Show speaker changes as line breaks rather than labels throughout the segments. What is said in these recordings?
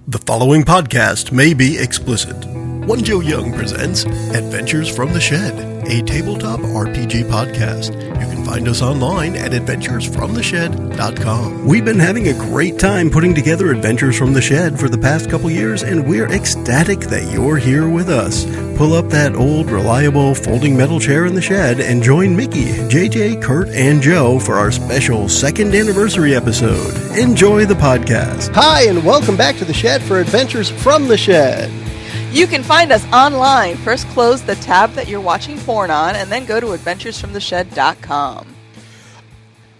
The following podcast may be explicit. One Joe Young presents Adventures from the Shed, a tabletop RPG podcast. You can find us online at adventuresfromtheshed.com. We've been having a great time putting together Adventures from the Shed for the past couple years, and we're ecstatic that you're here with us. Pull up that old, reliable, folding metal chair in the shed and join Mickie, JJ, Kurt, and Joe for our special second anniversary episode. Enjoy the podcast.
Hi, and welcome back to the Shed for Adventures from the Shed.
You can find us online. First close the tab that you're watching porn on, and then go to adventuresfromtheshed.com.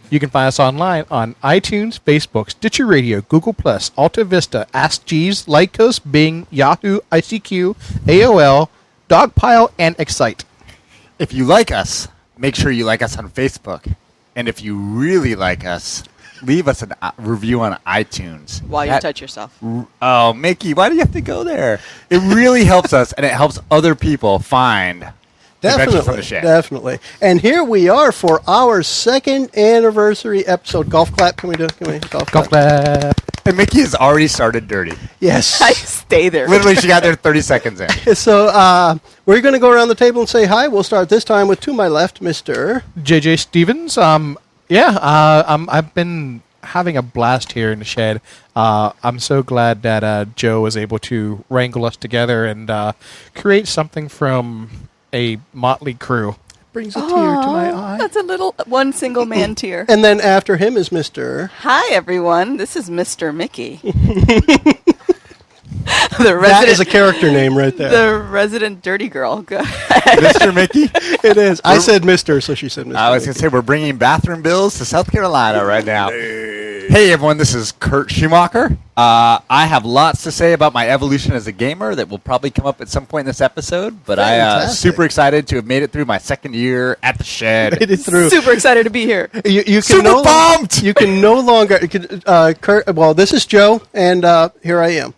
You can find us online on iTunes, Facebook, Stitcher Radio, Google+, Alta Vista, Ask Jeeves, Lycos, Bing, Yahoo, ICQ, AOL, Dogpile, and Excite.
If you like us, make sure you like us on Facebook. And if you really like us, leave us a review on iTunes.
While you touch yourself.
Oh, Mickie, why do you have to go there? It really helps us, and it helps other people find Adventures from the Shed.
Definitely. And here we are for our second anniversary episode. Golf clap. Can we golf
clap?
And Mickie has already started dirty.
Yes.
I stay there.
Literally, she got there 30 seconds in.
So we're going to go around the table and say hi. We'll start this time with, to my left, Mr.
JJ Stevens. I've been having a blast here in the shed. I'm so glad that Joe was able to wrangle us together and create something from a motley crew.
Brings a tear to my eye.
That's a little one single man tear.
And then after him is Mr.
Hi, everyone. This is Mr. Mickie.
That is a character name right there.
The resident dirty girl. Go ahead.
Mr. Mickie?
It is. I said Mr., so she said Mr.
I was going to say, we're bringing bathroom bills to South Carolina right now. Hey, everyone, this is Kurt Schumacher. I have lots to say about my evolution as a gamer that will probably come up at some point in this episode, but I'm super excited to have made it through my second year at the Shed.
Made it through.
Super excited to be here.
You can
Super pumped!
You can no longer... Kurt, well, this is Joe, and here I am.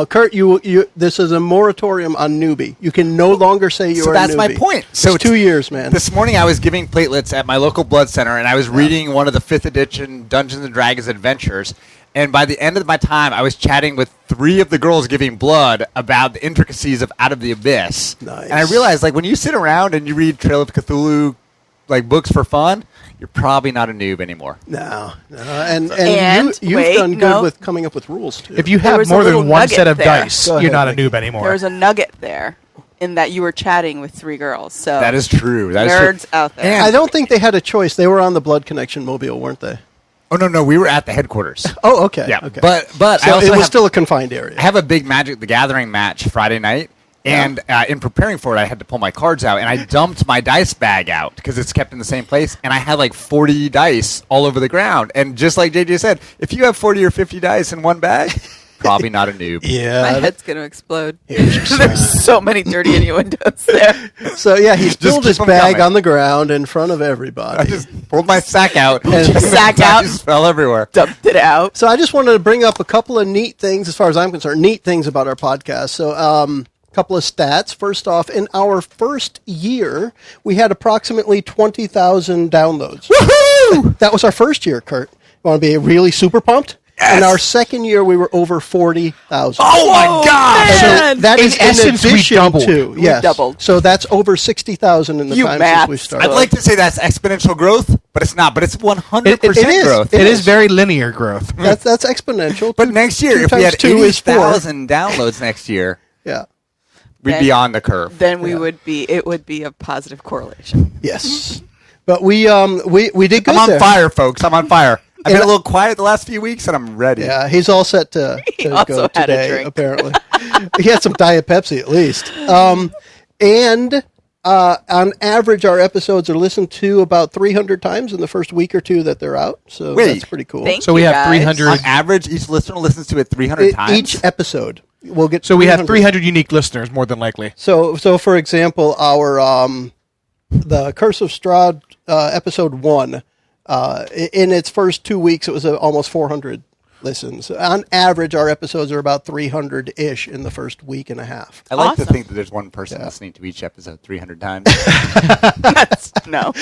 Kurt, this is a moratorium on newbie. You can no longer say you're a newbie.
So that's my point.
So it's 2 years, man.
This morning I was giving platelets at my local blood center, and I was reading one of the 5th edition Dungeons & Dragons adventures, and by the end of my time, I was chatting with 3 of the girls giving blood about the intricacies of Out of the Abyss.
Nice.
And I realized, when you sit around and you read Trail of Cthulhu, books for fun, you're probably not a noob anymore.
No. And you've done good with coming up with rules, too.
If you have more than one set of dice, you're not a noob anymore.
There was a nugget there in that you were chatting with 3 girls. So
that is true.
Nerds out there.
And I don't think they had a choice. They were on the Blood Connection mobile, weren't they?
Oh, no, we were at the headquarters.
Oh, okay.
Yeah,
okay.
But
so it was still a confined area.
I have a big Magic the Gathering match Friday night. And in preparing for it, I had to pull my cards out, and I dumped my dice bag out because it's kept in the same place, and I had 40 dice all over the ground. And just like JJ said, if you have 40 or 50 dice in one bag, probably not a noob.
Yeah.
My head's going to explode. There's so many dirty innuendos there.
So, yeah, he spilled his bag on the ground in front of everybody.
I just pulled my sack out,
and
sack out,
just fell everywhere.
Dumped it out.
So I just wanted to bring up a couple of neat things, as far as I'm concerned, neat things about our podcast. So, couple of stats. First off, in our first year, we had approximately 20,000 downloads. Woohoo! That was our first year, Kurt. You want to be really super pumped? Yes. In our second year, we were over 40,000.
Oh, my God!
So that is in addition to...
We doubled.
So that's over 60,000 in the time since we started.
I'd like to say that's exponential growth, but it's not. But it's 100% growth.
It is very linear growth.
That's exponential.
But next year, if we had 80,000 downloads next year...
Yeah.
We'd be on the curve.
Then it would be a positive correlation.
Yes. But we did good.
I'm on fire, folks. I'm on fire. I've been a little quiet the last few weeks, and I'm ready.
Yeah, he's all set to go today, apparently. He had some Diet Pepsi, at least. And on average, our episodes are listened to about 300 times in the first week or two that they're out. So that's pretty cool.
So we have 300.
On average, each listener listens to it 300 times?
Each episode. We'll get.
So we have 300 unique listeners, more than likely.
So for example, our the Curse of Strahd episode 1, in its first 2 weeks, it was almost 400 listens. On average, our episodes are about 300-ish in the first week and a half.
I like to
Awesome.
think that there's one person listening to each episode 300 times.
No.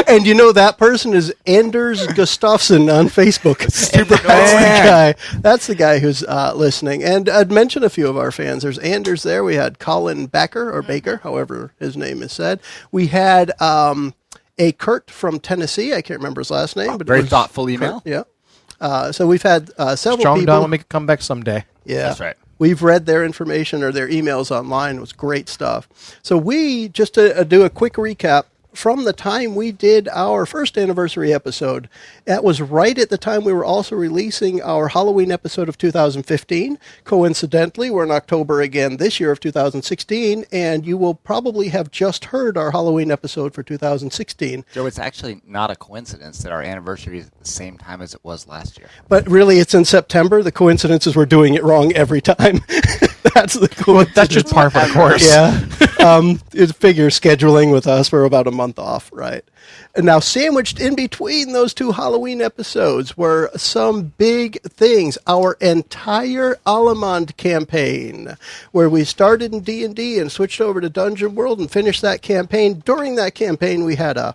And you know that person is Anders Gustafsson on Facebook.
Super
That's the guy who's listening. And I'd mention a few of our fans. There's Anders there. We had Colin Baker, or Baker, however his name is said. We had a Kurt from Tennessee. I can't remember his last name. But
Very
it was
thoughtful email.
Kurt, yeah. So we've had several
Strong
people.
Don will make a comeback someday.
Yeah.
That's right.
We've read their information or their emails online. It was great stuff. So we, just to do a quick recap, from the time we did our first anniversary episode, that was right at the time we were also releasing our Halloween episode of 2015. Coincidentally, we're in October again this year of 2016, and you will probably have just heard our Halloween episode for 2016.
Joe, it's actually not a coincidence that our anniversary is at the same time as it was last year.
But really, it's in September. The coincidence is we're doing it wrong every time. That's the coincidence.
That's just par for the course.
Yeah. It figures scheduling with us, we're about a month off, right? And now, sandwiched in between those two Halloween episodes were some big things. Our entire Alamond campaign, where we started in D&D and switched over to Dungeon World and finished that campaign. During that campaign, we had a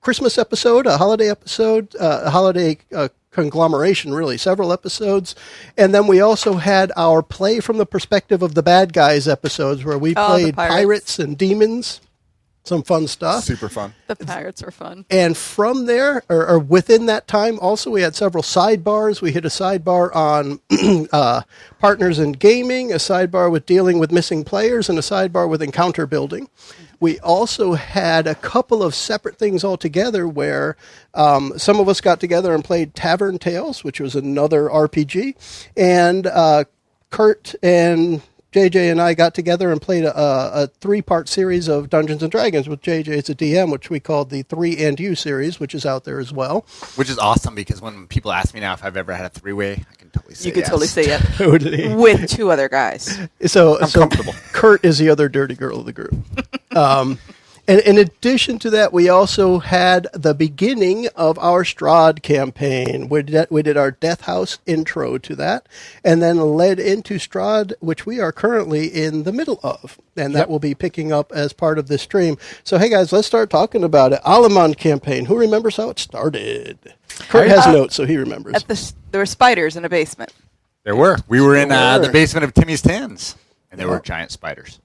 Christmas episode, a holiday episode, a holiday conglomeration, really, several episodes. And then we also had our play from the perspective of the bad guys episodes, where we played pirates and demons. Some fun stuff.
Super fun.
The pirates were fun.
And from there, or within that time, also we had several sidebars. We hit a sidebar on partners in gaming, a sidebar with dealing with missing players, and a sidebar with encounter building. We also had a couple of separate things altogether where some of us got together and played Tavern Tales, which was another RPG, and Kurt and JJ and I got together and played a three-part series of Dungeons & Dragons with JJ as a DM, which we called the 3 and You series, which is out there as well.
Which is awesome, because when people ask me now if I've ever had a three-way, I can totally say
You could
yes.
totally say it.
Totally.
With two other guys.
So
comfortable.
Kurt is the other dirty girl of the group. And in addition to that, we also had the beginning of our Strahd campaign. We did our Death House intro to that, and then led into Strahd, which we are currently in the middle of. And that will be picking up as part of this stream. So, hey, guys, let's start talking about it. Alamond campaign. Who remembers how it started? Kurt has notes, so he remembers.
There were spiders in a basement.
There were. We were in
There were.
the basement of Timmy's Tins, and there were giant spiders.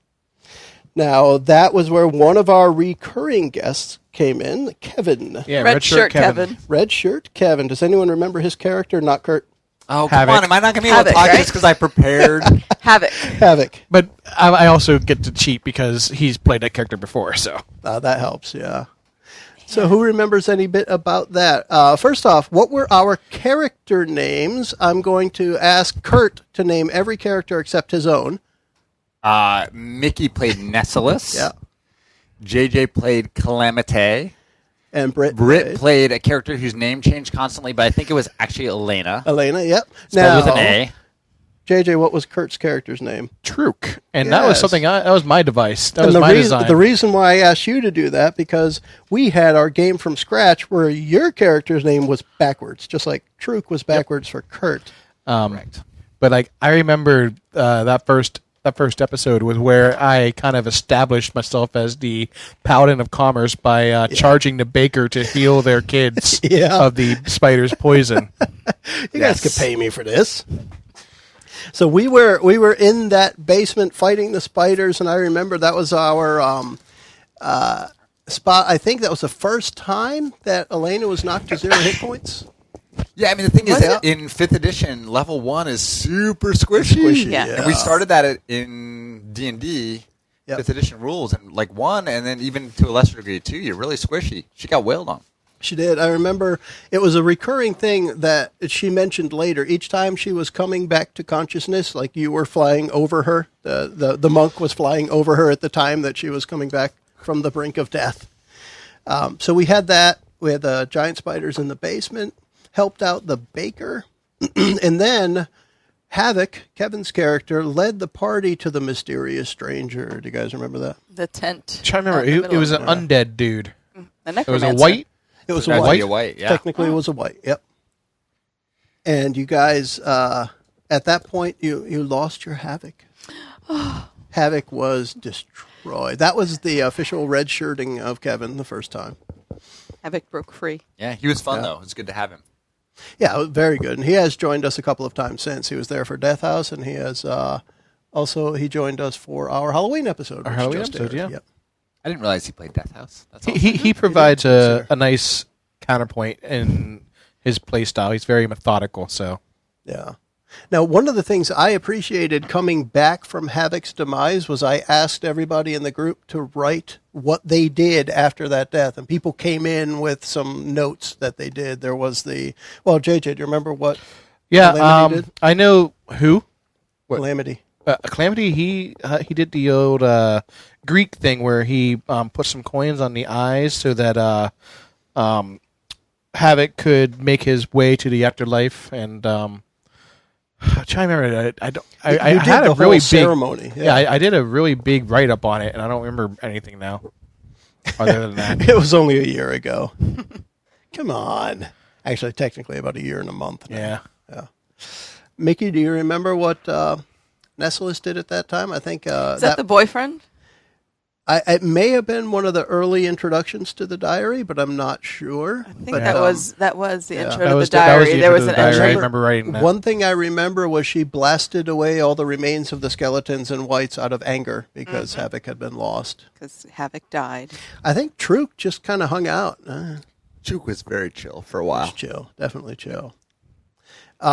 Now, that was where one of our recurring guests came in, Kevin.
Yeah,
Red shirt Kevin.
Red shirt Kevin. Does anyone remember his character? Not Kurt.
Oh,
Havoc.
come on. Am I not going to be able to
Havoc,
talk
right?
just because I prepared?
Havoc.
Havoc.
But I also get to cheat because he's played that character before, so.
That helps, yeah. So who remembers any bit about that? First off, what were our character names? I'm going to ask Kurt to name every character except his own.
Mickie played Nessalus.
Yeah.
JJ played Calamite.
And Britt
played a character whose name changed constantly, but I think it was actually Elena.
Elena, yep.
Spelled with an A.
JJ, what was Kurt's character's name?
Truk. And that was
Yes.
something, that was my device. That
And
was my design.
the reason why I asked you to do that, because we had our game from scratch where your character's name was backwards, just like Truk was backwards for Kurt.
Correct.
But like I remember that first episode was where I kind of established myself as the paladin of commerce by charging the baker to heal their kids
Yeah.
of the spider's poison.
You guys could pay me for this. So we were in that basement fighting the spiders, and I remember that was our spot. I think that was the first time that Elena was knocked to 0 hit points.
Yeah, I mean, the thing is,
Yeah.
in 5th edition, level 1 is super squishy.
Yeah.
And we started that in D&D,
Yep.
5th edition rules, and like 1, and then even to a lesser degree 2, you're really squishy. She got wailed on.
She did. I remember it was a recurring thing that she mentioned later. Each time she was coming back to consciousness, like you were flying over her, the monk was flying over her at the time that she was coming back from the brink of death. So we had that. We had the giant spiders in the basement, helped out the baker, and then Havoc, Kevin's character, led the party to the mysterious stranger. Do you guys remember that?
The tent.
I'm trying to remember. It was an undead dude.
The
It was a
necromancer.
white.
It was
It had
a
to be
white.
a white, yeah.
Technically, it was a white. Yep. And you guys, at that point, you lost your Havoc. Havoc was destroyed. That was the official red shirting of Kevin the first time.
Havoc broke free.
Yeah, he was fun, though. It was good to have him.
Yeah, it was very good. And he has joined us a couple of times since. He was there for Death House, and he has he joined us for our Halloween episode.
Our
which
Halloween
just
episode,
aired.
yeah.
Yep.
I didn't realize he played Death House. That's awesome.
He provides a nice counterpoint in his play style. He's very methodical, so.
Yeah. Now, one of the things I appreciated coming back from Havoc's demise was I asked everybody in the group to write what they did after that death. And people came in with some notes that they did. There was JJ, do you remember what Calamity did?
I know who. What?
Calamity.
Calamity, he did the old Greek thing where he put some coins on the eyes so that Havoc could make his way to the afterlife, and I'm trying to remember. I had a really big
ceremony.
Yeah, I did a really big write up on it, and I don't remember anything now. Other than that,
It was only a year ago. Come on. Actually, technically about a year and a month now.
yeah.
Mickie, do you remember what Nessalus did at that time? I think
Is that the boyfriend?
It may have been one of the early introductions to the diary, but I'm not sure.
I think that was the intro
That
to
was
the
the
diary. There
intro
was
to
an
the diary. I
entry.
remember writing that.
One thing I remember was she blasted away all the remains of the skeletons and whites out of anger because Havoc had been lost.
Because Havoc died.
I think Truk just kind of hung out.
Juke was very chill for a
Just
while.
chill, definitely chill.
You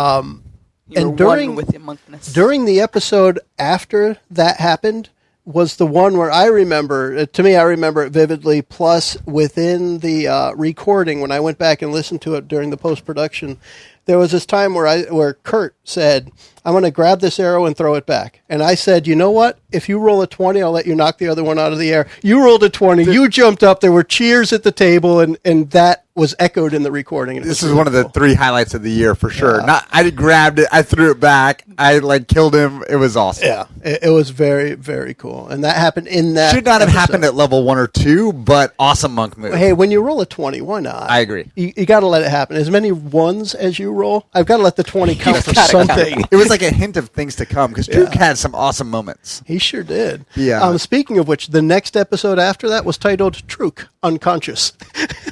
And
were
during-
one with your monkness.
During the episode after that happened was the one where I remember, to me, I remember it vividly, plus within the recording, when I went back and listened to it during the post-production, there was this time where Kurt said, I'm going to grab this arrow and throw it back. And I said, you know what? If you roll a 20, I'll let you knock the other one out of the air. You rolled a 20. You jumped up. There were cheers at the table, and that was echoed in the recording.
This is one of the 3 highlights of the year for sure. I grabbed it, I threw it back, I killed him. It was awesome.
Yeah, it was very, very cool. And that happened in that
Should not have
episode.
happened at level 1 or 2, but awesome monk move.
Hey, when you roll a 20, why not?
I agree.
You got to let it happen. As many ones as you roll, I've got to let the 20 count for
gotta count.
something.
It was like a hint of things to come because Duke had some awesome moments.
He sure did.
Yeah.
Speaking of which, the next episode after that was titled Truk, Unconscious.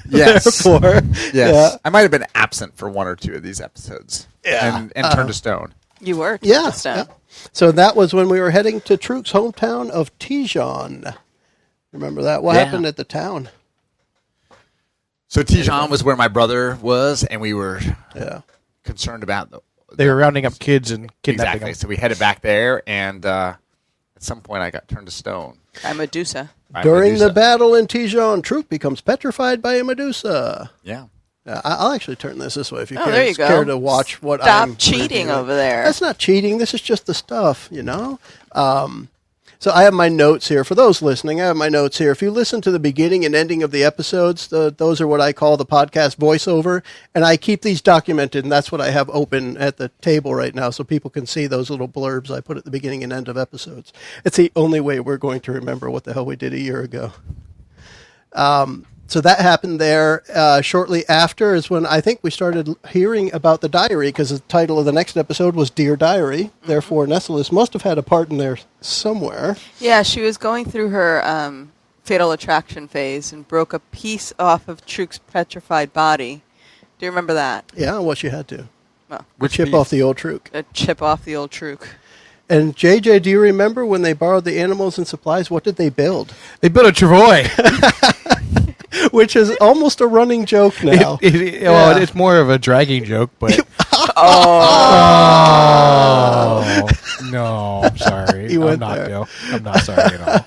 Yes.
Therefore,
Yes.
yeah.
I might have been absent for 1 or 2 of these episodes.
Yeah.
And turned to stone.
You were.
Yeah,
Just,
yeah. So that was when we were heading to Truk's hometown of Tijon. Remember that? What
Yeah.
happened at the town?
So Tijon was where my brother was, and we were
Yeah.
concerned about
They were rounding up kids and kidnapping
exactly.
them.
So we headed back there, and at some point I got turned to stone.
By Medusa.
by
During
Medusa.
the battle in Tijon, Truk becomes petrified by a Medusa.
Yeah.
I'll actually turn this way if you
Oh, there you go.
care to watch what
Stop
I'm
cheating
reviewing.
over there.
That's not cheating. This is just the stuff, you know? So I have my notes here. For those listening, I have my notes here. If you listen to the beginning and ending of the episodes, those are what I call the podcast voiceover. And I keep these documented, and that's what I have open at the table right now so people can see those little blurbs I put at the beginning and end of episodes. It's the only way we're going to remember what the hell we did a year ago. So that happened there. Shortly after is when I think we started hearing about the diary, because the title of the next episode was Dear Diary. Therefore, Nessalus must have had a part in there somewhere.
Yeah, she was going through her fatal attraction phase and broke a piece off of Truk's petrified body. Do you remember that?
Yeah, well, she had to.
Well,
Chip
piece?
off the old Truk.
a chip off the old Truk.
And JJ, do you remember when they borrowed the animals and supplies? What did they build?
They built a travois.
Which is almost a running joke now.
Well, it's more of a dragging joke, but no, I'm sorry.
You
I'm
went
not,
there.
Bill. I'm not sorry at all.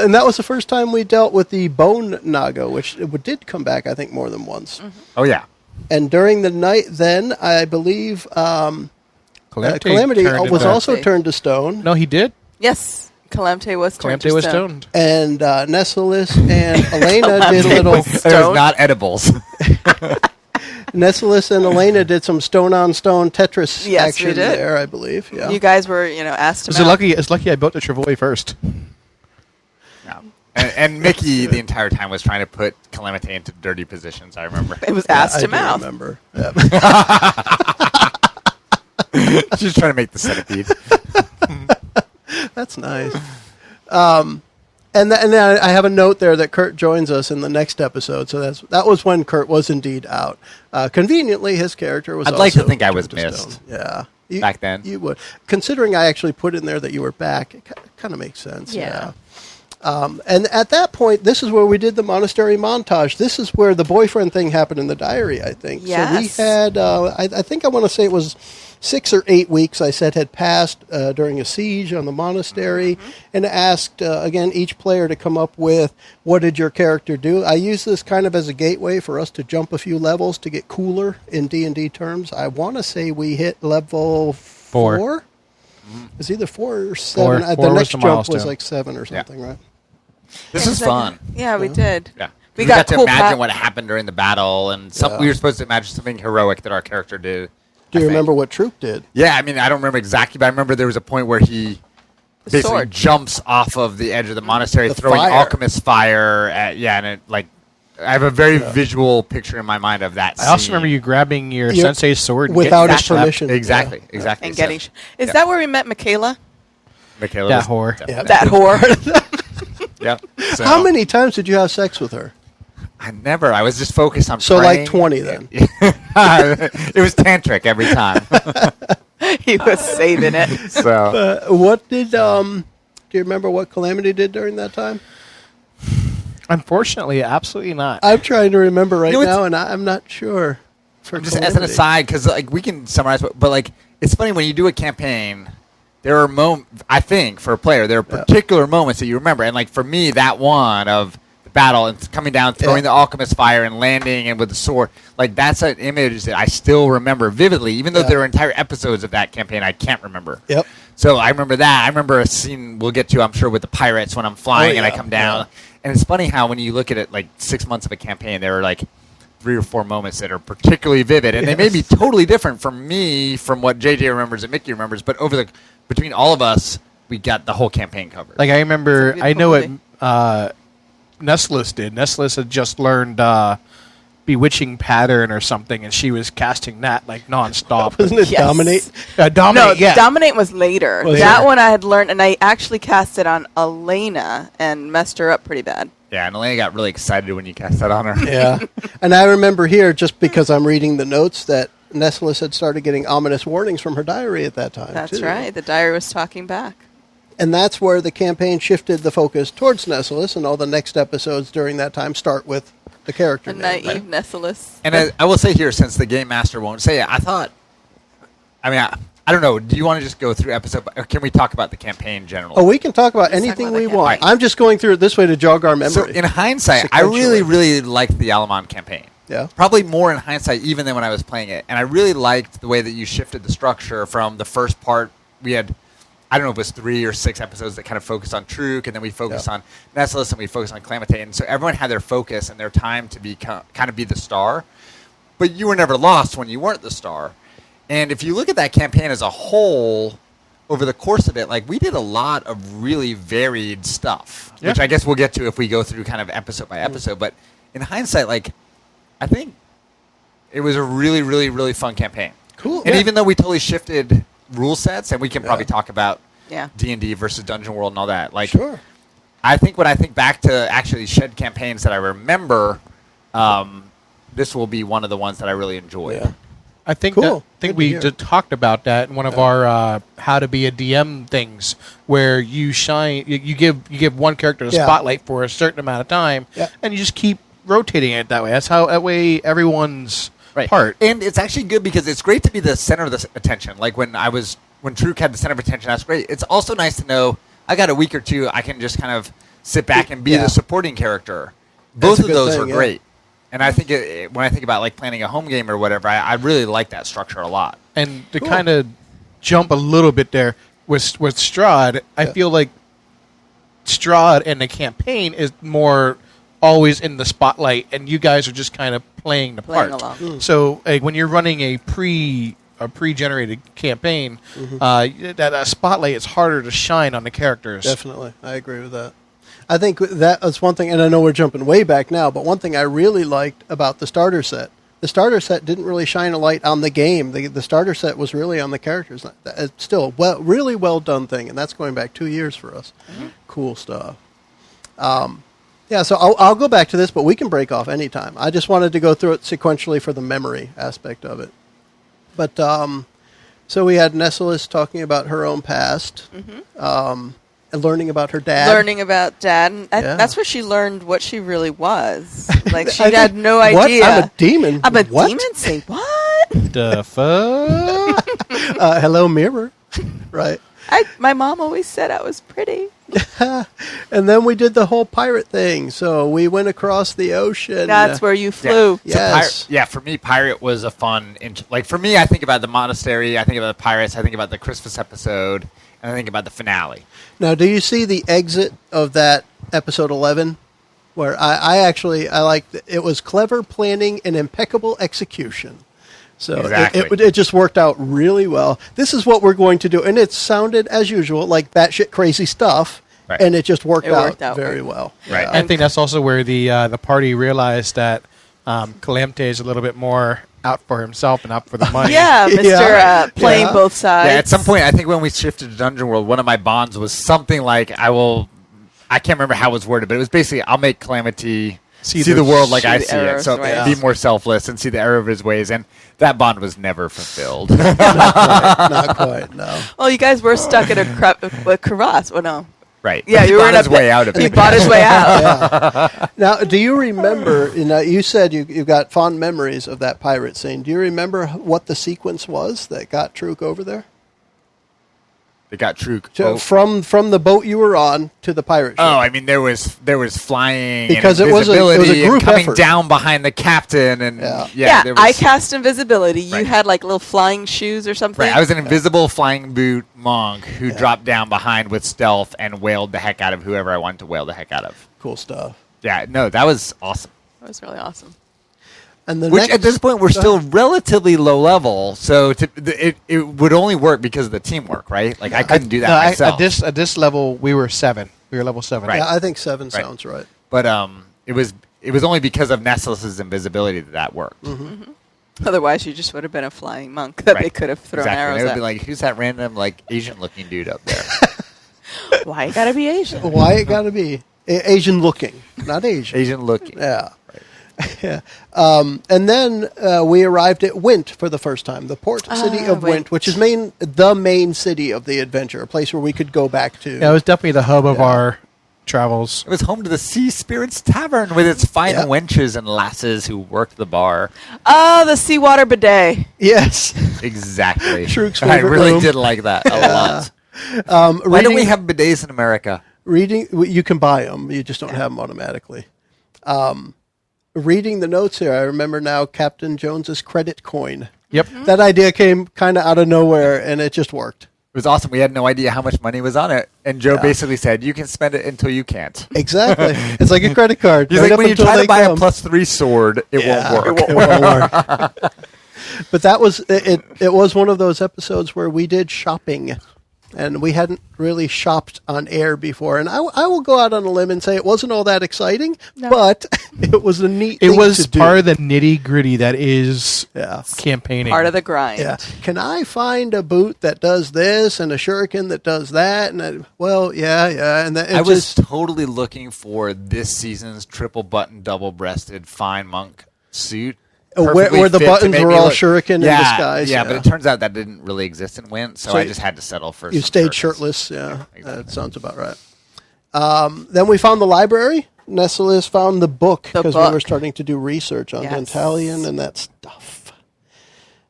And that was the first time we dealt with the bone naga, which it did come back, I think, more than once.
Oh, yeah.
And during the night then, I believe Calamity
turned
was
into-
also turned to stone.
No, he did.
Yes, Calamity was turned
Calamity
to
was
stone.
stoned.
And Nessalus and Elena did a little...
It was
Stone?
not edibles.
Nessalus and Elena did some stone-on-stone Tetris
Yes, we
action
did.
there, I believe. Yeah.
You guys were, asked
It's
about.
lucky I built the travois first.
Yeah. And Mickie the entire time was trying to put Calamity into dirty positions, I remember.
It was ass
I
to
do
mouth.
remember. Yeah.
Just trying to make the centipede.
That's nice. And then I have a note there that Kurt joins us in the next episode. So that was when Kurt was indeed out. Conveniently, his character was.
I'd like to
also
think I was
turned to
missed.
stone. Yeah,
Back then.
you would. Considering I actually put in there that you were back, it kind of makes sense.
Yeah.
And at that point, this is where we did the monastery montage. This is where the boyfriend thing happened in the diary, I think.
Yes.
So we had, I think I want to say it was 6 or 8 weeks, I said, had passed during a siege on the monastery, and asked, again, each player to come up with, what did your character do? I use this kind of as a gateway for us to jump a few levels to get cooler in D&D terms. I want to say we hit level 4. It's either 4 or 7.
Four
The
was
next
the
jump was
milestone.
like 7 or something, right?
This is fun.
Yeah, we did.
Yeah.
We
got to
cool
imagine what happened during the battle, and
Yeah.
we were supposed to imagine something heroic that our character did.
Do you
I think.
remember what Troop did?
Yeah, I mean, I don't remember exactly, but I remember there was a point where he
The
basically
sword.
jumps off of the edge of the monastery,
The
throwing
fire.
alchemist fire at, and it, like, I have a very visual picture in my mind of that
I also
scene.
remember you grabbing your
Yeah.
sensei's sword and
Without
getting
his
slapped.
permission.
Exactly,
Yeah.
exactly.
And
So,
getting. Is that where we met Michaela?
Michaela
That
was
whore.
definitely-
Yeah.
That whore.
Yeah. So,
How many times did you have sex with her?
I never. I was just focused on
So
praying.
like 20 then.
It was tantric every time.
He was saving it.
So
What did, do you remember what Calamity did during that time?
Unfortunately, absolutely not.
I'm trying to remember right
You know,
now, and I'm not sure. For
just as an
Calamity.
aside, because like we can summarize, but like it's funny when you do a campaign. There are moments, I think, for a player, there are particular moments that you remember, and like for me, that one of the battle and coming down, throwing the alchemist fire, and landing and with the sword, like that's an image that I still remember vividly, even though there are entire episodes of that campaign I can't remember.
Yep.
So I remember that. I remember a scene we'll get to, I'm sure, with the pirates when I'm flying and I come down. And it's funny how when you look at it, like 6 months of a campaign, there are like 3 or 4 moments that are particularly vivid, and they may be totally different from me, from what JJ remembers and Mickie remembers. But between all of us, we got the whole campaign covered.
Like I remember,
It's a
I know what
beautiful
Nestless did. Nestless had just learned Bewitching Pattern or something, and she was casting that like nonstop.
Wasn't it
Yes.
Dominate?
Dominate,
No,
yeah.
Dominate was later.
Was
That
it?
one I had learned, and I actually cast it on Elena and messed her up pretty bad.
Yeah, and Elena got really excited when you cast that on her.
Yeah. And I remember here, just because I'm reading the notes, that Nestless had started getting ominous warnings from her diary at that time.
That's
too.
right. The diary was talking back.
And that's where the campaign shifted the focus towards Nestless, and all the next episodes during that time start with the character
The
name.
naive Nessalus.
And I will say here, since the game master won't say it, I don't know. Do you want to just go through episode, or can we talk about the campaign generally?
Oh, we can talk about
Let's talk
anything
about the
we want.
campaign.
I'm just going through it this way to jog our
So
memory.
in hindsight, I really, really liked the Alamon campaign.
Yeah.
Probably more in hindsight even than when I was playing it. And I really liked the way that you shifted the structure from the first part. We had, I don't know if it was 3 or 6 episodes that kind of focused on Truk, and then we focused on Nessalus, and we focused on Calamite. And so everyone had their focus and their time to be kind of be the star. But you were never lost when you weren't the star. And if you look at that campaign as a whole, over the course of it, like we did a lot of really varied stuff, which I guess we'll get to if we go through kind of episode by episode. But in hindsight, like I think it was a really, really, really fun campaign.
Cool.
And
Yeah.
even though we totally shifted rule sets, and we can probably talk about
Yeah.
D&D versus Dungeon World and all that, like
Sure.
I think when I think back to actually shed campaigns that I remember, this will be one of the ones that I really enjoyed.
Yeah.
I think
Cool.
that,
Good
think
to
we
hear.
just talked about that in one of our how to be a DM things, where you shine, you give one character a
Yeah.
spotlight for a certain amount of time,
Yeah.
and you just keep rotating it that way. That way everyone's part.
And it's actually good because it's great to be the center of the attention. Like when Truk had the center of attention, that's great. It's also nice to know I got a week or two, I can just kind of sit back and be
Yeah.
the supporting character.
That's
Both
a
of
good
those
thing,
are
yeah.
great. And I think when I think about like planning a home game or whatever, I really like that structure a lot.
And to
Cool.
kind of jump a little bit there with Strahd, I feel like Strahd and the campaign is more always in the spotlight, and you guys are just kind of playing the
Playing
part.
along.
So when you're running a pre-generated campaign, that spotlight is harder to shine on the characters.
Definitely. I agree with that. I think that was one thing, and I know we're jumping way back now, but one thing I really liked about the starter set the starter set didn't really shine a light on the game. The starter set was really on the characters. It's still really well done thing, and that's going back 2 years for us. Mm-hmm. Cool stuff. Yeah, so I'll go back to this, but we can break off anytime. I just wanted to go through it sequentially for the memory aspect of it. But so we had Nessalus talking about her own past, and learning about her dad.
Learning about Dad. And that's where she learned what she really was. Like, she had no idea.
What? I'm a demon.
I'm a
What?
demon? Say what?
The fuck?
Hello, mirror. Right.
My mom always said I was pretty.
And then we did the whole pirate thing. So we went across the ocean.
That's where you flew.
Yes.
For me, pirate was a fun. Like for me, I think about the monastery. I think about the pirates. I think about the Christmas episode, and I think about the finale.
Now, do you see the exit of that episode 11? Where I liked it. It was clever planning and impeccable execution. So
exactly.
it just worked out really well. This is what we're going to do. And it sounded, as usual, like batshit crazy stuff. Right. And it just worked out very well.
Right.
I think that's also where the party realized that Calamte is a little bit more out for himself and out for the money.
Yeah, Mr. Playing both sides.
Yeah, at some point, I think when we shifted to Dungeon World, one of my bonds was something like, I can't remember how it was worded, but it was basically, I'll make Calamity see the world like I see it. So be more selfless and see the error of his ways. And that bond was never fulfilled.
Not quite, no.
Well, you guys were stuck in a crevasse. Well, no.
Right.
Yeah,
you bought his way out of it.
He bought his way out.
Yeah. Now, do you remember, you said you've got fond memories of that pirate scene. Do you remember what the sequence was that got Truk over there?
It got Truk.
So from the boat you were on to the pirate ship.
Oh, I mean, there was flying
because
and
it was a group
coming
effort.
Down behind the captain. And
there was, I cast invisibility. You had like little flying shoes or something.
Right, I was an invisible flying boot monk who dropped down behind with stealth and wailed the heck out of whoever I wanted to wail the heck out of.
Cool stuff.
Yeah, no, that was awesome.
That was really awesome.
And
at this point, we're still relatively low level, so it would only work because of the teamwork, right? Like I couldn't do that myself.
At this level, we were 7. We were level 7.
Right.
Yeah, I think 7 sounds right.
But it was only because of Nestlus's invisibility that worked.
Mm-hmm. Mm-hmm.
Otherwise, you just would have been a flying monk that they could have thrown arrows
They would
at.
be like, "Who's that random Asian-looking dude up there?"
Why it gotta be Asian?
Why it gotta be Asian looking, not Asian.
Asian looking.
Yeah. Yeah. And then we arrived at Wint for the first time, the port city of Wint, which is the main city of the adventure, a place where we could go back to.
Yeah, it was definitely the hub of our travels.
It was home to the Sea Spirits Tavern with its fine wenches and lasses who worked the bar.
Oh, the seawater bidet.
Yes.
Exactly.
Truk's
I
favorite
really
room.
did like that a lot. Why don't we have bidets in America?
You can buy them. You just don't have them automatically. Reading the notes here, I remember now Captain Jones's credit coin.
Yep.
That idea came kind of out of nowhere, and it just worked.
It was awesome. We had no idea how much money was on it. And Joe basically said, you can spend it until you can't.
Exactly. It's like a credit card.
He's like, when you try to buy a +3 sword, it won't work.
It won't work. But that was it was one of those episodes where we did shopping. And we hadn't really shopped on air before. And I will go out on a limb and say it wasn't all that exciting, but it was a neat thing to do.
It was part of the nitty-gritty that is campaigning.
Part of the grind.
Yeah. Can I find a boot that does this and a shuriken that does that? And And
I was totally looking for this season's triple-button, double-breasted fine monk suit.
Where the buttons were all shuriken in disguise.
Yeah, but it turns out that didn't really exist in Wint, so I just had to settle for
you
some
stayed
shirtless.
shirtless, yeah. Exactly. That sounds about right. Then we found the library. Nessalus found the book because we were starting to do research on Dantalion and that stuff.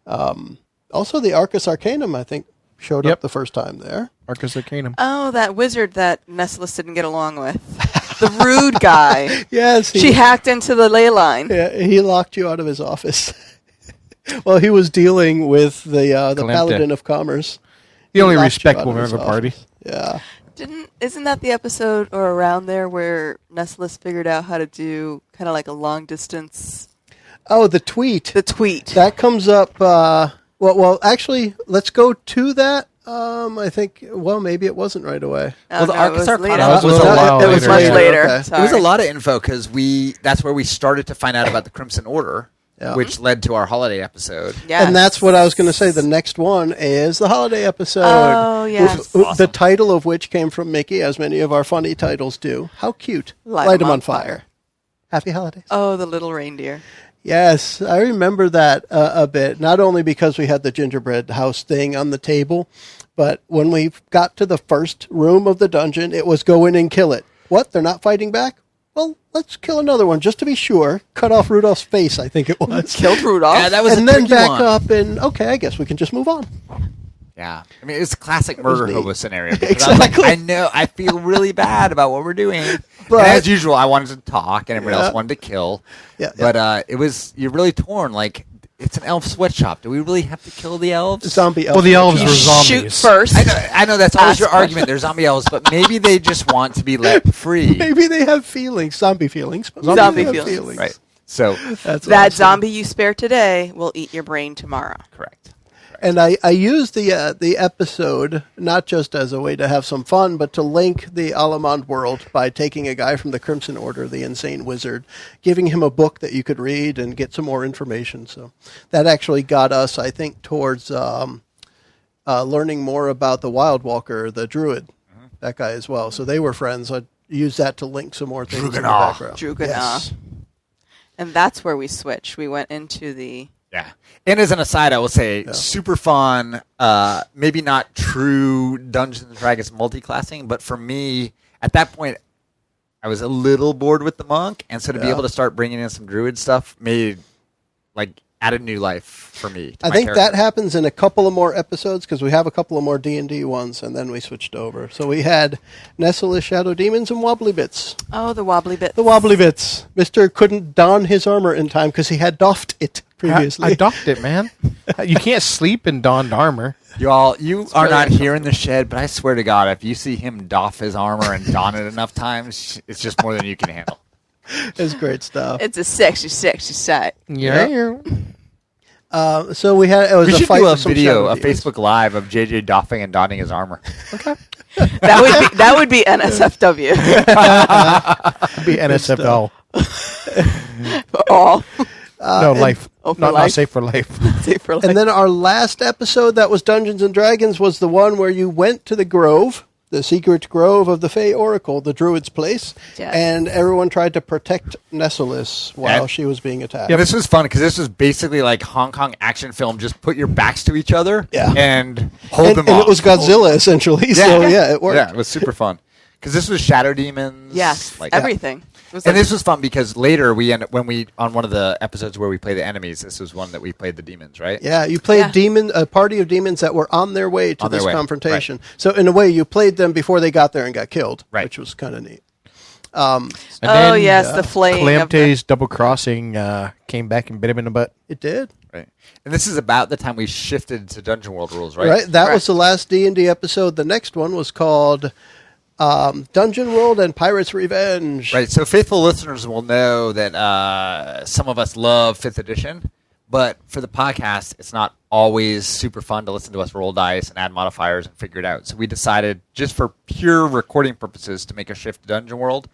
Also, the Arcus Arcanum, I think, showed up the first time there.
Arcus Arcanum.
Oh, that wizard that Nessalus didn't get along with. The rude guy.
Yes.
She hacked into the ley line.
Yeah, he locked you out of his office. Well, he was dealing with the Paladin of Commerce.
The only respectable member of the party.
Yeah.
Isn't that the episode or around there where Nessalus figured out how to do kind of like a long distance?
Oh, the tweet.
The tweet.
That comes up. Well, actually, let's go to that. I think, maybe it wasn't right away.
Well, the Arcus Arcanum
it was much later.
Okay.
It was a lot of info because that's where we started to find out about the Crimson Order.
Yeah.
which led to our holiday episode.
Yes.
And that's what I was going to say. The next one is the holiday episode.
Oh, yes.
Awesome.
The title of which came from Mickie, as many of our funny titles do. How cute.
Light 'em
on
on
fire. Happy holidays.
Oh, the little reindeer.
Yes, I remember that a bit, not only because we had the gingerbread house thing on the table, but when we got to the first room of the dungeon, it was go in and kill it. What? They're not fighting back? Well, let's kill another one just to be sure. Cut off Rudolph's face, I think it was.
Killed Rudolph.
Yeah, that was
And
a
then
tricky
back
one.
up and, okay, I guess we can just move on.
Yeah, I mean it's a classic murder
neat.
hobo scenario. Because I was
Exactly.
like, I know, I feel really bad about what we're doing.
But-
And as usual, I wanted to talk, and everybody
Yeah.
else wanted to kill.
Yeah,
But you're really torn. Like, it's an elf sweatshop. Do we really have to kill the elves?
Zombie elf.
Well, the elves
You
were
shoot
zombies.
first.
I know that's always
Ask
your
questions.
argument. They're zombie elves, but maybe they just want to be let free.
Maybe they have feelings, zombie feelings. But
Zombie
they have
feelings.
Right. So,
That's
That
awesome.
zombie you spare today will eat your brain tomorrow.
correct.
And I used the episode not just as a way to have some fun, but to link the Alamand world by taking a guy from the Crimson Order, the insane wizard, giving him a book that you could read and get some more information. So that actually got us, I think, towards learning more about the Wild Walker, the Druid, that guy as well. So they were friends. I used that to link some more things in the
Druganah.
background.
Druganah.
Yes.
And that's where we switched. We went into the...
Yeah. And as an aside, I will say, super fun. Maybe not true Dungeons and Dragons multi-classing, but for me, at that point, I was a little bored with the monk, and so to be
Yeah.
able to start bringing in some druid stuff added new life for me. to
I
my
think
character.
that happens in a couple of more episodes because we have a couple of more D&D ones, and then we switched over. So we had Nessalus Shadow Demons and Wobbly Bits.
Oh, the wobbly bit.
The Wobbly Bits. Mr. couldn't don his armor in time because he had doffed it previously.
I docked it, man. You can't sleep in donned armor.
You are not here in the shed, but I swear to God, if you see him doff his armor and don it enough times, it's just more than you can handle.
It's great stuff.
It's a sexy, sexy sight.
Yeah.
So we had, it was
We
a
should
fight
do a
with some
video,
Shadow
a
Demons.
Facebook Live of JJ doffing and donning his armor.
That would be NSFW.
Be NSFL.
All.
No, life.
oh, for
Not
life?
safe for life.
Safe for life.
And then our last episode that was Dungeons and Dragons was the one where you went to the grove, the secret grove of the Fey Oracle, the Druid's place,
Yes.
and everyone tried to protect Nessalus while
And-
she was being attacked.
Yeah, this was fun because this was basically like Hong Kong action film. Just put your backs to each other and hold
and,
them
and
off.
it was Godzilla, essentially, so yeah, it worked.
Yeah, it was super fun because this was Shadow Demons.
yes,
like,
everything. It was
And
like-
this was fun because later on one of the episodes where we play the enemies, this was one that we played the demons, right?
Yeah, you played
Yeah.
a party of demons that were on their way to
On their
this
way,
confrontation. So in a way, you played them before they got there and got killed,
Right.
which was kind of neat.
And
oh, yes, the flaying of the...
Calamte's double crossing came back and bit him in the butt.
It did.
Right. And this is about the time we shifted to Dungeon World rules, right?
Right. That
Correct.
was the last D&D episode. The next one was called Dungeon World and Pirates Revenge.
Right. So faithful listeners will know that some of us love 5th edition, but for the podcast, it's not always super fun to listen to us roll dice and add modifiers and figure it out. So we decided, just for pure recording purposes, to make a shift to Dungeon World.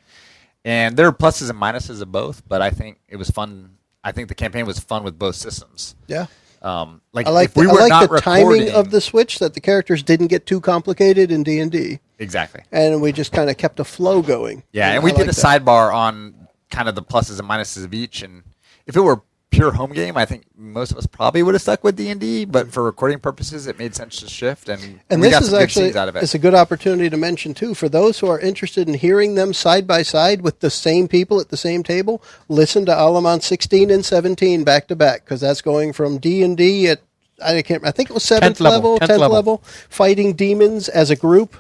And there are pluses and minuses of both, but I think it was fun. I think the campaign was fun with both systems.
Yeah.
I
I like
if we
the,
were
I
not
like the timing
recording,
of the switch, that the characters didn't get too complicated in D&D.
exactly.
And we just kind of kept a flow going.
Yeah, and we
I
did
like
a
that.
sidebar on kind of the pluses and minuses of each. And if it were pure home game, I think most of us probably would have stuck with D&D. But for recording purposes, it made sense to shift, and
And
we
this
got
is
some good
actually
scenes out of it.
it's a good opportunity to mention too, for those who are interested in hearing them side by side with the same people at the same table. Listen to Alamand 16 and 17 back to back, because that's going from D&D at I think it was 7th level, 10th level, fighting demons as a group,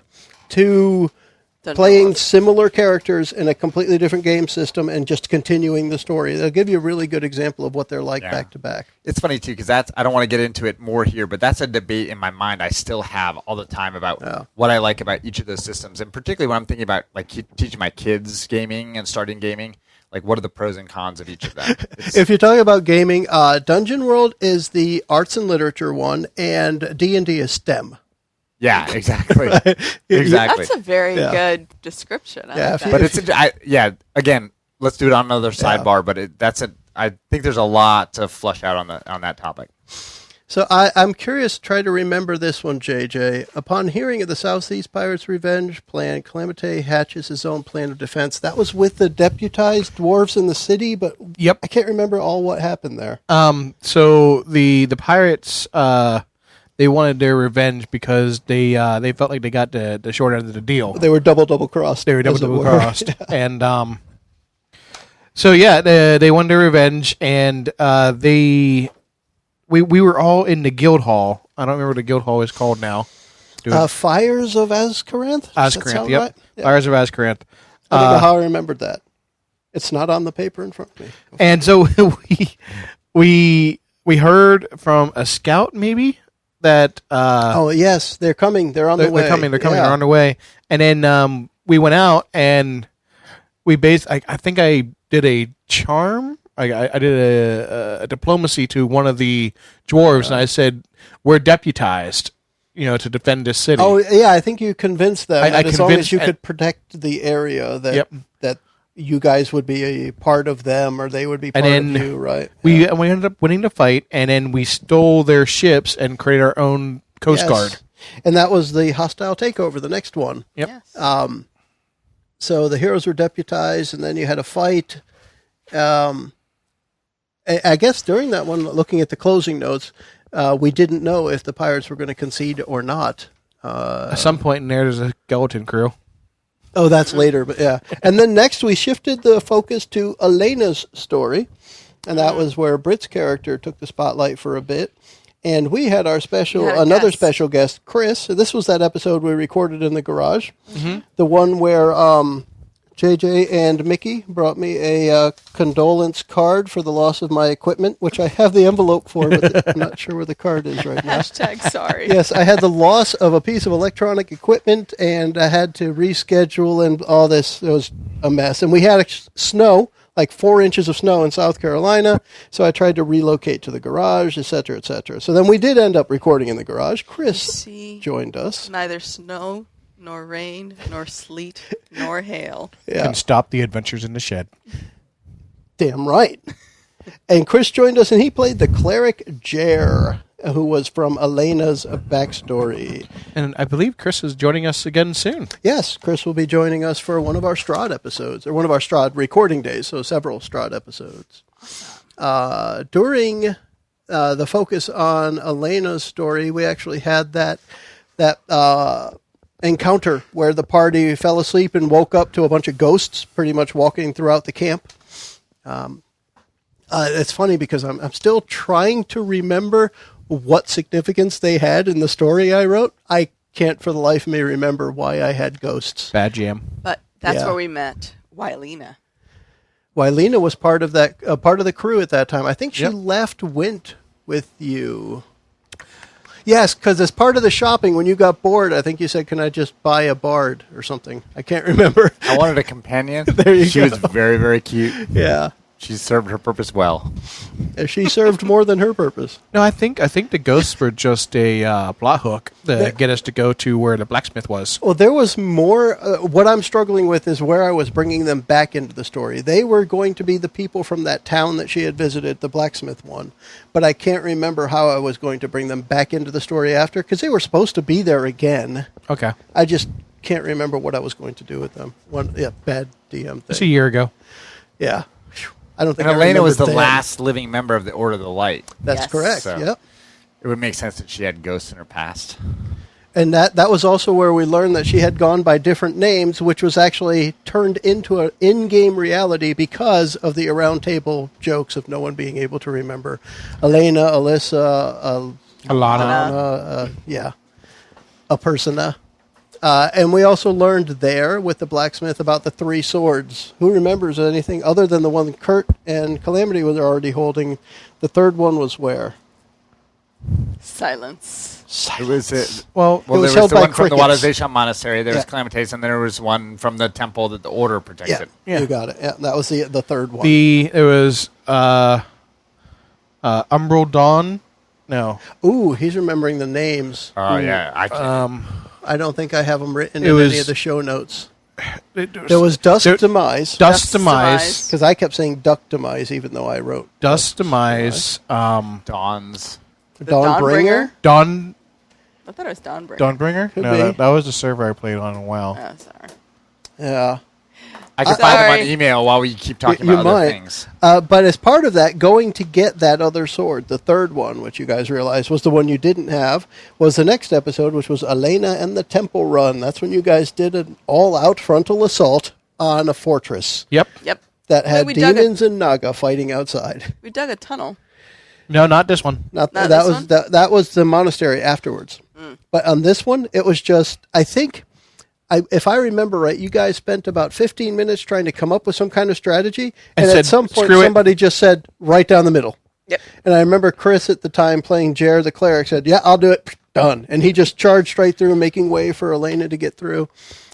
to
Dungeon
playing
World.
similar characters in a completely different game system and just continuing the story. They'll give you a really good example of what they're like
Yeah.
back to back.
It's funny too because I don't want to get into it more here, but that's a debate in my mind I still have all the time about what I like about each of those systems, and particularly when I'm thinking about like teaching my kids gaming and starting gaming. Like, what are the pros and cons of each of them? It's-
If you're talking about gaming, Dungeon World is the arts and literature one, and D&D is STEM.
yeah, exactly, exactly.
That's a very
Yeah.
good description. I
Yeah,
like
if
that.
But it's again, let's do it on another sidebar. But that's I think there's a lot to flush out on that topic.
So I'm curious, try to remember this one, JJ. Upon hearing of the Southeast Pirates' revenge plan, Calamite hatches his own plan of defense. That was with the deputized dwarves in the city, but
Yep.
I can't remember all what happened there.
So the pirates they wanted their revenge because they felt like they got the short end of the deal.
They were double crossed.
They were double crossed, and so yeah, they wanted their revenge, and we were all in the guild hall. I don't remember what the guild hall is called now.
Fires of Azkaranth?
Azkaranth, yep.
Right? Yeah.
Fires of Azkaranth.
I don't know how I remembered that. It's not on the paper in front of me.
And so we heard from a scout maybe that
oh yes, they're coming. They're on the way.
They're coming.
Yeah.
They're on their way. And then we went out and we I think I did a charm. I did a diplomacy to one of the dwarves, and I said, "We're deputized, to defend this city."
Oh yeah, I think you convinced them that as long as you
and-
could protect the area, that
Yep.
that you guys would be a part of them, or they would be part
And
of
then
you, right?
We ended up winning the fight, and then we stole their ships and created our own Coast
Yes.
Guard.
And that was the hostile takeover, the next one.
Yep.
Yes.
So the heroes were deputized, and then you had a fight. I guess during that one, looking at the closing notes, we didn't know if the pirates were going to concede or not.
At some point in there's a skeleton crew.
Oh, that's later, but yeah. And then next we shifted the focus to Elena's story, and that was where Britt's character took the spotlight for a bit. And we had our another
guest.
special guest, Chris. This was that episode we recorded in the garage, the one where JJ and Mickie brought me a condolence card for the loss of my equipment, which I have the envelope for, but I'm not sure where the card is right now.
Hashtag sorry.
Yes, I had the loss of a piece of electronic equipment, and I had to reschedule and all this. It was a mess. And we had snow, like 4 inches of snow in South Carolina, so I tried to relocate to the garage, et cetera, et cetera. So then we did end up recording in the garage. Chris joined us.
Neither snow, nor rain, nor sleet, nor hail.
Yeah,
Can stop the adventures in the shed.
damn right. And Chris joined us, and he played the cleric Jer, who was from Elena's backstory.
And I believe Chris is joining us again soon.
Yes, Chris will be joining us for one of our Strahd episodes, or one of our Strahd recording days, so several Strahd episodes. During the focus on Elena's story, we actually had that encounter where the party fell asleep and woke up to a bunch of ghosts pretty much walking throughout the camp. It's funny because I'm still trying to remember what significance they had in the story I wrote. I can't for the life of me remember why I had ghosts.
Bad jam.
But that's
Yeah.
where we met Wylena.
Wylena was part of that part of the crew at that time. I think she
Yep.
went with you. Yes, because as part of the shopping, when you got bored, I think you said, "Can I just buy a bard or something?" I can't remember.
I wanted a companion.
There you
she
go.
was very, very cute.
Yeah,
She served her purpose well.
she served more than her purpose.
No, I think the ghosts were just a plot hook to get us to go to where the blacksmith was.
Well, there was more. What I'm struggling with is where I was bringing them back into the story. They were going to be the people from that town that she had visited, the blacksmith one. But I can't remember how I was going to bring them back into the story after, because they were supposed to be there again.
Okay.
I just can't remember what I was going to do with them. Bad DM
It's a
thing.
year ago.
Yeah. I don't think
And
I
Elena was the
remembered then.
last living member of the Order of the Light.
That's
Yes.
correct.
So-
Yep.
It would make sense that she had ghosts in her past.
And that was also where we learned that she had gone by different names, which was actually turned into an in-game reality because of the around table jokes of no one being able to remember. Elena, Alyssa,
Alana.
a persona. And we also learned there with the blacksmith about the 3 swords. Who remembers anything other than the one Kurt and Calamity were already holding? The third one was where?
Silence.
It was
Well,
well,
It was
there
held
was the
by
one from the
crickets.
Wadazesham Monastery. There was
Yeah.
Calamites, and there was one from the temple that the Order protected.
Yeah.
You got it. Yeah, that was the third one.
it was Umbral Dawn. No.
Ooh, he's remembering the names.
Oh, yeah. I can't.
I don't think I have them written
It
in
was-
any of the show notes. There was Dusk Demise.
Dust Demise.
Because I kept saying Duck Demise, even though I wrote
Dust Demise.
Dawn's.
Dawnbringer.
Dawn.
I thought it was Dawnbringer.
Dawnbringer?
Could
No,
be.
that was the server I played on a while.
Oh, sorry.
Yeah.
I can find them
Sorry.
on email while we keep talking
You
about other
might.
things.
But as part of that, going to get that other sword, the third one, which you guys realized was the one you didn't have, was the next episode, which was Elena and the Temple Run. That's when you guys did an all-out frontal assault on a fortress
Yep.
Yep.
that had
we dug
demons and Naga fighting outside.
We dug a tunnel.
No, not this one.
Not
that
this
was
one?
that was the monastery afterwards. But on this one, it was just, I think, if I remember right, you guys spent about 15 minutes trying to come up with some kind of strategy, and
said,
at some point
"Screw it."
somebody just said, right down the middle.
Yep.
And I remember Chris at the time playing Jer the cleric said, yeah, I'll do it. Done. And he just charged straight through, making way for Elena to get through.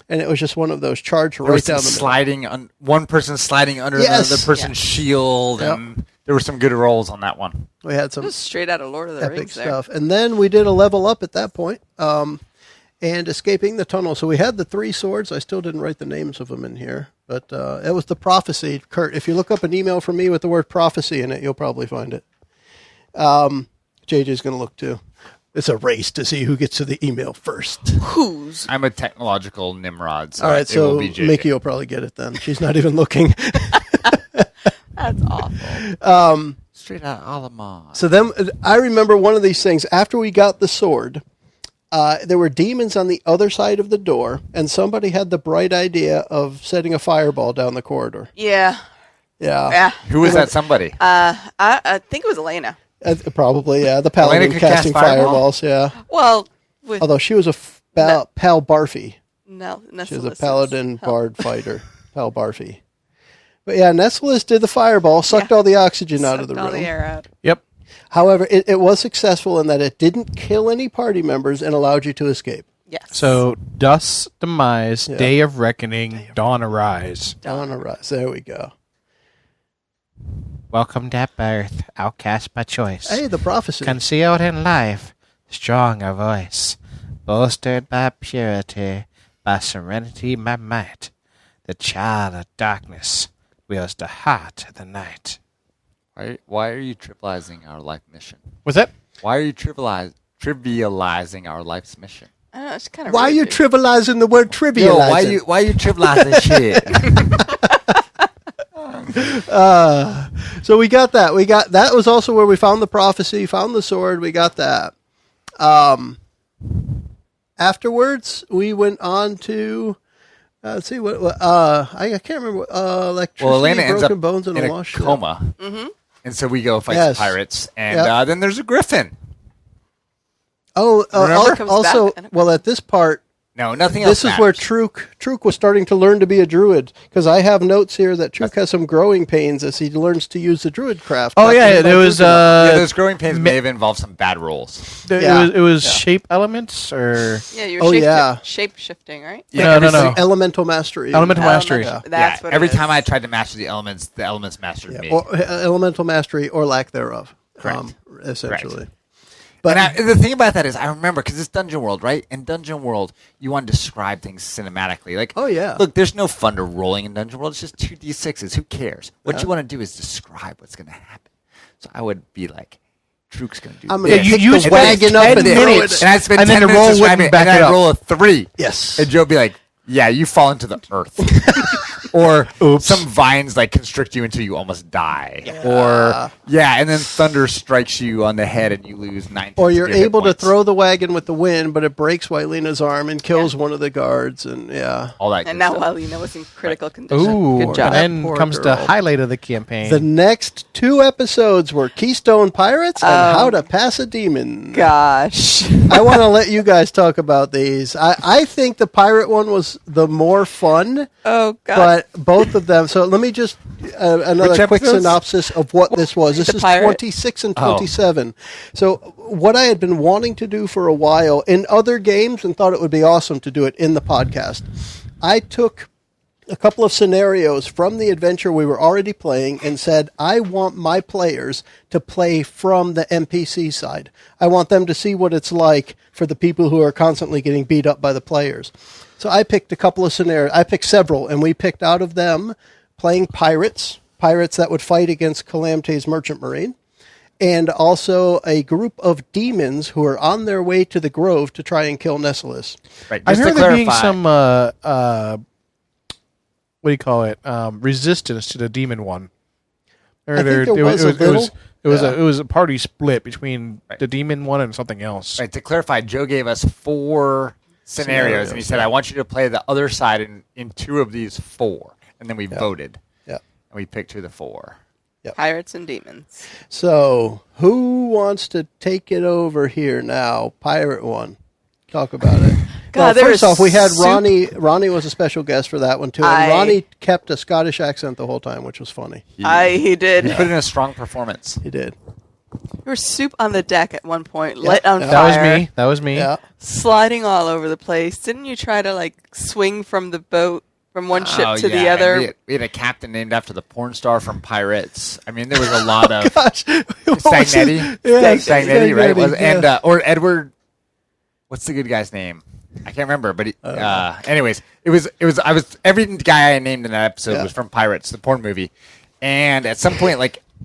And it was just one of those charge
There
right
was
down
some
the middle.
sliding, one person sliding under
Yes.
the other person's shield,
Yep.
and there were some good rolls on that one.
We had
It
some
was straight out of Lord of the
epic
Rings there.
stuff. And then we did a level up at that point, and escaping the tunnel. So we had the 3 swords. I still didn't write the names of them in here. But it was the prophecy. Kurt, if you look up an email from me with the word prophecy in it, you'll probably find it. JJ's going to look too. It's a race to see who gets to the email first.
Whose?
I'm a technological Nimrod, so
All right,
it
so
will be JJ.
Mickie will probably get it then. She's not even looking.
That's awful.
Straight out of Alamod.
So then I remember one of these things. After we got the sword, there were demons on the other side of the door, and somebody had the bright idea of setting a fireball down the corridor.
Yeah.
Yeah.
Yeah.
Who was that somebody?
I think it was Elena.
Probably, yeah. The paladin
Elena could cast
casting
fireball?
fireballs, yeah.
Well, with
Although she was a Pal Barfy. She was a paladin bard fighter. Pal Barfy. But yeah, Nessalus did the fireball, sucked all the oxygen out of the
all
room.
the air out.
Yep.
However, it was successful in that it didn't kill any party members and allowed you to escape.
Yes.
So, Dust Demise,
Yeah.
Day of Reckoning, Dawn Arise.
Dawn arise. There we go.
Welcome to birth, outcast by choice.
Hey, the prophecy.
Concealed in life, strong of voice, bolstered by purity, by serenity, by might. The child of darkness wields the heart of the night.
Why are you trivializing our life mission?
Was that?
Why are you trivializing our life's mission?
I don't know, it's kind of
Why are you trivializing the word trivializing?
Yo, why are you trivializing shit?
So we got that. That was also where we found the prophecy, found the sword. We got that. Afterwards, we went on to let's see what I can't remember. Electricity,
Well, Elena ends
broken
up
bones, and
in
a
a
wash.
coma, and so we go fight
Yes.
some pirates, and
Yep.
then there's a griffin.
Oh,
Remember?
Comes
also,
back.
well, at this part,
No, nothing else.
this is where
matters.
Truk was starting to learn to be a druid, because I have notes here that Truk has some growing pains as he learns to use the druid craft.
Oh,
Back
yeah,
in
there was,
Yeah, those growing pains may have involved some bad rolls.
Yeah.
It was shape elements, or...
Yeah, you're
Oh, yeah.
shape shifting, right?
No, no, no.
Elemental mastery.
Elemental mastery.
Yeah.
That's
Yeah,
what
every
it is.
time I tried to master the elements mastered me.
Or elemental mastery or lack thereof.
Correct.
Essentially.
But the thing about that is, I remember, because it's Dungeon World, right? In Dungeon World, you want to describe things cinematically. Like,
Oh, yeah.
Look, there's no fun to rolling in Dungeon World. It's just 2d6s. Who cares? What you want to do is describe what's going to happen. So I would be like, Truk's going to do
I'm
this.
going to
you
pick
use
the wagon up
10
and throw
minutes.
it.
And I'd spend
And
10
then the
minutes
roll
describing
wouldn't
it, and
back it
I'd
up.
roll a 3.
Yes.
And Joe would be like, yeah, you fall into the earth. Or some vines like constrict you until you almost die. Or, and then thunder strikes you on the head and you lose 19
Or you're
of your hit
able to
points.
throw the wagon with the wind, but it breaks Wylena's arm and kills one of the guards. And
all that
And
good
now
stuff.
Wylena was in critical condition.
Ooh,
Good job.
and then
Poor
comes
girl.
the highlight of the campaign.
the next 2 episodes were Keystone Pirates and How to Pass a Demon.
Gosh.
I want to let you guys talk about these. I think the pirate one was the more fun.
Oh, God.
But both of them. So let me just another
Which
quick
episodes?
synopsis of what this was. This
The
is
pirate.
26 and 27. So what I had been wanting to do for a while in other games and thought it would be awesome to do it in the podcast. I took a couple of scenarios from the adventure we were already playing and said, I want my players to play from the NPC side. I want them to see what it's like for the people who are constantly getting beat up by the players. So I picked a couple of scenarios. I picked several, and we picked out of them playing pirates that would fight against Calamity's merchant marine, and also a group of demons who are on their way to the grove to try and kill Nessalus.
Right.
I
Just
heard
to
there being
clarify,
some what do you call it? Resistance to the demon one.
I think there was a little.
It was a party split between the demon one and something else.
Right, to clarify, Joe gave us 4 scenarios, and he said, I want you to play the other side in 2 of these 4. And then we voted.
Yeah.
And we picked 2 of the 4.
Pirates and demons.
So, who wants to take it over here now? Pirate one. Talk about it.
God,
well, first off, we had
soup.
Ronnie. Ronnie was a special guest for that one, too. And Ronnie kept a Scottish accent the whole time, which was funny.
He did.
He put in a strong performance.
He did.
There was soup on the deck at one point, lit on
Yeah.
fire.
That was me.
Yeah.
Sliding all over the place. Didn't you try to swing from the boat from one ship to the
and
other?
we had a captain named after the porn star from Pirates. I mean, there was a lot of
Gosh.
Stagnetti.
Yeah,
Stagnetti, right?
yeah.
Or Edward. What's the good guy's name? I can't remember, but anyways, it was. Every guy I named in that episode was from Pirates, the porn movie, and at some point,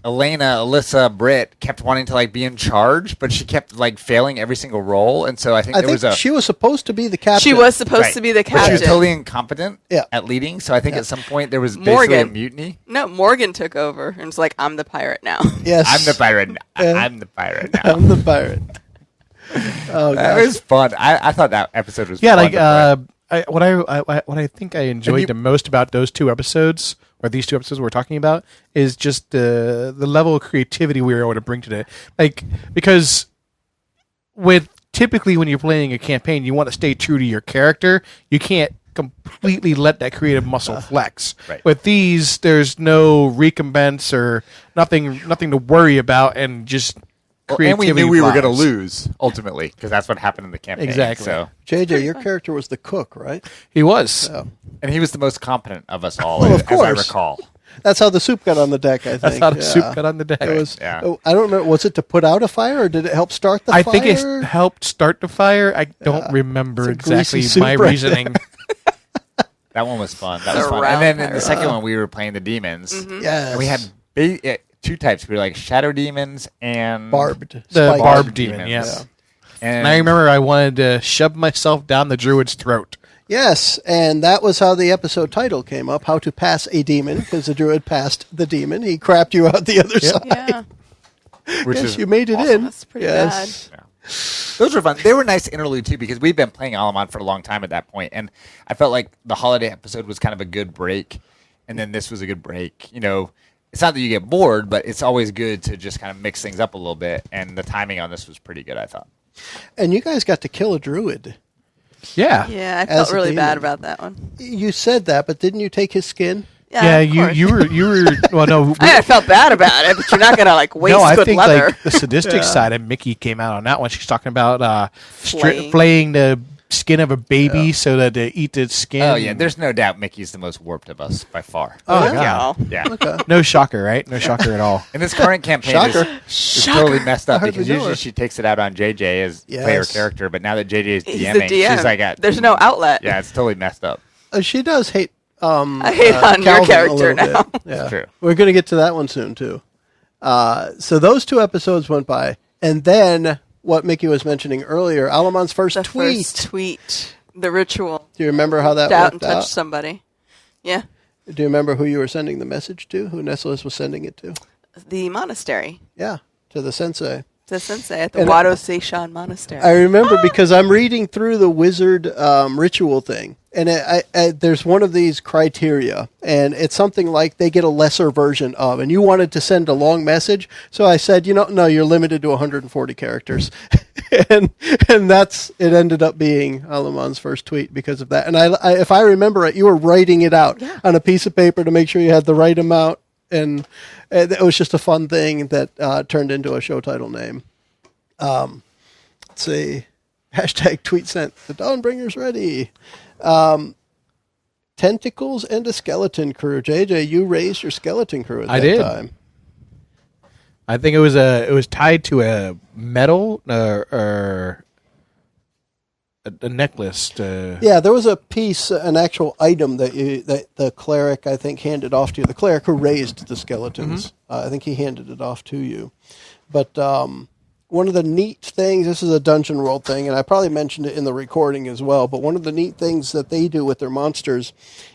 Elena, Alyssa, Britt kept wanting to be in charge, but she kept failing every single role, and so I think
she was supposed to be the captain.
She was supposed to be the
but
captain.
she was totally incompetent
Yeah.
at leading. So I think at some point there was basically a
Morgan.
mutiny.
No, Morgan took over and was like, I'm the pirate now.
Yes.
I'm the pirate. I'm the pirate now.
I'm the pirate. Oh,
That
gosh.
was fun. I thought that episode was
Yeah,
fun to play.
what I think I enjoyed the most about those 2 episodes, or these 2 episodes we're talking about, is just the level of creativity we were able to bring to it. Because typically when you're playing a campaign, you want to stay true to your character. You can't completely let that creative muscle flex.
Right.
With these, there's no recompense or nothing to worry about, and just
And we
creativity.
knew we were going to
flies.
lose ultimately because that's what happened in the campaign.
Exactly.
So,
JJ, your character was the cook, right?
He was.
Yeah.
and he was the most competent of us all,
Well, of
as I
course.
recall.
That's how the soup got on the deck, I think.
That's how the soup got on the deck.
It was,
Yeah.
I don't remember. Was it to put out a fire, or did it help start the
I
fire?
think it helped start the fire. I don't remember
It's a greasy
exactly
soup
my
right
reasoning.
That one was fun. That
The
was fun.
round
And then in
pirate.
the second one, we were playing the demons.
Yes.
And we had 2 types. We were shadow demons and
barbed.
The
spiked.
barbed demon,
demons.
yes.
And
And I remember I wanted to shove myself down the druid's throat.
Yes, and that was how the episode title came up, How to Pass a Demon, because the druid passed the demon. He crapped you out the other side.
Yeah.
which
Yes,
is
you made it
awesome.
in.
That's pretty
yes.
Those were fun. They were nice interlude too because we've been playing Alamon for a long time at that point, and I felt like the holiday episode was kind of a good break, and then this was a good break. It's not that you get bored, but it's always good to just kind of mix things up a little bit, and the timing on this was pretty good, I thought.
And you guys got to kill a druid.
Yeah.
Yeah, I
As
felt
a
really
demon.
bad about that one.
You said that, but didn't you take his skin?
Yeah,
of course.
you were well no
I felt bad about it, but you're not gonna waste
no, I
good
think
leather.
the sadistic side of Mickie came out on that one. She's talking about
Flaying.
flaying the skin of a baby so that they eat its skin.
Oh yeah, there's no doubt Mickey's the most warped of us by far.
Oh,
Yeah.
God.
Yeah.
Okay.
No shocker, right? No shocker at all.
And this current campaign
Shocker.
is totally messed up
hardly
because
know
usually
her.
she takes it out on JJ as player
Yes.
character, but now that JJ is
He's
DMing,
the DM.
she's like,
There's no outlet.
yeah, it's totally messed up.
She does hate.
I hate on your
Calvin a
character
little
now.
bit. Yeah.
It's true.
We're going to get to that one soon too. So those 2 episodes went by, and then what Mickie was mentioning earlier, Alamon's first
The
tweet.
first tweet, the ritual.
Do you remember how that
Out and
worked
touch
out?
somebody. Yeah,
Do you remember who you were sending the message to? Who Nessalus was sending it to?
the monastery,
Yeah, to the sensei.
the sensei at the
And
Wado Seishan Monastery.
I remember because I'm reading through the wizard ritual thing, and there's one of these criteria, and it's something like they get a lesser version of, and you wanted to send a long message, so I said, no, you're limited to 140 characters, and it ended up being Alamon's first tweet because of that. And I if I remember it, you were writing it out on a piece of paper to make sure you had the right amount. And it was just a fun thing that turned into a show title name. Let's see. Hashtag tweet sent. The Dawnbringer's ready. tentacles and a skeleton crew. JJ, you raised your skeleton crew at
I
that
did.
time.
I think it was tied to a medal or a necklace.
Yeah, there was a piece, an actual item that the cleric, I think, handed off to you. The cleric who raised the skeletons. I think he handed it off to you. But one of the neat things, this is a Dungeon World thing, and I probably mentioned it in the recording as well, but one of the neat things that they do with their monsters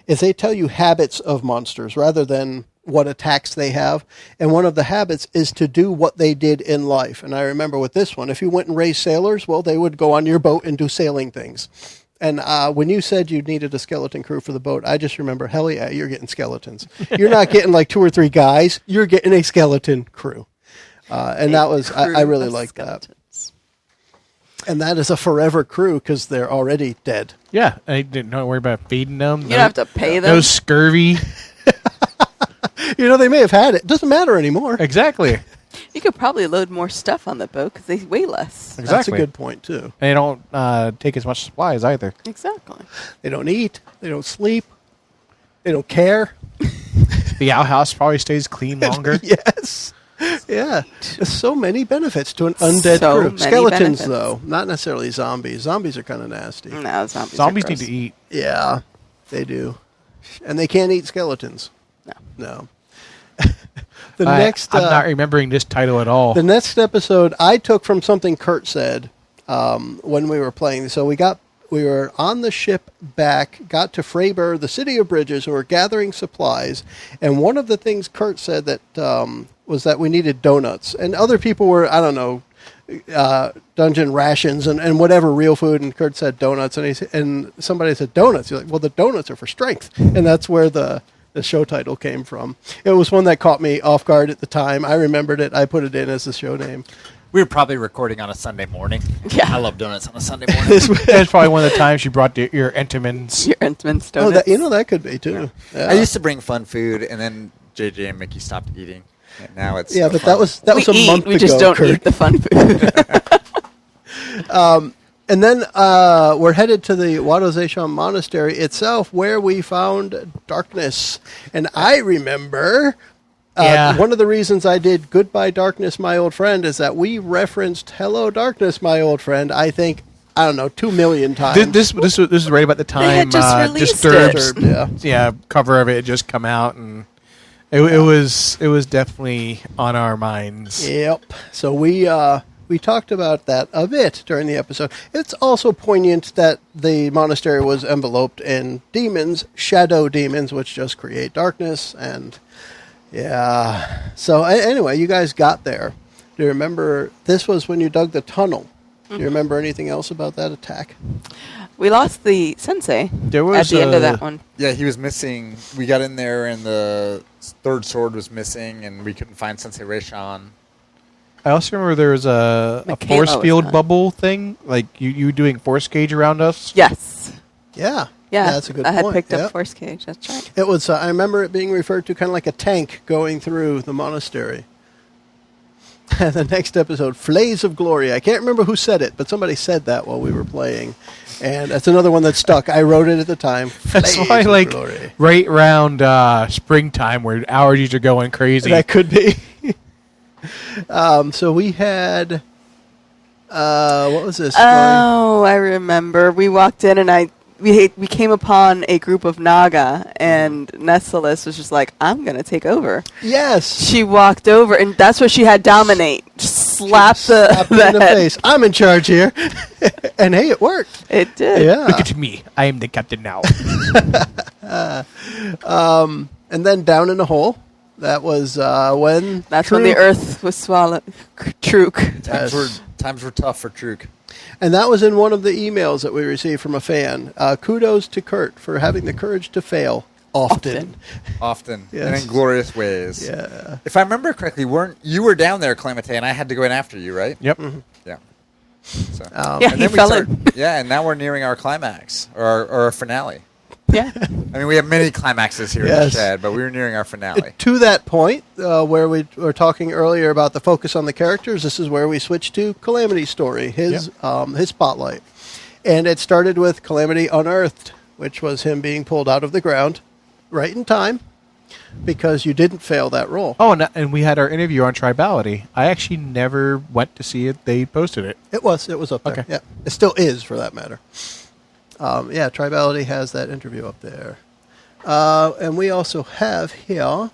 is they tell you habits of monsters rather than what attacks they have. And one of the habits is to do what they did in life. And I remember with this one, if you went and raised sailors, well, they would go on your boat and do sailing things. And when you said you needed a skeleton crew for the boat, I just remember, hell yeah, you're getting skeletons. You're not getting like 2 or 3 guys. You're getting a skeleton crew. And that was, I really liked that. And that is a forever crew because they're already dead.
Yeah, I didn't worry about feeding them.
You don't have to pay them.
No scurvy.
You know, they may have had it. Doesn't matter anymore.
Exactly.
You could probably load more stuff on the boat because they weigh less.
Exactly.
That's a good point, too.
And they don't take as much supplies either.
Exactly.
They don't eat. They don't sleep. They don't care.
The outhouse probably stays clean longer.
Yes. Yeah. There's so many benefits to an undead
So
crew.
many
Skeletons,
benefits.
though. Not necessarily zombies. Zombies are kind of nasty.
No, zombies.
Zombies
are
need
gross.
to eat.
Yeah, they do. And they can't eat skeletons.
No.
The
I'm
next...
not remembering this title at all.
The next episode I took from something Kurt said when we were playing. So we were on the ship back, got to Freiburg, the city of bridges, and were gathering supplies. And one of the things Kurt said that was that we needed donuts. And other people were, I don't know, dungeon rations and whatever real food. And Kurt said donuts. And somebody said donuts. You're like, well, the donuts are for strength. And that's where the show title came from. It was one that caught me off guard at the time. I remembered it. I put it in as the show name.
We were probably recording on a Sunday morning.
Yeah.
I love donuts on a Sunday morning.
That's probably one of the times you brought your Entenmann's.
Your Entman's
Oh,
donuts.
that could be too. Yeah,
I used to bring fun food, and then JJ and Mickie stopped eating. And now it's
yeah,
no
but
fun.
that was
we
a
eat,
month
we
ago.
just don't
Kurt.
eat the fun food.
And then we're headed to the Wadozesham Monastery itself, where we found darkness. And I remember one of the reasons I did Goodbye Darkness, My Old Friend, is that we referenced Hello Darkness, My Old Friend, I think, I don't know, 2 million times.
This is right about the time
had just released
Disturbed,
yeah.
cover of it had just come out, and it was definitely on our minds.
Yep. So we talked about that a bit during the episode. It's also poignant that the monastery was enveloped in demons, shadow demons, which just create darkness. And yeah. So anyway, you guys got there. Do you remember, this was when you dug the tunnel. Do you remember anything else about that attack?
We lost the sensei
There was
at the end of that one.
Yeah, he was missing. We got in there, and the third sword was missing, and we couldn't find Sensei Reishan.
I also remember there was a
Michaela
force
was
field
not.
bubble thing, like you doing force gauge around us.
Yes.
Yeah.
Yeah.
That's a good
I had
point.
picked
Yep.
up Force Cage. That's right.
It was, I remember it being referred to kind of like a tank going through the monastery. The next episode, Flays of Glory. I can't remember who said it, but somebody said that while we were playing. And that's another one that stuck. I wrote it at the time.
That's
Flays
why,
of
like,
Glory.
right around springtime where allergies are going crazy.
That could be. So we had, what was this?
Oh, I remember. We walked in and we came upon a group of Naga, and Nessalis was just like, I'm going to take over.
Yes.
She walked over, and that's what she had dominate. Just slap
Slap
the
him in the
head.
face. I'm in charge here. And hey, it worked.
It did.
Yeah.
Look at me. I am the captain now.
And then down in the hole. That was when...
That's when the earth was swallowed. Truk.
Times were tough for Truk.
And that was in one of the emails that we received from a fan. Kudos to Kurt for having the courage to fail often.
Often.
Yes.
And in glorious ways.
Yeah.
If I remember correctly, you were down there, Clemente, and I had to go in after you, right?
Yep.
Yeah. So.
Yeah,
and
he
then we
fell
start-
in.
Yeah, and now we're nearing our climax, or our finale.
Yeah.
I mean, we have many climaxes here in the
Yes.
shed, but we were nearing our finale.
To that point, where we were talking earlier about the focus on the characters, this is where we switch to Calamity's story, his spotlight. And it started with Calamity unearthed which was him being pulled out of the ground right in time because you didn't fail that roll.
Oh, and we had our interview on Tribality. I actually never went to see it. They posted it.
It was up there.
Okay.
Yeah, it still is for that matter. Yeah, Tribality has that interview up there. And we also have here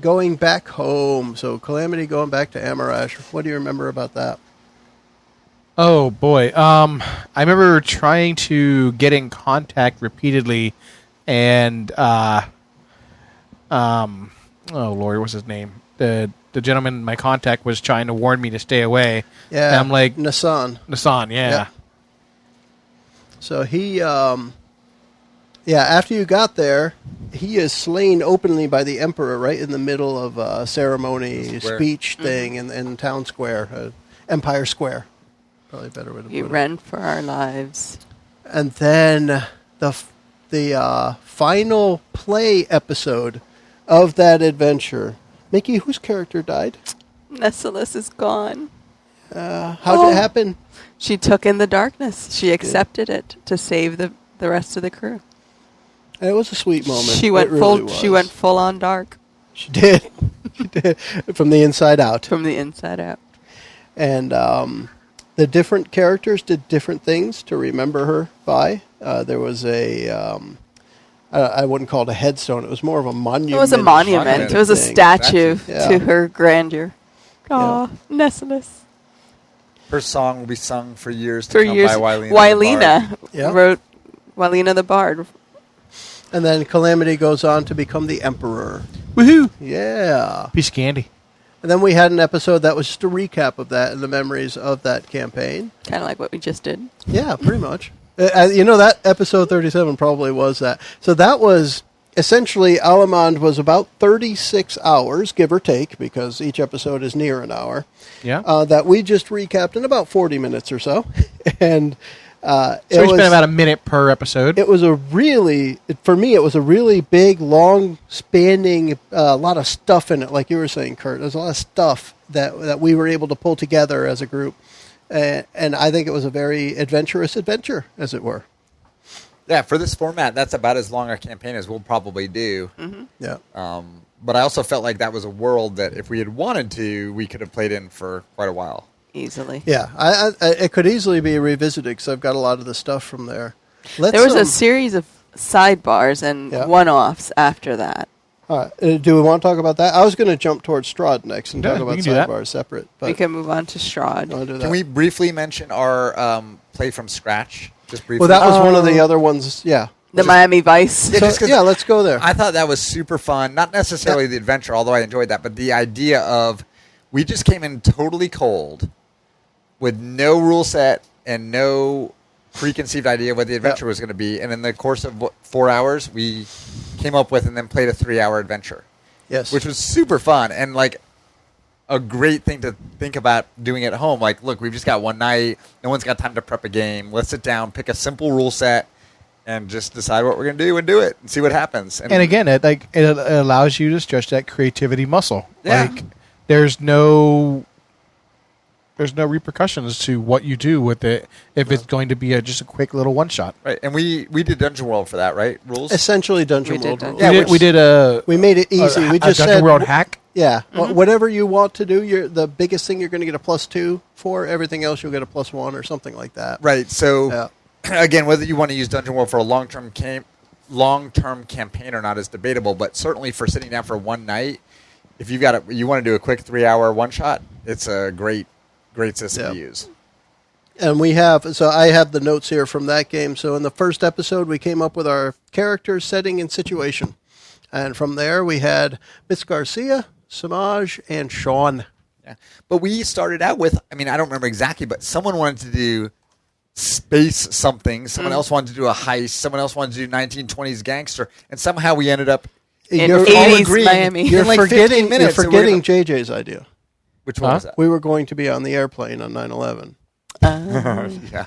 going back home. So Calamity going back to Amarash. What do you remember about that?
Oh boy, I remember trying to get in contact repeatedly, and oh Lord, what's his name? The gentleman, my contact, was trying to warn me to stay away.
Yeah,
and I'm like
Nassan.
Nassan, yeah.
Yep. So he, after you got there, he is slain openly by the Emperor right in the middle of a ceremony, speech thing in Town Square, Empire Square. Probably a better way to put it.
He ran for our lives.
And then the final play episode of that adventure. Mickie, whose character died?
Nessalus is gone.
How did it happen?
She took in the darkness. She accepted it to save the rest of the crew.
And it was a sweet moment.
She went She went full on dark.
She did. She did. From the inside out.
From the inside out.
And the different characters did different things to remember her by. There was I wouldn't call it a headstone. It was more of a monument.
It was a monument. It was a statue
Yeah.
to her grandeur.
Yeah.
Oh, Nessalus.
Her song will be sung for years to
For
come
years.
by Wylena.
Wylena
Yeah.
wrote Wylena the Bard.
And then Calamity goes on to become the Emperor.
Woohoo!
Yeah.
Piece of candy.
And then we had an episode that was just a recap of that and the memories of that campaign.
Kind of like what we just did.
Yeah, pretty much. That episode 37 probably was that. So that was essentially, Alamand was about 36 hours, give or take, because each episode is near an hour.
Yeah.
That we just recapped in about 40 minutes or so. And
So we spent about a minute per episode.
it was for me, it was a really big, long spanning, a lot of stuff in it, like you were saying, Kurt. There's a lot of stuff that we were able to pull together as a group. And I think it was a very adventurous adventure, as it were.
Yeah, for this format, that's about as long a campaign as we'll probably do.
Mm-hmm.
Yeah.
But I also felt like that was a world that if we had wanted to, we could have played in for quite a while.
Easily.
Yeah, it could easily be revisited because I've got a lot of the stuff from there.
There was a series of sidebars and one-offs after that.
All right. Do we want to talk about that? I was going to jump towards Strahd next and
Yeah,
talk about
we can do that.
sidebars separate. But
We can move on to Strahd.
I'll do that.
Can we briefly mention our play from scratch? Just briefly.
Well, that was one of the other ones. Yeah.
The Miami Vice.
Yeah, just 'cause
let's go there.
I thought that was super fun. Not necessarily the adventure, although I enjoyed that, but the idea of we just came in totally cold with no rule set and no preconceived idea of what the adventure was going to be. And in the course of 4 hours, we came up with and then played a 3-hour adventure.
Yes.
Which was super fun and like a great thing to think about doing at home. Like, look, we've just got one night. No one's got time to prep a game. Let's sit down, pick a simple rule set, and just decide what we're going to do and do it and see what happens.
And again, it allows you to stretch that creativity muscle.
Yeah.
Like, there's no repercussions to what you do with it if it's going to be just a quick little one shot.
Right, and we did Dungeon World for that, right? Rules.
Essentially, Dungeon
We did
World.
Dungeon
rules.
Yeah,
we made it easy. We just
Dungeon
said
World hack.
Yeah, whatever you want to do, the biggest thing you're going to get a +2 for. Everything else you'll get a +1 or something like that.
Right. So
Yeah.
again, whether you want to use Dungeon World for a long-term campaign or not is debatable. But certainly for sitting down for one night, if you want to do a quick 3-hour one shot, it's a great system to use.
And I have the notes here from that game. So in the first episode, we came up with our character, setting, and situation. And from there, we had Miss Garcia, Samaj, and Sean.
Yeah. But we started out with, I don't remember exactly, but someone wanted to do space something. Someone else wanted to do a heist. Someone else wanted to do 1920s gangster. And somehow we ended up
In
You're-
80s
agreed.
Miami.
You're
in like 15
forgetting,
minutes,
you're
and we're
forgetting
gonna-
JJ's idea.
Which one was that?
We were going to be on the airplane on 9/11.
Yeah.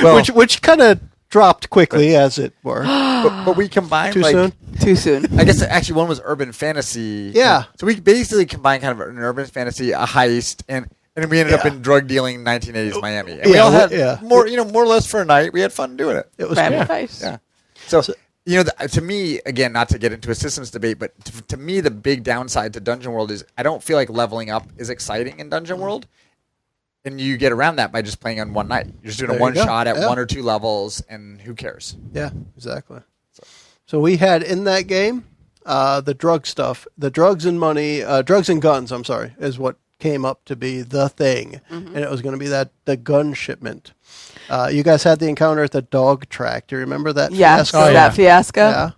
Well,
Which kind of dropped quickly, as it were.
but we combined
Too soon?
Too soon.
I guess actually one was urban fantasy.
Yeah.
So we basically combined kind of an urban fantasy, a heist, and And we ended up
Yeah.
in drug dealing 1980s Miami. And
Yeah,
we all had
more,
more or less for a night. We had fun doing it.
It was
Miami
cool.
Vice.
Yeah. So to me, again, not to get into a systems debate, but to me, the big downside to Dungeon World is I don't feel like leveling up is exciting in Dungeon World. And you get around that by just playing on one night. You're just doing
There
a one
you go.
shot at
Yeah.
1 or 2 levels, and who cares?
Yeah, exactly. So we had in that game the drug stuff, the drugs and money, drugs and guns. I'm sorry, is what came up to be the thing, and it was going to be the gun shipment. You guys had the encounter at the dog track. Do you remember that?
Yes,
fiasco?
that fiasco.
Yeah.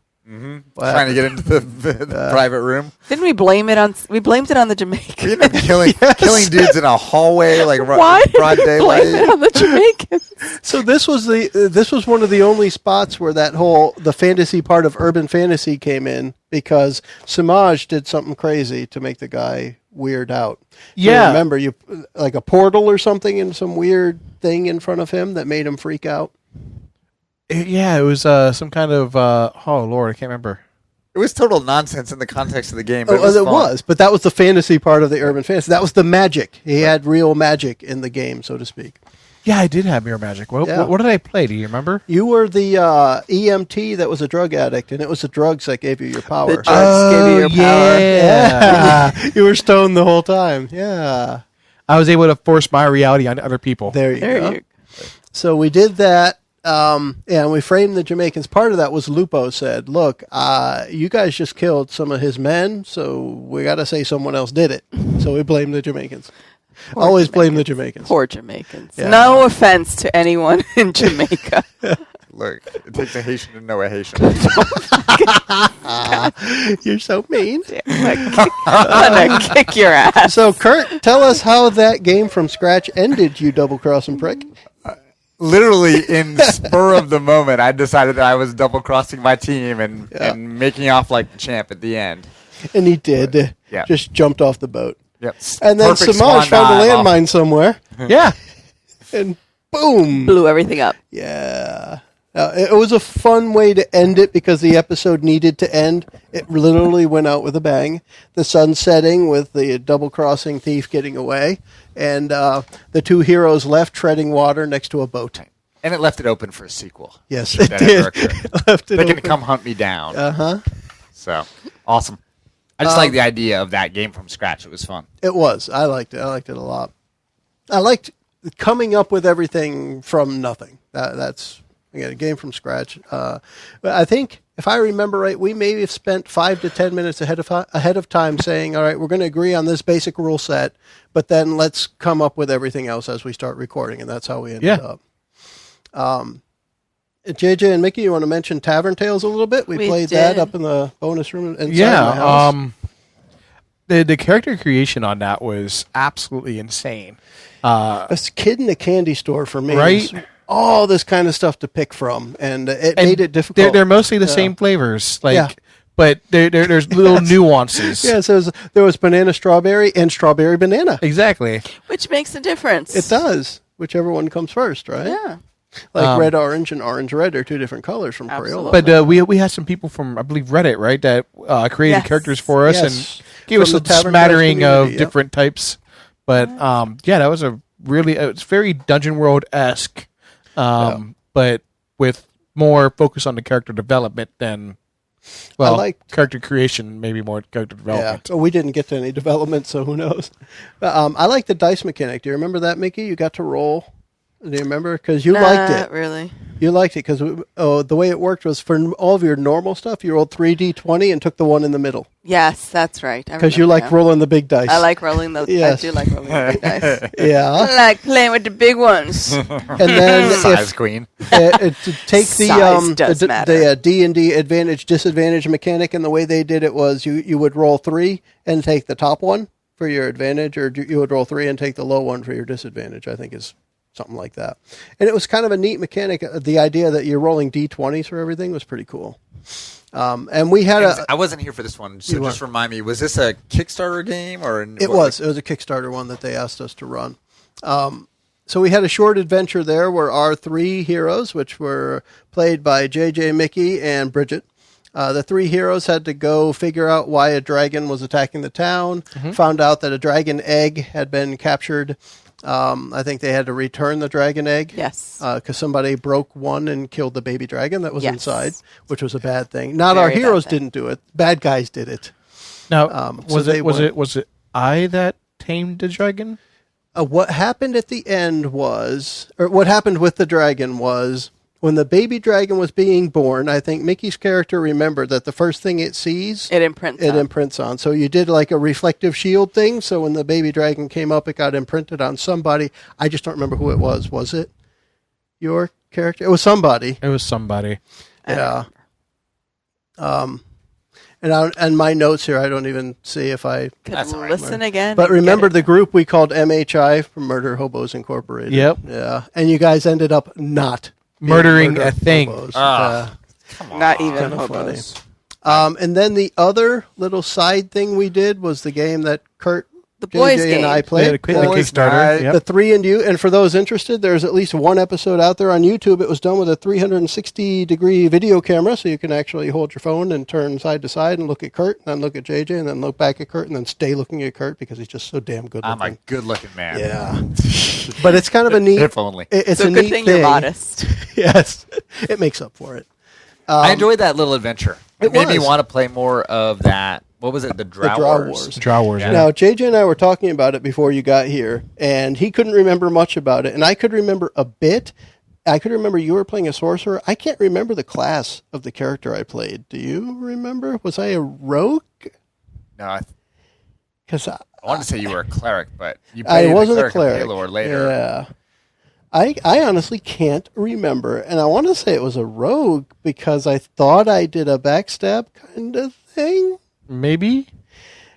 What
Trying to get into the private room.
Didn't we blame it on? We blamed it on the
We
Jamaican.
ended up killing dudes in a hallway, like
Why did
broad
we blame it
daylight.
on the Jamaicans?
So this was one of the only spots where the fantasy part of urban fantasy came in, because Samaj did something crazy to make the guy weird out.
Yeah.
Remember, you like a portal or something and some weird thing in front of him that made him freak out.
Yeah, it was some kind of oh Lord, I can't remember.
It was total nonsense in the context of the game. But
It was, but that was the fantasy part of the urban fantasy. That was the magic. He had real magic in the game, so to speak.
Yeah, I did have Mirror Magic. What did I play? Do you remember?
You were the EMT that was a drug addict, and it was the drugs that gave you your power.
The drugs gave you your power.
Yeah. You were stoned the whole time. Yeah.
I was able to force my reality on other people.
There you
There
go.
you
So we did that, and we framed the Jamaicans. Part of that was Lupo said, look, you guys just killed some of his men, so we got to say someone else did it. So we blamed the Jamaicans. Always blame the Jamaicans.
Poor Jamaicans.
Yeah.
No offense to anyone in Jamaica.
Look, it takes a Haitian to know a Haitian.
You're so mean.
I'm gonna kick your ass.
So, Kurt, tell us how that game from scratch ended, you double-crossing prick.
Literally in spur of the moment, I decided that I was double crossing my team and making off like the champ at the end.
And he did.
Yeah.
Just jumped off the boat.
Yep.
And then
Perfect
Samaj
swan
found a
dive off.
landmine somewhere,
Yeah.
and boom.
Blew everything up.
Yeah. It was a fun way to end it because the episode needed to end. It literally went out with a bang. The sun setting with the double-crossing thief getting away, and the two heroes left treading water next to a boat.
And it left it open for a sequel.
Yes,
Should
it
that
did.
ever occur.
Left it
They can
open.
come hunt me down.
Uh-huh.
So, awesome. I just like the idea of that game from scratch. It was fun.
It was. I liked it. I liked it a lot. I liked coming up with everything from nothing. That's, again, a game from scratch. But I think, if I remember right, we maybe have spent 5 to 10 minutes ahead of time saying, all right, we're going to agree on this basic rule set, but then let's come up with everything else as we start recording, and that's how we ended up. JJ and Mickie, you want to mention Tavern Tales a little bit? We played that
did.
up in the bonus room inside my house.
The character creation on that was absolutely insane.
A kid in a candy store for me.
Right?
Was all this kind of stuff to pick from, and it made it difficult.
They're mostly the same flavors,
Yeah.
but there's little nuances.
Yeah, so there was banana strawberry and strawberry banana.
Exactly.
Which makes a difference.
It does, whichever one comes first, right?
Yeah.
Like red orange and orange red are two different colors from
Absolutely.
Crayola.
But we had some people from, I believe, Reddit, right, that created
Yes.
characters for us
Yes.
and gave us
From
a
the Tavern
smattering
Tales
of
community, yep.
different types. But yeah, that was it's very Dungeon World-esque, but with more focus on the character development than, character creation, maybe more character
Yeah,
development.
so we didn't get to any development, so who knows? I like the dice mechanic. Do you remember that, Mickie? You got to roll. Do you remember? Because you liked it.
Not really.
You liked it because the way it worked was for all of your normal stuff, you rolled 3d20 and took the one in the middle.
Yes, that's right.
Because you like rolling the big dice.
I like rolling the.
Yes.
I do like rolling the big dice.
Yeah.
I like playing with the big ones.
And then
Size queen.
to take
Size does matter.
the D&D advantage disadvantage mechanic, and the way they did it was you would roll 3 and take the top one for your advantage, or you would roll 3 and take the low one for your disadvantage. I think is something like that. And it was kind of a neat mechanic. The idea that you're rolling D20s for everything was pretty cool. And we had
I wasn't here for this one, so
You
just
weren't.
remind me, was this a Kickstarter game or?
It was a Kickstarter one that they asked us to run. So we had a short adventure there where our three heroes, which were played by JJ, Mickie, and Bridget, The three heroes had to go figure out why a dragon was attacking the town. Found out that a dragon egg had been captured. I think they had to return the dragon egg.
Yes.
Because somebody broke one and killed the baby dragon that was
Yes.
inside, which was a bad thing. Not
Very
our
bad
heroes
thing.
didn't do it. Bad guys did it.
Now,
so
was
they
it I that tamed the dragon?
What happened at the end was, or what happened with the dragon was, when the baby dragon was being born, I think Mickey's character remembered that the first thing it sees,
It imprints on.
So you did like a reflective shield thing. So when the baby dragon came up, it got imprinted on somebody. I just don't remember who it was. Was it your character? It was somebody.
It was somebody.
Yeah. And my notes here, I don't even see if I.
Could
That's all right.
listen again.
But
and
remember
get
the
it.
group we called MHI, from Murder Hobos Incorporated.
Yep.
Yeah. And you guys ended up not being
Murdering
murder
a thing.
hobos.
Not even
Kinda
hobos.
And then the other little side thing we did was the game that Kurt,
The boys'
JJ,
game.
and I
We
played.
had a quick
Boys'
Kickstarter.
night.
Yep.
The three and you. And for those interested, there's at least one episode out there on YouTube. It was done with a 360-degree video camera, so you can actually hold your phone and turn side to side and look at Kurt, and then look at JJ, and then look back at Kurt, and then stay looking at Kurt because he's just so damn good looking.
I'm a good-looking man.
Yeah. But it's kind of a neat.
If only.
It's
So
a
good
neat
thing
thing.
you're modest.
Yes, it makes up for it.
I enjoyed that little adventure. It
It
made me
was.
want to play more of that. What was it? The Drow
Drow
Wars.
Wars.
Drow Wars.
Yeah.
Now, JJ and I were talking about it before you got here, and he couldn't remember much about it, and I could remember a bit. I could remember you were playing a sorcerer. I can't remember the class of the character I played. Do you remember? Was I a rogue?
No, I
Because
wanted to say you were a cleric, but you
I
played
wasn't
the
a
cleric in
cleric.
Paylor later.
Yeah. I honestly can't remember, and I want to say it was a rogue because I thought I did a backstab kind of thing.
Maybe.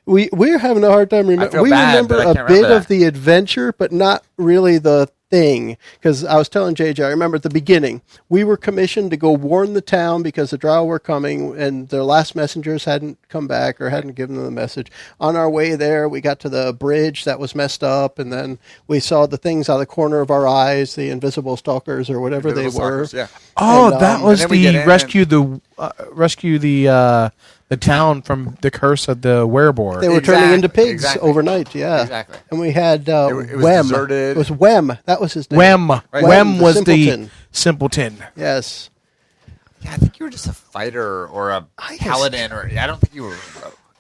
We're having a hard time remembering.
feel
We
bad
remember
that I
a
can't
bit
remember
of
that.
the adventure, but not really the thing. Because I was telling JJ, I remember at the beginning, we were commissioned to go warn the town because the Drow were coming, and their last messengers hadn't come back or hadn't given them the message. On our way there, we got to the bridge that was messed up, and then we saw the things out of the corner of our eyes, the invisible stalkers or whatever
Invisible
they were.
stalkers, yeah.
Oh,
And,
that was
and then we get
the
in
rescue the town from the curse of the wereboar.
They were turning into pigs
Exactly.
overnight, yeah.
Exactly.
And we had
It was
Wem.
deserted.
It was Wem. That was his name.
Wem.
Right.
Wem
the
was
simpleton.
the simpleton.
Yes.
Yeah, I think you were just a fighter or a paladin, or I don't think you were.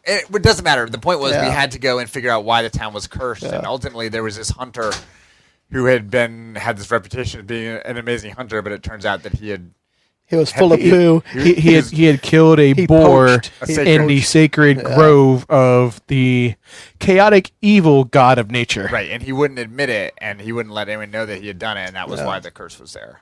It doesn't matter. The point was
Yeah.
we had to go and figure out why the town was cursed, and ultimately there was this hunter who had this reputation of being an amazing hunter, but it turns out that he
was full of poo.
He had killed a
He
boar
poached.
in the sacred grove of the chaotic evil god of nature.
right, and he wouldn't admit it, and he wouldn't let anyone know that he had done it, and that was why the curse was there.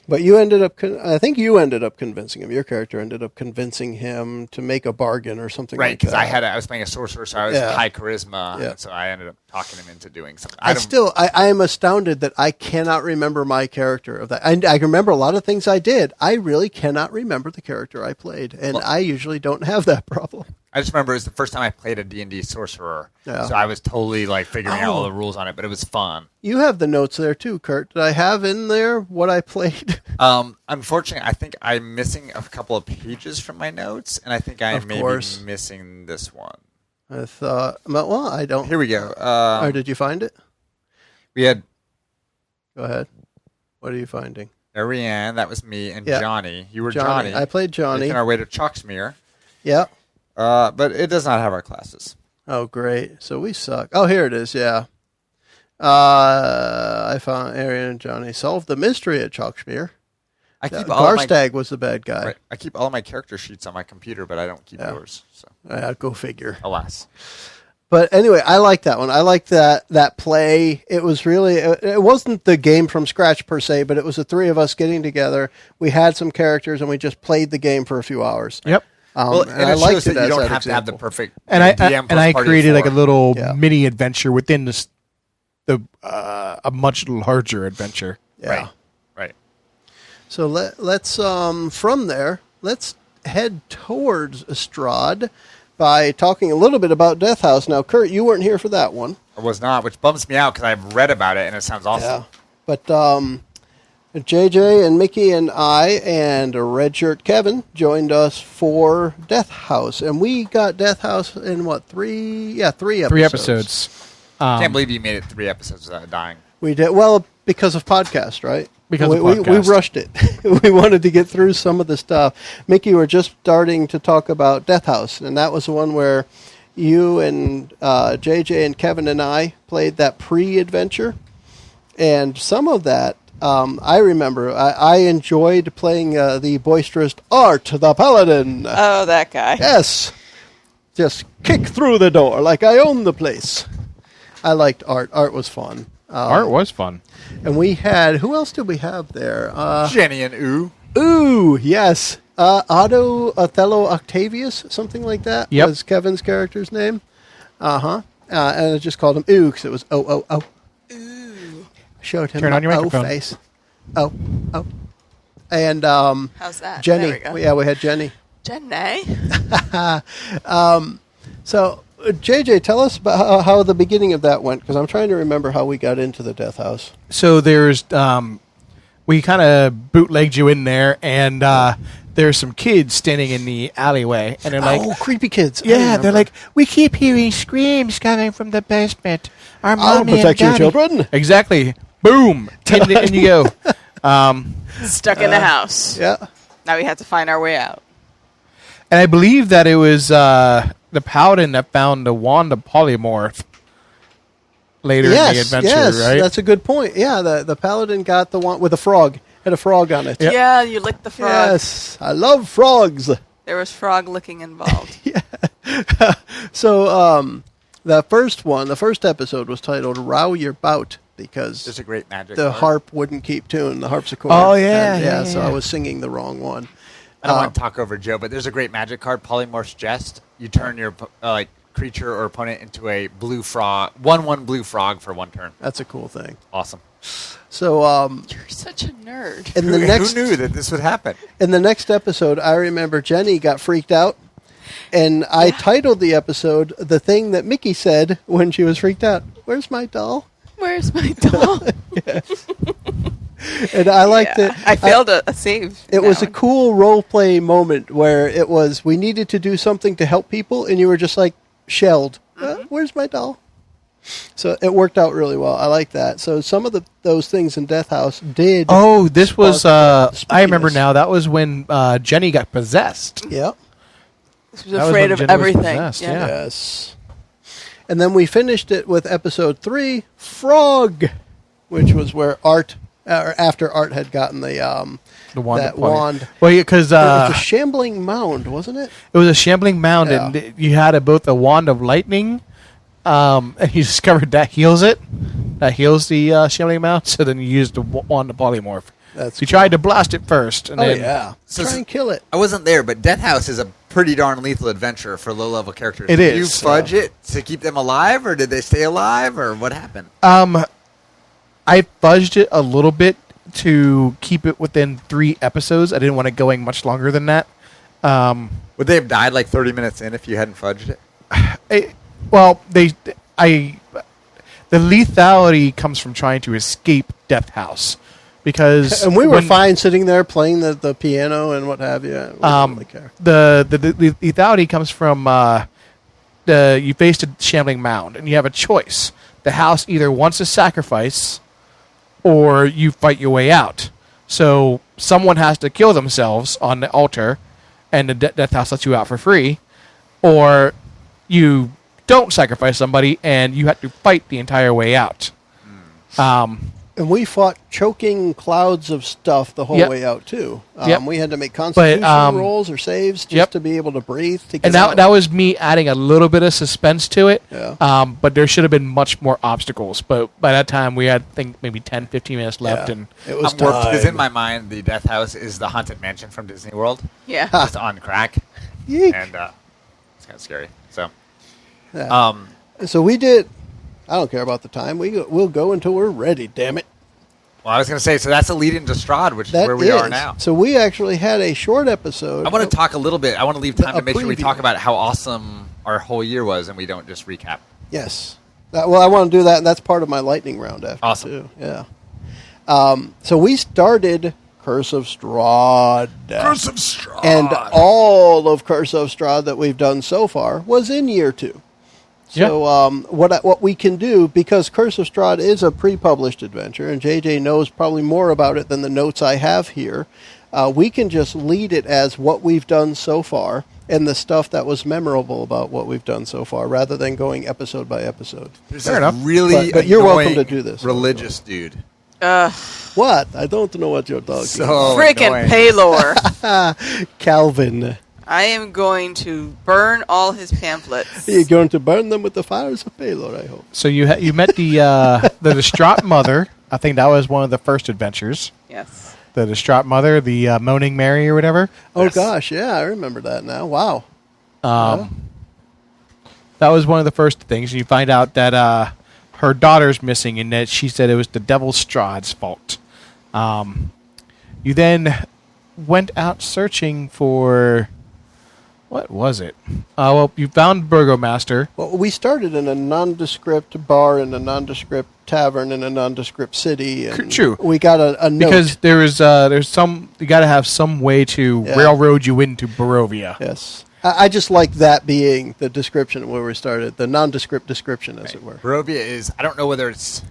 But you ended up, I think you ended up convincing him. Your character ended up convincing him to make a bargain or something
Right,
like
because
that.
I was playing a sorcerer, so I was
Yeah.
high charisma,
Yeah.
and so I ended up talking him into doing something.
I am astounded that I cannot remember my character of that. I remember a lot of things I did. I really cannot remember the character I played, and I usually don't have that problem.
I just remember it was the first time I played a D&D sorcerer,
Yeah.
so I was totally like figuring out all the rules on it, but it was fun.
You have the notes there too, Kurt. Did I have in there what I played?
Unfortunately, I think I'm missing a couple of pages from my notes, and I think I
Of
may
course.
be missing this one.
I thought, well, I don't.
Here we go.
Or did you find it?
We had
Go ahead. What are you finding?
Ariane, that was me, and
Yeah.
Johnny. You were Johnny.
I played Johnny.
Making our way to Chalksmere,
Yeah.
but it does not have our classes.
Oh, great. So we suck. Oh, here it is. Yeah. I found Arian and Johnny solved the mystery at Chalksmere.
I keep all of my,
Garstag was the bad guy.
right, I keep all of my character sheets on my computer, but I don't keep
Yeah.
yours. So,
Go figure.
alas.
But anyway, I like that one. I like that play. It was really, it wasn't the game from scratch per se, but it was the three of us getting together. We had some characters and we just played the game for a few hours.
Yep.
Well,
And
and
I
it
liked
shows that
it as
you don't
that
have to have the
example.
perfect
And I
DM
and I
plus party
created
of
like a
four.
little
Yeah.
mini adventure within this a much larger adventure.
Yeah.
Right. Right.
So let's from there, let's head towards Estrad by talking a little bit about Death House. Now, Kurt, you weren't here for that one.
I was not, which bums me out because I've read about it and it sounds awesome.
Yeah. But JJ and Mickie and I and Red Shirt Kevin joined us for Death House. And we got Death House in what, three episodes.
3 episodes.
Can't believe you made it 3 episodes without dying.
We did, well, because of podcast, right?
Because of
we
podcast.
rushed it. We wanted to get through some of the stuff. Mickie, we're just starting to talk about Death House, and that was the one where you and JJ and Kevin and I played that pre-adventure. And some of that, I remember, I enjoyed playing the boisterous Art the Paladin.
Oh, that guy.
Yes. Just kick through the door like I own the place. I liked Art. Art was fun.
Art was fun.
And we had, who else did we have there?
Jenny and Ooh.
Ooh, yes. Otto Othello Octavius, something like that,
Yep.
was Kevin's character's name. And I just called him Ooh because it was O-O-O. Ooh. Showed him
Turn on your
my
microphone.
face. Oh. And
How's that?
Jenny.
There we go.
Yeah, we had Jenny.
Jenny.
So, JJ, tell us about how the beginning of that went, because I'm trying to remember how we got into the Death House.
So there's, we kind of bootlegged you in there, and there's some kids standing in the alleyway, and they're like,
creepy kids. I
yeah,
remember.
they're like, we keep hearing screams coming from the basement. Our
I'll
mommy
protect
and
your
daddy-"
children.
Exactly. Boom. In you go.
Stuck in the house.
Yeah.
Now we have to find our way out.
And I believe that it was the paladin that found the wand of polymorph later in the adventure,
yes,
right?
that's a good point. Yeah, the paladin got the one with a frog. Had a frog on it.
Yep.
Yeah, you licked the frog.
Yes, I love frogs.
There was frog licking involved.
So the first episode was titled "Row Your Bout" because
There's a great magic
the
card.
harp wouldn't keep tune, the harpsichord.
Oh, yeah,
And,
yeah,
So
yeah.
I was singing the wrong one.
I don't want to talk over Joe, but there's a great magic card, Polymorph's Jest. You turn your creature or opponent into a blue frog, 1/1 blue frog for 1 turn.
That's a cool thing.
Awesome.
So
You're such a nerd.
in the next
Who knew that this would happen?
in the next episode, I remember Jenny got freaked out, and I titled the episode the thing that Mickie said when she was freaked out. Where's my doll?
Where's my doll?
And I liked it.
I failed a save.
It was a
now.
cool role play moment where it was we needed to do something to help people, and you were just like shelled. Where's my doll? So it worked out really well. I like that. So some of those things in Death House did.
Oh, this was,
spark the
I remember
spookiness.
now, that was when Jenny got possessed.
Yeah.
She was
That was
afraid
when
of
Jenny was
everything.
possessed, yeah.
Yes. And then we finished it with episode 3, Frog, which was where after Art had gotten the
wand.
that wand.
Well, yeah, because
It was a shambling mound, wasn't it?
it was a shambling mound,
Yeah.
and you had both a wand of lightning, and you discovered that heals it. That heals the shambling mound, so then you used the wand of polymorph.
That's
You tried to blast it first, and
Oh,
then
yeah.
So
Try and kill it.
I wasn't there, but Death House is a pretty darn lethal adventure for low-level characters.
It
Did
is,
you fudge it to keep them alive, or did they stay alive, or what happened?
I fudged it a little bit to keep it within 3 episodes. I didn't want it going much longer than that.
Would they have died like 30 minutes in if you hadn't fudged it?
The lethality comes from trying to escape Death House, because
And we were
when-
fine sitting there playing the piano and what have you. We didn't really care.
the lethality comes from you faced a shambling mound, and you have a choice. The house either wants to sacrifice, or you fight your way out. So someone has to kill themselves on the altar, and the Death House lets you out for free, or you don't sacrifice somebody, and you have to fight the entire way out.
And we fought choking clouds of stuff the whole
Yep.
way out, too.
Yep.
We had to make constitution
But,
rolls or saves just
yep.
to be able to breathe. To get
And
out.
that was me adding a little bit of suspense to it.
Yeah.
But there should have been much more obstacles. But by that time, we had, I think, maybe 10, 15 minutes left.
Yeah.
And
It was
I'm warped because in
time.
my mind, the Death House is the Haunted Mansion from Disney World.
Yeah.
Just on crack.
Yeek.
And it's kind of scary. So,
Yeah. So we did. I don't care about the time. We'll go until we're ready. Damn it.
well, I was going to say, so that's a lead into Strahd, which is
That
where we are
is.
now.
So we actually had a short episode.
I want to talk a little bit. I want to leave time
A
to make sure we
preview.
talk about how awesome our whole year was, and we don't just recap.
Yes. Well, I want to do that, and that's part of my lightning round after.
Awesome.
Too. Yeah. So we started Curse of Strahd.
Curse of Strahd.
And all of Curse of Strahd that we've done so far was in year 2. So what we can do, because Curse of Strahd is a pre-published adventure, and JJ knows probably more about it than the notes I have here, we can just lead it as what we've done so far and the stuff that was memorable about what we've done so far, rather than going episode by episode.
Fair enough. Really,
but you're welcome to do this.
Religious dude.
What? I don't know what you're talking about.
Frickin' Paylor.
Calvin.
I am going to burn all his pamphlets.
You're going to burn them with the fires of Paylor, I hope.
So you met the distraught mother. I think that was one of the first adventures.
Yes.
The distraught mother, the moaning Mary or whatever.
Oh, gosh, yeah, I remember that now. Wow.
That was one of the first things. You find out that her daughter's missing, and that she said it was the Devil Strahd's fault. You then went out searching for... What was it? Well, you found Burgomaster.
Well, we started in a nondescript bar in a nondescript tavern in a nondescript city. And
True.
We got a note.
Because there's some... You got to have some way to railroad you into Barovia.
Yes. I just like that being the description of where we started, the nondescript description, as it were.
Barovia is, I don't know whether it's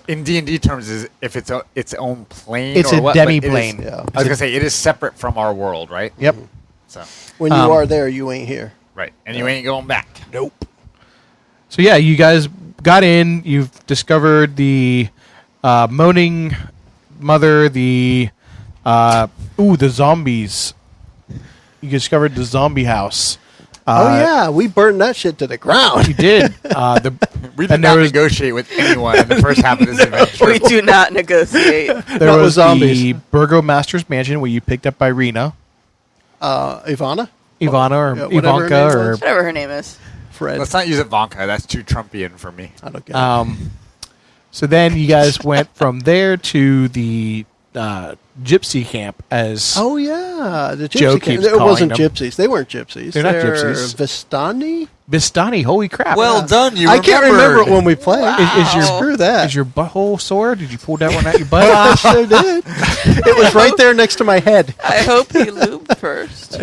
in D&D terms, is if it's its own plane
It's
or
a
what,
demi-plane.
Yeah.
I was going to say, it is separate from our world, right?
Yep.
So,
When you are there, you ain't here.
right. And you ain't going back.
Nope.
So yeah, you guys got in. You've discovered the moaning mother, the zombies. You discovered the zombie house.
Oh, yeah, we burned that shit to the ground.
You did.
We did not negotiate with anyone in the first half of this adventure.
We do not negotiate.
There
Not with
was
zombies.
the Burgomaster's mansion where you picked up Irina,
Ivana?
Ivana, or
Yeah, whatever her
Ivanka,
name
or
was.
Whatever her name is.
Fred.
Let's not use Ivanka. That's too Trumpian for me.
I don't get it.
So then you guys went from there to the gypsy camp as
Oh, yeah. The
Joe
gypsy camp.
keeps
It wasn't
calling them.
gypsies. They weren't gypsies.
They're not gypsies.
Vistani?
Bistani. Holy crap!
Well done. You
I can't remember it when we played.
Is your
Screw that.
Is your butthole sore? Did you pull that one out your butt?
I sure did. It was right there next to my head.
I hope he lubed first.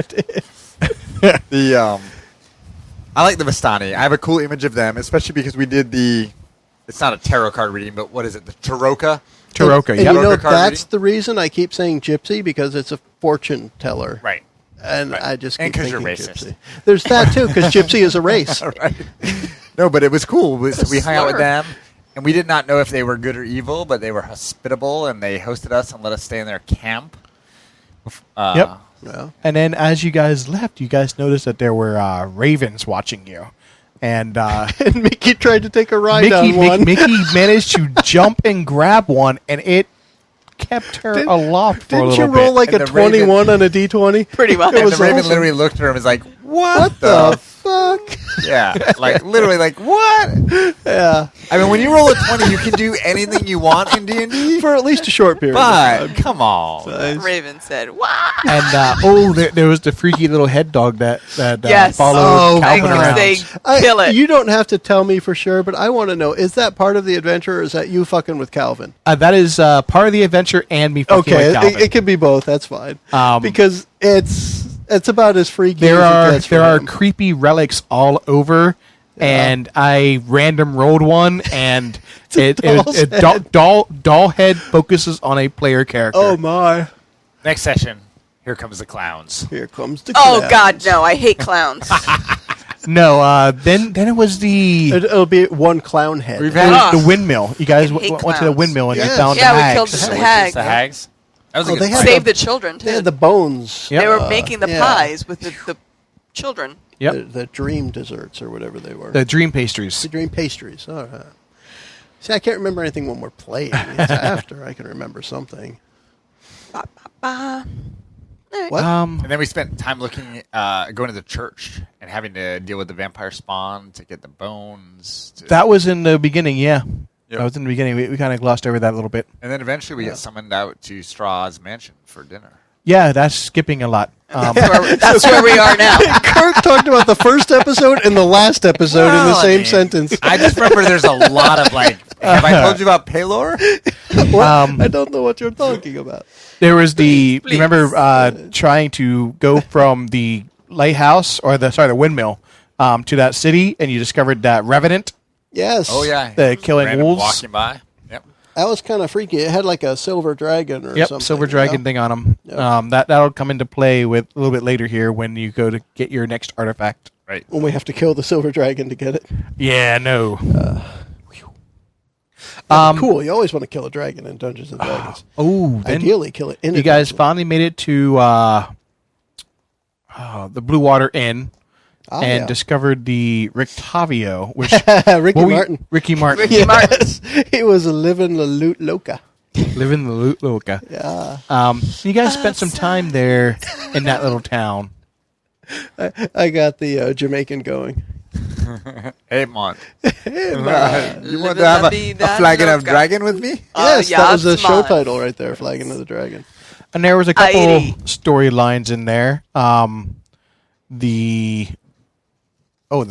I like the Vistani. I have a cool image of them, especially because we did it's not a tarot card reading, but what is it? The Taroka?
Taroka,
And
yeah.
you know,
Taroka card
that's
reading?
the reason I keep saying gypsy, because it's a fortune teller.
Right.
And
Right.
I just
And
keep
'cause
thinking
you're racist.
gypsy. There's that, too, because gypsy is a race.
Right. No, but it was cool. We hung out with
slur.
them, and we did not know if they were good or evil, but they were hospitable, and they hosted us and let us stay in their camp.
Yep.
Yeah.
And then as you guys left, you guys noticed that there were ravens watching you, and
And Mickie tried to take a ride on one.
Mickey managed to jump and grab one, and it kept her aloft for a
Didn't
little
you roll
bit.
like
And
a
the raven-
21 on a D20?
Pretty much.
It
And
was
the Raven
awesome.
literally looked at her and was like,
What the fuck?
Yeah, like literally, like what?
Yeah.
I mean, when you roll a 20, you can do anything you want in D&D.
For at least a short period. of
But
time.
come on,
Nice.
Raven said, "What?"
And there was the freaky little head dog that
Yes.
followed
Oh,
Calvin
I
around.
keep saying, kill it.
You don't have to tell me for sure, but I want to know, is that part of the adventure, or is that you fucking with Calvin?
That is part of the adventure and me fucking
Okay,
with Calvin.
it could be both. That's fine. Because it's about as freaky
There
as
are
it gets for
there are
him.
creepy relics all over, and I random rolled one, and doll head focuses on a player character.
Oh my!
next session, here comes the clowns.
Here comes the.
Oh
clowns.
God, no! I hate clowns.
No, then it was the
It'll be one clown head.
We've
it
had
was the windmill. You guys
I hate
went to the
clowns.
windmill and you
Yes.
found
Yeah,
the
we
hags.
killed the hag.
The hags. That was a
Oh,
good
they had
fight.
Save the children too.
They had the bones.
Yep.
They were making the
yeah.
pies with the children.
Yep.
The dream desserts or whatever they were.
The dream pastries.
The dream pastries. All right. See, I can't remember anything when we're playing. It's after I can remember something.
Ba, ba, ba.
What?
And then we spent time looking, going to the church and having to deal with the vampire spawn to get the bones.
That was in the beginning, yeah.
Yep.
That was in the beginning. We kind of glossed over that a little bit.
And then eventually we get summoned out to Straw's mansion for dinner.
Yeah, that's skipping a lot.
That's where we are now.
Kirk talked about the first episode and the last episode in the
Well, I
same
mean,
sentence.
I just remember there's a lot of like Have I told you about Paylor?
I don't know what you're talking about.
There was
Please.
you remember trying to go from the lighthouse or the windmill to that city, and you discovered that Revenant,
Yes.
Oh yeah,
the killing
Random
wolves.
walking by. Yep.
That was kind of freaky. It had like a silver dragon or
Yep,
something.
silver dragon thing on them.
Yep.
That'll come into play with a little bit later here when you go to get your next artifact.
Right.
When we have to kill the silver dragon to get it.
Yeah, no.
Cool. You always want to kill a dragon in Dungeons and Dragons.
Oh, then
Ideally, kill it in
you
a
guys
dungeon.
finally made it to the Blue Water Inn and
yeah.
discovered the Rictavio, which
Ricky Martin.
Ricky Martin,
Yes. He was living the loot loca.
living the Loot Loca.
Yeah.
You guys spent some time there in that little town.
I got the Jamaican going.
Hey, Mon. You
Living
want to
la
have a
vida
flagon of
loca.
dragon with me?
Yes,
yeah,
that was the show
smart.
title right there, Flagon of the Dragon.
And there was a couple
Aye.
storylines in there. The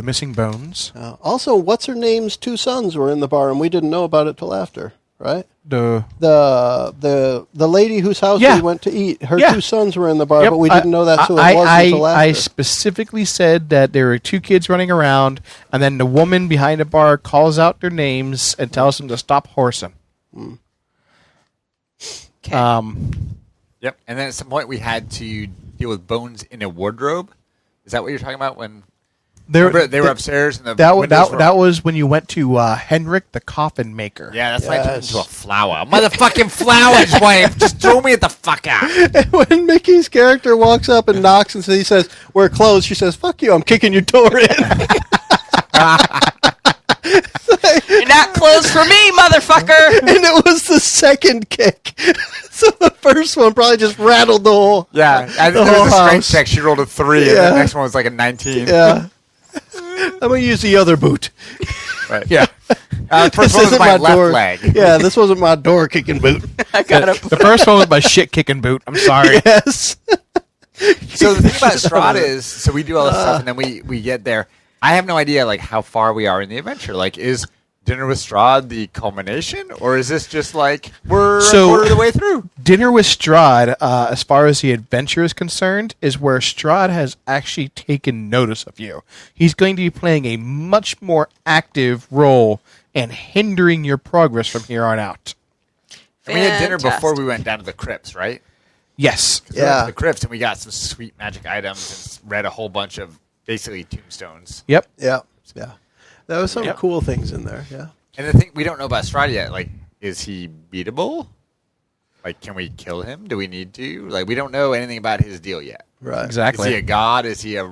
missing bones.
Also, what's her name's two sons were in the bar, and we didn't know about it till after, right?
The
The lady whose house
Yeah.
we went to eat, her
Yeah.
two sons were in the bar,
Yep,
but we didn't know that's who it was until
I
after.
specifically said that there were two kids running around, and then the woman behind the bar calls out their names and tells them to stop horsing.
Yep. And then at some point we had to deal with bones in a wardrobe. Is that what you're talking about? When remember they were upstairs and the windows were-
that was when you went to Henrik the Coffin Maker.
Yeah, that's why I turned
Yes.
into a flower. Motherfucking flowers, wife. Just throw me at the fuck out.
When Mickey's character walks up and knocks and he says, "We're closed," she says, "Fuck you, I'm kicking your door in."
You're not closed for me, motherfucker.
And it was the second kick. So the first one probably just rattled the whole.
Yeah, I
The
think there
whole
was a strength
house.
check. She rolled a 3, and
Yeah.
the next one was like a 19.
Yeah. I'm gonna use the other boot.
Right.
Yeah.
First one was
isn't
my left
door.
leg.
Yeah, this wasn't my door kicking boot.
I got a
The first one was my shit kicking boot. I'm sorry.
Yes.
So the thing about Strahd is, so we do all this stuff, and then we get there. I have no idea, like, how far we are in the adventure. Like, is Dinner with Strahd the culmination, or is this just like we're a quarter of the way through?
Dinner with Strahd, as far as the adventure is concerned, is where Strahd has actually taken notice of you. He's going to be playing a much more active role and hindering your progress from here on out.
And we had dinner before
Fantastic.
we went down to the crypts, right?
Yes.
'Cause we went
Yeah.
to the crypts, and we got some sweet magic items and read a whole bunch of basically tombstones.
Yep.
Yeah. Yeah. There was some
Yep.
cool things in there. Yeah.
And the thing we don't know about Strahd yet, like, is he beatable? Like, can we kill him? Do we need to? Like, we don't know anything about his deal yet.
Right.
Exactly.
Is he a god? Is he a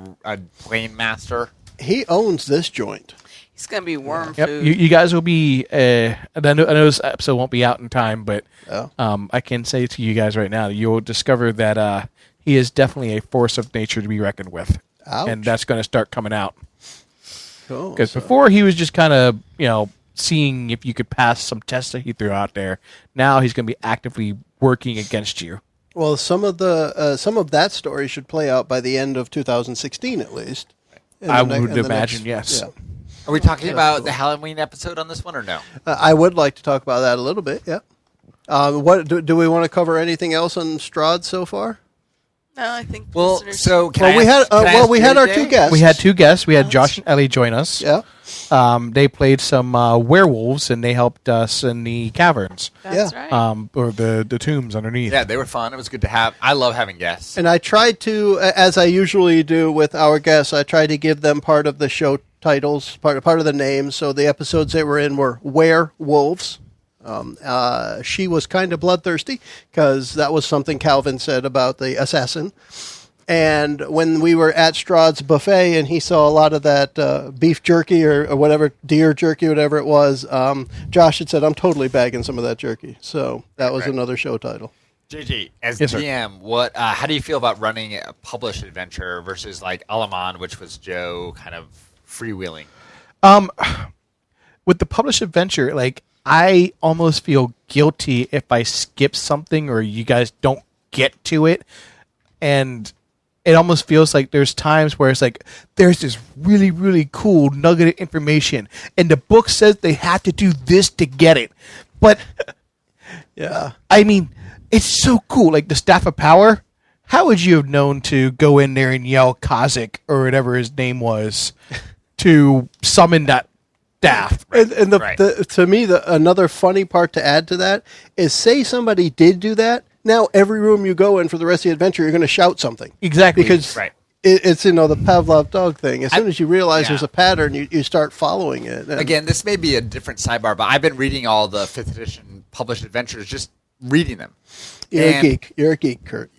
plane master?
He owns this joint.
He's gonna be worm
Yep.
food.
You guys will be. And I know this episode won't be out in time, but
Oh.
I can say to you guys right now, you'll discover that he is definitely a force of nature to be reckoned with,
Ouch.
and that's going to start coming out.
Cool.
Because before he was just kind of seeing if you could pass some tests that he threw out there. Now he's going to be actively working against you.
Well, some of that story should play out by the end of 2016, at least.
I would imagine, yes.
Yeah.
Are we talking
That's
about
cool.
the Halloween episode on this one or no?
I would like to talk about that a little bit. Yeah. What do we want to cover? Anything else on Strahd so far?
No, I think.
Well,
listeners-
so can
Well,
I
we had
ask- can I ask
we had
you
our
today?
two guests.
We had two guests. We had Josh and Ellie join us.
Yeah.
They played some werewolves, and they helped us in the caverns,
that's
yeah.
right.
or the tombs underneath.
Yeah, they were fun. It was good to have. I love having guests.
And I tried to, as I usually do with our guests, I tried to give them part of the show titles, part of the names. So the episodes they were in were Werewolves. She was kind of bloodthirsty because that was something Calvin said about the assassin. And when we were at Strahd's buffet and he saw a lot of that beef jerky or whatever, deer jerky, whatever it was, Josh had said, I'm totally bagging some of that jerky. So that was
Right.
another show title.
JJ, as
Yes, sir.
DM, what? How do you feel about running a published adventure versus like Alaman, which was Joe kind of freewheeling?
With the published adventure, like I almost feel guilty if I skip something or you guys don't get to it, and it almost feels like there's times where it's like there's this really, really cool nugget of information, and the book says they have to do this to get it. But
Yeah.
I mean, it's so cool. Like the Staff of Power. How would you have known to go in there and yell Kazik or whatever his name was to summon that staff?
And
Right.
to me, another funny part to add to that is, say somebody did do that. Now every room you go in for the rest of the adventure, you're going to shout something.
Exactly.
Because
Right.
it's the Pavlov dog thing. As soon as you realize
yeah.
there's a pattern, you start following it. And
Again, this may be a different sidebar, but I've been reading all the 5th edition published adventures, just reading them.
you're a
And-
geek. You're a geek, Kurt.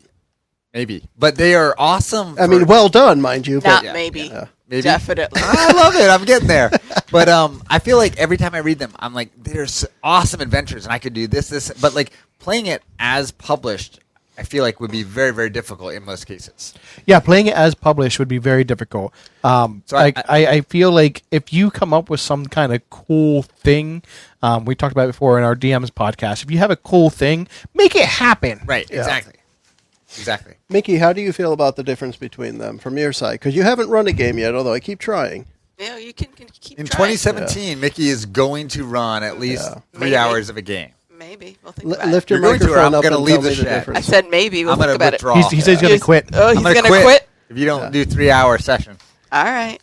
Maybe. But they are awesome.
I mean, well done, mind you.
Not
But
maybe.
Maybe.
Definitely.
I love it. I'm getting there. But I feel like every time I read them, I'm like, there's awesome adventures, and I could do this. But like playing it as published, I feel like would be very, very difficult in most cases.
Yeah, playing it as published would be very difficult.
So
I feel like if you come up with some kind of cool thing, we talked about it before in our DMs podcast, if you have a cool thing, make it happen.
Right. Exactly. Exactly.
Mickey, how do you feel about the difference between them from your side? Because you haven't run a game yet, although I keep trying.
Yeah, you can keep
In
trying.
2017, Mickey is going to run at least 3
Maybe.
hours of a game.
Maybe. We'll think about
Lift
it.
your
You're going to, or
microphone
I'm
up
gonna
and
leave
tell
the
me the
shed.
difference.
I said maybe. We'll
I'm going
think
to
about
withdraw.
He says he's going to quit.
Oh, he's
I'm gonna
going to quit?
if you don't do 3-hour session.
All right.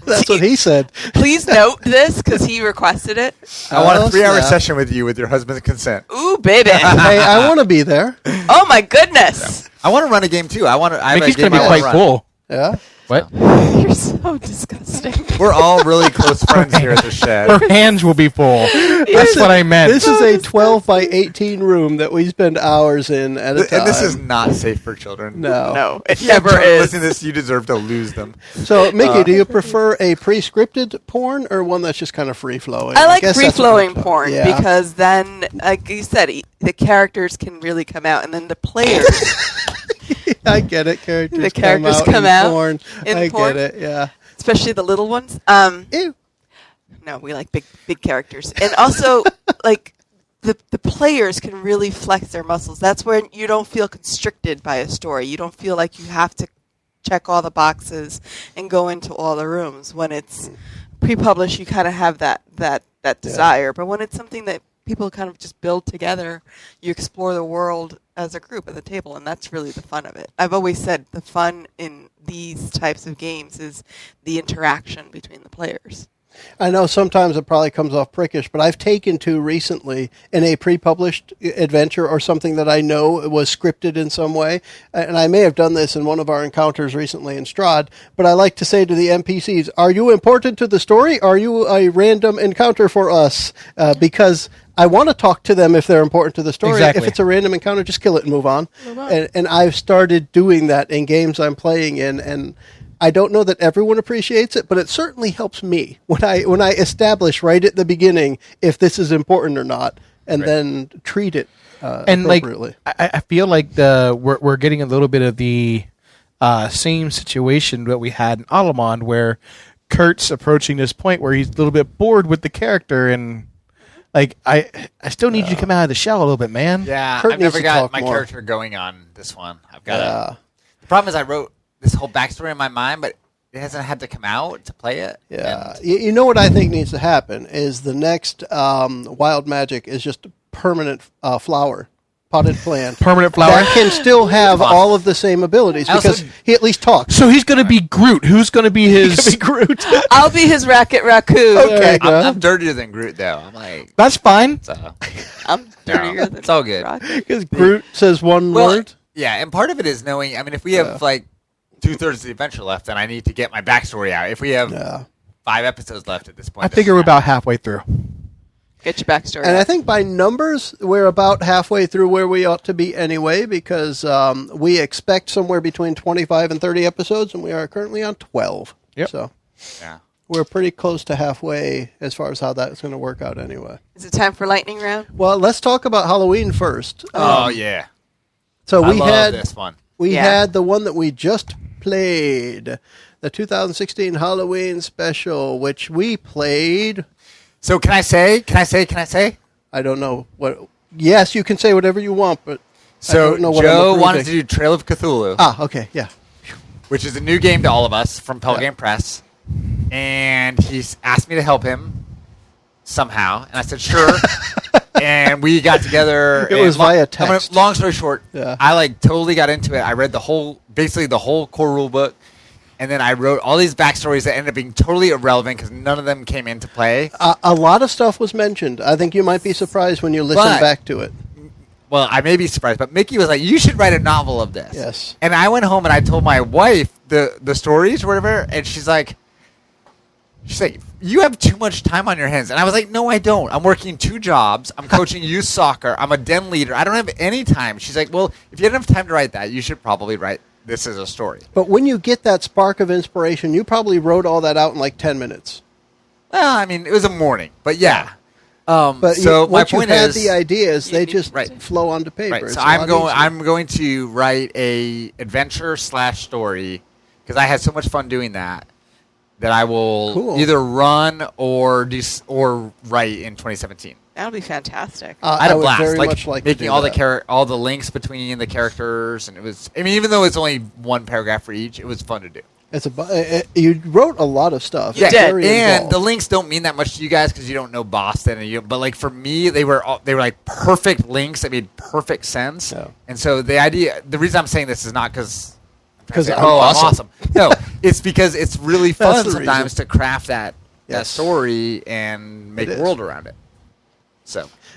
That's what he said.
Please note this because he requested it.
I want a
Oh,
3-hour
snap.
session with you with your husband's consent.
Ooh, baby.
Hey, I want to be there.
Oh, my goodness.
I want to run a game too. I have
Mickey's
a game
going to be
I wanna
quite
run.
cool.
Yeah.
What?
You're so disgusting.
We're all really close friends here at the shed.
Her hands will be full. That's what I meant.
This is a 12 by 18 room that we spend hours in at a time.
And this is not safe for children.
No.
No, it
If you have
never
children
is.
listening to this, you deserve to lose them.
So, Mickey, do you prefer a pre-scripted porn or one that's just kind of free-flowing?
I like
guess that's what
free-flowing
we're talking-
porn
Yeah.
because then, like you said, the characters can really come out, and then the players.
I get it. Characters
The characters
come
come
out in
out
porn.
in
I
porn.
get it. Yeah.
Especially the little ones.
Ew.
No, we like big characters, and also like the players can really flex their muscles. That's where you don't feel constricted by a story. You don't feel like you have to check all the boxes and go into all the rooms. When it's pre-published, you kind of have that desire, but when it's something that people kind of just build together, you explore the world as a group at the table, and that's really the fun of it. I've always said the fun in these types of games is the interaction between the players.
I know sometimes it probably comes off prickish, but I've taken two recently in a pre-published adventure or something that I know was scripted in some way. And I may have done this in one of our encounters recently in Strahd, but I like to say to the NPCs, are you important to the story? Are you a random encounter for us? Because I want to talk to them if they're important to the story.
Exactly.
If it's a random encounter, just kill it and move on. And I've started doing that in games I'm playing in, and I don't know that everyone appreciates it, but it certainly helps me when I establish right at the beginning if this is important or not, and then treat it
And
appropriately.
I feel like we're getting a little bit of the same situation that we had in Alamond, where Kurt's approaching this point where he's a little bit bored with the character, and like I still need you to come out of the shell a little bit, man.
Yeah,
Kurt
I've
needs
never
to
got
talk
my
more.
character going on this one. I've got
Yeah.
to. The problem is I wrote this whole backstory in my mind, but it hasn't had to come out to play it.
Yeah,
And
you know what I think needs to happen is the next wild magic is just a permanent flower, potted plant.
Permanent flower.
That can still have
Come on.
all of the same abilities
I also-
because he at least talks.
So he's going to be Groot. Who's going to be his?
Groot.
I'll be his Racket Raccoon.
Okay.
I'm dirtier than Groot, though. I'm like,
That's fine.
so.
I'm dirtier than
it's all good.
Rocket.
Because Groot says one
Well,
word.
yeah, and part of it is knowing. I mean, if we have like 2/3 of the adventure left, then I need to get my backstory out. If we have
Yeah.
5 episodes left at this point,
I figure we're about halfway through.
Get your backstory.
And
out.
I think by numbers, we're about halfway through where we ought to be anyway, because we expect somewhere between 25 and 30 episodes, and we are currently on 12.
Yep.
So
yeah.
we're pretty close to halfway as far as how that's going to work out anyway.
Is it time for lightning round?
Well, let's talk about Halloween first.
Oh yeah,
So
I
we
love
had
this one.
we
Yeah.
had the one that we just played, the 2016 Halloween special, which we played.
So can I say?
I don't know what. Yes, you can say whatever you want, but I
So
don't know what I'm
Joe
approving.
wanted to do Trail of Cthulhu.
Ah, okay, yeah.
which is a new game to all of us from Pell Game Press. And he's asked me to help him somehow, and I said sure. And we got together.
It was via text.
Long story short,
Yeah.
I totally got into it. I read basically the whole core rule book, and then I wrote all these backstories that ended up being totally irrelevant because none of them came into play.
A lot of stuff was mentioned. I think you might be surprised when you listen back to it.
Well, I may be surprised, but Mickie was like, "You should write a novel of this."
Yes.
And I went home and I told my wife the stories or whatever, and she's like, "You have too much time on your hands." And I was like, "No, I don't. I'm working 2 jobs. I'm coaching youth soccer. I'm a den leader. I don't have any time." She's like, "Well, if you had enough time to write that, you should probably write this as a story."
But when you get that spark of inspiration, you probably wrote all that out in like 10 minutes.
Well, I mean, it was a morning, but yeah.
But
So my
once you
point
had
is,
the ideas, they just
Right.
flow onto paper.
right.
It's
So
a lot easier.
I'm going to write a adventure / story because I had so much fun doing that I will
Cool.
either run or write in 2017.
That'll be fantastic.
I had a
would
blast,
very much like to
making
do
all
that.
all the links between the characters, and it was. I mean, even though it's only 1 paragraph for each, it was fun to do.
You wrote a lot of stuff.
You
It's
did.
very
And
involved.
the links don't mean that much to you guys because you don't know Boston, but like for me, they were like perfect links that made perfect sense.
Yeah.
And so the reason I'm saying this is not because
I'm
I'm
awesome.
awesome. No, it's because it's really
That's
fun
the
sometimes
reason.
to craft that
Yes.
story and make
It
a
is.
world around it.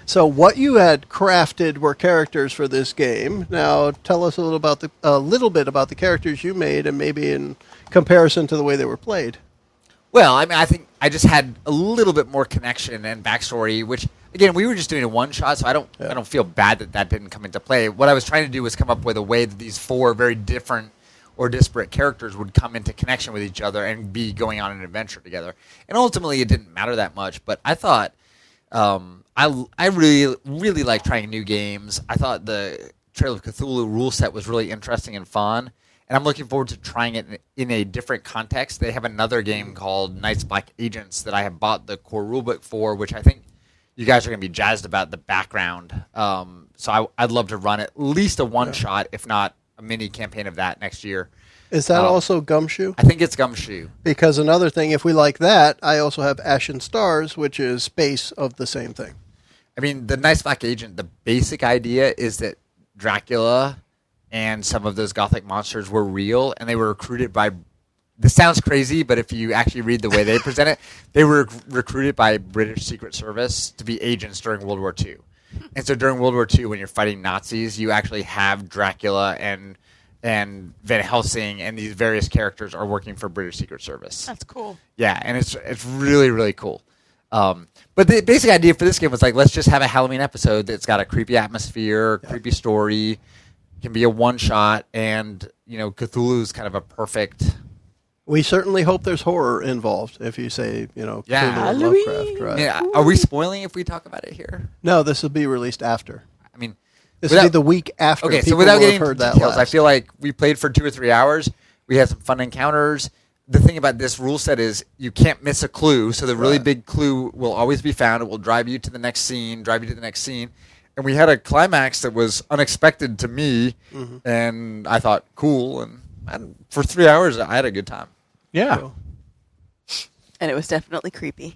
So what you had crafted were characters for this game. Now tell us a little bit about the characters you made, and maybe in comparison to the way they were played.
Well, I mean, I think I just had a little bit more connection and backstory, which again, we were just doing a one shot, so I don't feel bad that didn't come into play. What I was trying to do was come up with a way that these 4 very different or disparate characters would come into connection with each other and be going on an adventure together. And ultimately, it didn't matter that much, but I thought I really like trying new games. I thought the Trail of Cthulhu rule set was really interesting and fun. And I'm looking forward to trying it in a different context. They have another game called Knights Black Agents that I have bought the core rulebook for, which I think you guys are going to be jazzed about the background. So I'd love to run at least a one-shot, if not a mini campaign of that next year.
Is that also Gumshoe?
I think it's Gumshoe.
Because another thing, if we like that, I also have Ashen Stars, which is space of the same thing.
I mean, the Knights Black Agent, the basic idea is that Dracula and some of those gothic monsters were real, and they were recruited by... This sounds crazy, but if you actually read the way they present it, they were recruited by British Secret Service to be agents during World War II. And so during World War II, when you're fighting Nazis, you actually have Dracula and Van Helsing and these various characters are working for British Secret Service.
That's cool.
Yeah, and it's really, really cool. But the basic idea for this game was like, let's just have a Halloween episode that's got a creepy atmosphere, creepy story, can be a one-shot, and, Cthulhu's kind of a perfect...
We certainly hope there's horror involved, if you say, Cthulhu and
Halloween.
Lovecraft, right?
Yeah, are we spoiling if we talk about it here?
No, this will be released after.
I mean...
This will be the week after.
Okay, so
People
without
will
getting
have heard
into
that
details, I
last.
feel like we played for 2 or 3 hours. We had some fun encounters. The thing about this rule set is you can't miss a clue, so the really big clue will always be found. It will drive you to the next scene, And we had a climax that was unexpected to me, and I thought, cool. And for 3 hours, I had a good time.
Yeah.
Cool.
And it was definitely creepy.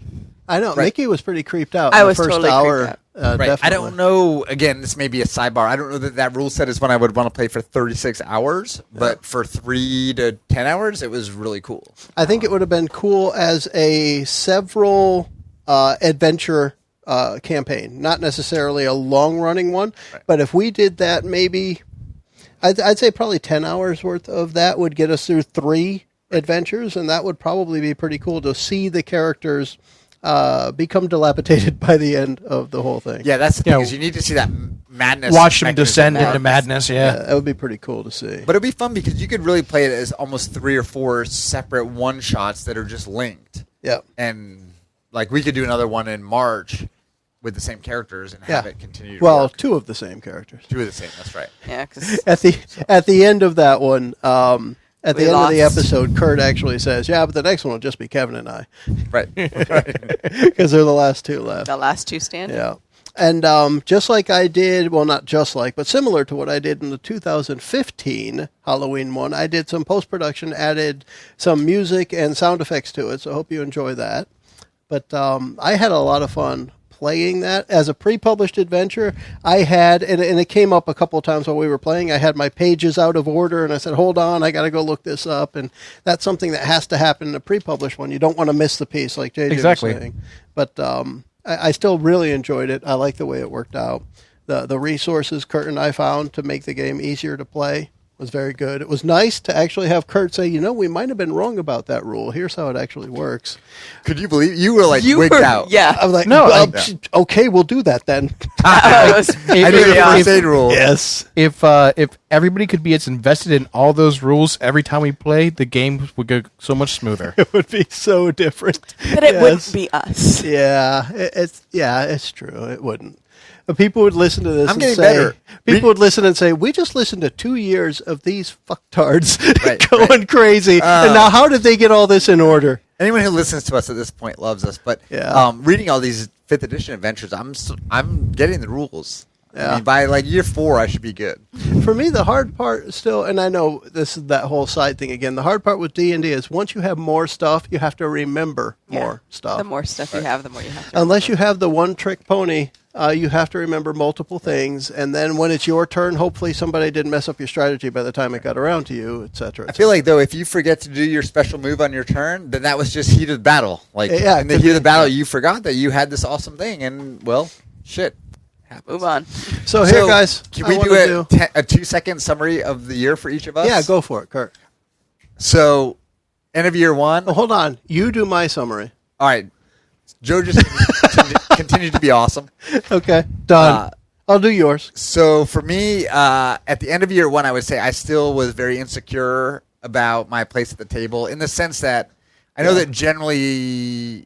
I know.
Right.
Mickie was pretty creeped out.
I
in the
was
first
totally
hour.
creeped
Right.
Definitely.
I don't know. Again, this may be a sidebar. I don't know that rule set is one I would want to play for 36 hours, but for 3 to 10 hours, it was really cool.
I think it would have been cool as a several adventure campaign, not necessarily a long-running one.
Right.
But if we did that, maybe I'd say probably 10 hours worth of that would get us through 3 adventures, and that would probably be pretty cool to see the characters become dilapidated by the end of the whole thing.
Yeah, that's the thing,
Yeah.
is you need to see that madness.
Watch them
mechanism
descend
work.
into madness. Yeah.
That would be pretty cool to see.
But it'd be fun because you could really play it as almost 3 or 4 separate one-shots that are just linked.
Yeah.
And, like, we could do another one in March with the same characters and have it continue to
Well,
work.
2 of the same characters.
2 of the same, that's right.
Yeah, because
At the end of that one, at the
We
end of the
lost.
episode, Kurt actually says, "Yeah, but the next one will just be Kevin and I,"
Right.
because they're the last 2 left.
the last 2 standing.
Yeah. And just like I did, well, not just like, but similar to what I did in the 2015 Halloween one, I did some post-production, added some music and sound effects to it, so I hope you enjoy that. But I had a lot of fun playing that. As a pre-published adventure, I had, and it came up a couple of times while we were playing, I had my pages out of order, and I said, hold on, I got to go look this up. And that's something that has to happen in a pre-published one. You don't want to miss the piece, like JJ
Exactly.
was saying. But I still really enjoyed it. I like the way it worked out. The resources Kurt and I found to make the game easier to play was very good. It was nice to actually have Kurt say, we might have been wrong about that rule. Here's how it actually works.
Could you believe you were like wigged out?
Yeah.
I was like,
No,
okay, we'll do that then.
It was
I knew
really
the first
awesome.
aid rule.
Yes.
If everybody could be as invested in all those rules every time we play, the game would go so much smoother.
It would be so different.
But it wouldn't be us.
Yeah, it's true. It wouldn't. But people would listen to this
I'm
and
getting
say,
better.
people would listen and say, we just listened to 2 years of these fucktards
Right,
going crazy. And now how did they get all this in order?
Anyone who listens to us at this point loves us. But
Yeah.
reading all these 5th edition adventures, I'm getting the rules.
Yeah.
I mean, by like year 4, I should be good.
For me, the hard part still, and I know this is that whole side thing again, the hard part with D&D is once you have more stuff, you have to remember more stuff.
The more stuff you have, the more you have to.
Unless you have the one-trick pony, you have to remember multiple things, and then when it's your turn, hopefully somebody didn't mess up your strategy by the time it got around to you, et cetera.
I feel like, though, if you forget to do your special move on your turn, then that was just heat of the battle. Like,
Yeah,
in the heat of the battle, you forgot that you had this awesome thing, and, well, shit. Happens.
Move on.
So here, guys,
Can
I
we
wanna
do a 2-second summary of the year for each of us?
Yeah, go for it, Kurt.
So, end of year 1.
Oh, hold on. You do my summary.
All right. Joe just continued to be awesome.
Okay, done. I'll do yours.
So for me, at the end of year 1, I would say I still was very insecure about my place at the table in the sense that I know that generally,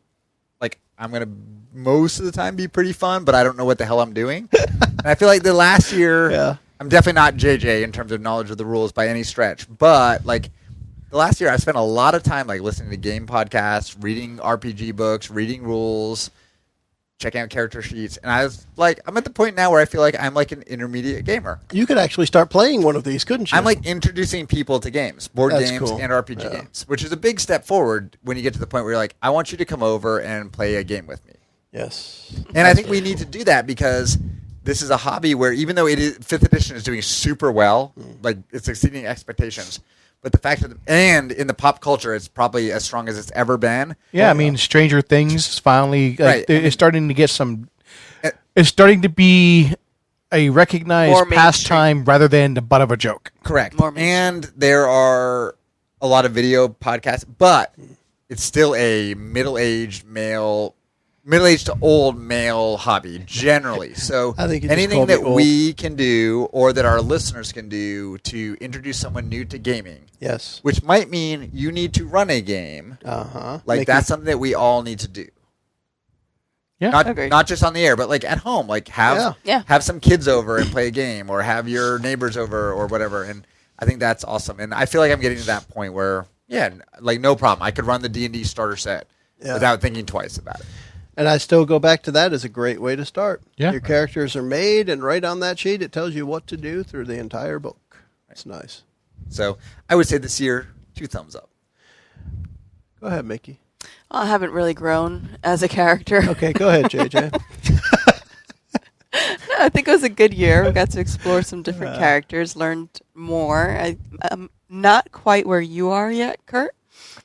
like, I'm going to most of the time be pretty fun, but I don't know what the hell I'm doing. And I feel like the last year, I'm definitely not JJ in terms of knowledge of the rules by any stretch, but like the last year I spent a lot of time like listening to game podcasts, reading RPG books, reading rules, checking out character sheets, and I was like, I'm at the point now where I feel like I'm like an intermediate gamer.
You could actually start playing one of these, couldn't you?
I'm like introducing people to games, board
That's
games
cool.
and RPG games, which is a big step forward when you get to the point where you're like, I want you to come over and play a game with me.
Yes.
And I think we need to do that because this is a hobby where even though it is 5th edition is doing super well, like it's exceeding expectations, but the fact that and in the pop culture it's probably as strong as it's ever been.
Yeah, I mean, Stranger Things finally
Right.
it's starting to get some. It's starting to be a recognized
More mainstream.
pastime rather than the butt of a joke.
Correct.
More mainstream.
And there are a lot of video podcasts, but it's still a middle-aged to old male hobby generally. So
I think you just
anything
called me
that
old.
we can do or that our listeners can do to introduce someone new to gaming,
Yes.
which might mean you need to run a game.
Uh-huh.
Like
Mickey.
that's something that we all need to do.
Yeah,
Agree.
Not just on the air, but like at home. Like have
Yeah.
have some kids over and play a game, or have your neighbors over or whatever. And I think that's awesome. And I feel like I'm getting to that point where, yeah, like no problem. I could run the D&D starter set without thinking twice about it.
And I still go back to that as a great way to start.
Yeah.
Your characters are made, and right on that sheet, it tells you what to do through the entire book. It's nice.
So I would say this year, 2 thumbs up.
Go ahead, Mickey.
I haven't really grown as a character.
Okay, go ahead, JJ.
No, I think it was a good year. We got to explore some different characters, learned more. I'm not quite where you are yet, Kurt,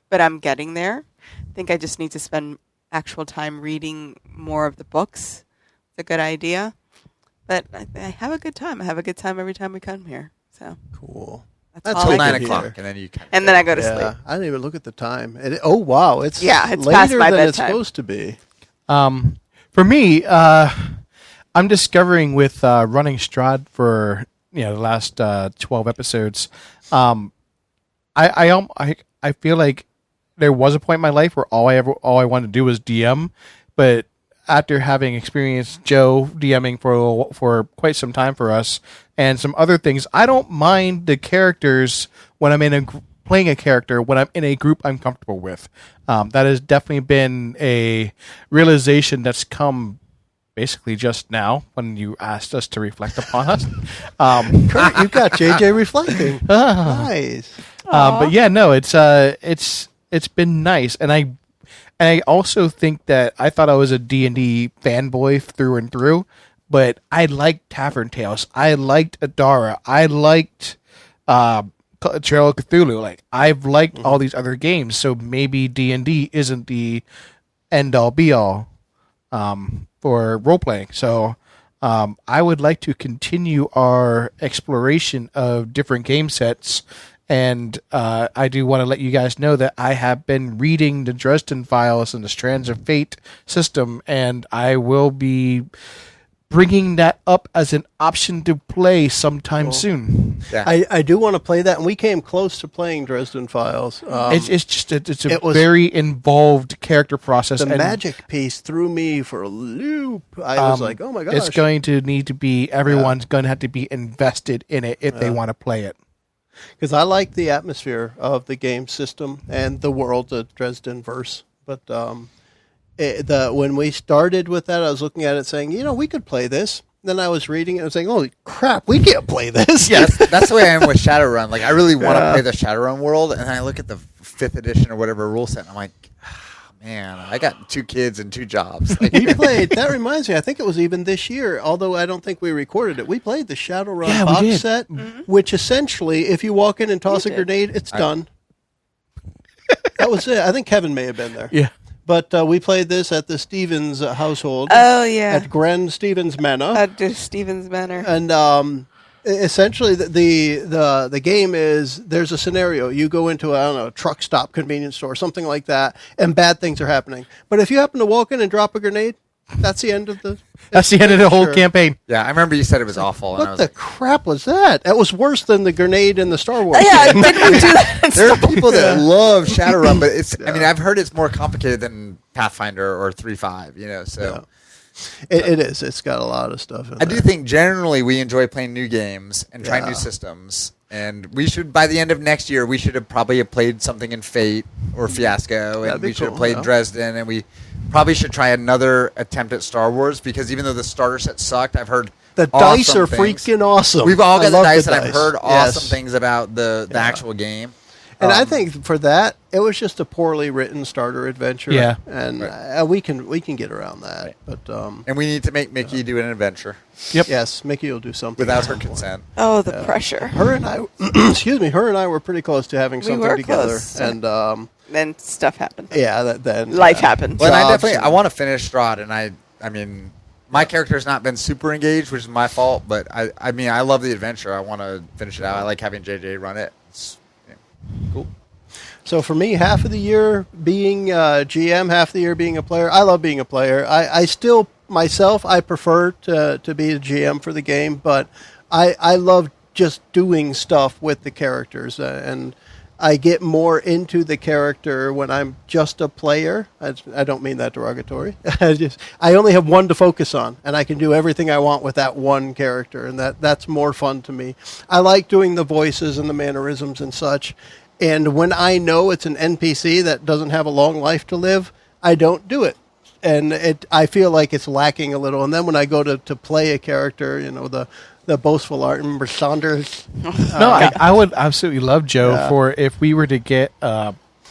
but I'm getting there. I think I just need to spend actual time reading more of the books. It's a good idea. But I have a good time. I have a good time every time we come here. So
Cool.
that's
That's
all
Till
good
I
9
to
o'clock,
hear.
and then you kind of
And then I go to
Yeah,
sleep.
I didn't even look at the time. Oh, wow. It's
Yeah, it's
later
past my
than it's
bedtime.
supposed to be.
For me, I'm discovering with running Strahd for the last 12 episodes. I feel like there was a point in my life where all I wanted to do was DM, but after having experienced Joe DMing for quite some time for us and some other things, I don't mind the characters when I'm playing a character when I'm in a group I'm comfortable with. That has definitely been a realization that's come basically just now when you asked us to reflect upon us.
Kurt, you've got JJ reflecting. Nice.
But yeah, no, it's been nice, and I also think that I thought I was a D&D fanboy through and through, but I liked Tavern Tales. I liked Adara. I liked Trail of Cthulhu. Like, I've liked all these other games, so maybe D&D isn't the end-all be-all for role-playing. So I would like to continue our exploration of different game sets, and I do want to let you guys know that I have been reading the Dresden Files and the Strands of Fate system, and I will be bringing that up as an option to play sometime soon.
Yeah.
I do want to play that, and we came close to playing Dresden Files.
It's a very involved character process.
The
and,
magic piece threw me for a loop. I was like, oh my gosh.
It's going to need to be, everyone's going to have to be invested in it if they want to play it.
Because I like the atmosphere of the game system and the world, the Dresden verse. But when we started with that, I was looking at it saying, we could play this. Then I was reading it and saying, holy crap, we can't play this.
Yeah, that's the way I am with Shadowrun. Like, I really want to play the Shadowrun world, and then I look at the 5th edition or whatever rule set, and I'm like, man, I got 2 kids and 2 jobs. Like,
We played, that reminds me, I think it was even this year, although I don't think we recorded it. We played the Shadowrun box set, which essentially, if you walk in and toss a grenade, it's done. That was it. I think Kevin may have been there.
Yeah.
But we played this at the Stevens household.
Oh, yeah.
At Gren Stevens Manor.
At Stevens Manor.
And essentially, the game is, there's a scenario. You go into, a truck stop, convenience store, something like that, and bad things are happening. But if you happen to walk in and drop a grenade, that's the end of the...
That's the end of the whole campaign.
yeah, I remember you said it was awful. And I
What
was
the
like,
crap was that? That was worse than the grenade in the Star Wars
Yeah,
game.
didn't we do that?
there are people that love Shadowrun, but it's. I mean, I've heard it's more complicated than Pathfinder or 3.5. So
It is. It's got a lot of stuff in
I
there.
do think generally we enjoy playing new games and trying new systems. And we should, by the end of next year, we should have probably played something in Fate or Fiasco,
That'd
and
be
we should have
cool,
played
yeah.
Dresden, and we probably should try another attempt at Star Wars, because even though the starter set sucked, I've heard
The
awesome
dice are
things.
freaking awesome.
We've all
I
got the
love
dice, and I've heard awesome
Yes.
things about the actual game.
And I think for that, it was just a poorly written starter adventure.
Yeah.
And we can get around that. But
And we need to make Mickie do an adventure
Yep.
yes, Mickie will do something
without
at
her
some point.
consent.
Oh, the pressure.
Her and I, excuse me, her and I were pretty close to having
We
something
were
together.
close.
And
Then stuff happened.
yeah, then
Life happened.
Well, and I
jobs
definitely
and-
want to finish Strahd, and I mean, my character's not been super engaged, which is my fault. But I mean, I love the adventure. I want to finish it out. I like having JJ run it. It's cool.
So for me, half of the year being GM, half of the year being a player. I love being a player. I still, myself, I prefer to be a GM for the game, but I love just doing stuff with the characters, and I get more into the character when I'm just a player. I don't mean that derogatory. I only have one to focus on, and I can do everything I want with that one character, and that's more fun to me. I like doing the voices and the mannerisms and such. And when I know it's an NPC that doesn't have a long life to live, I don't do it. And I feel like it's lacking a little. And then when I go to play a character, the boastful art, remember Saunders?
No, I would absolutely love Joe for if we were to get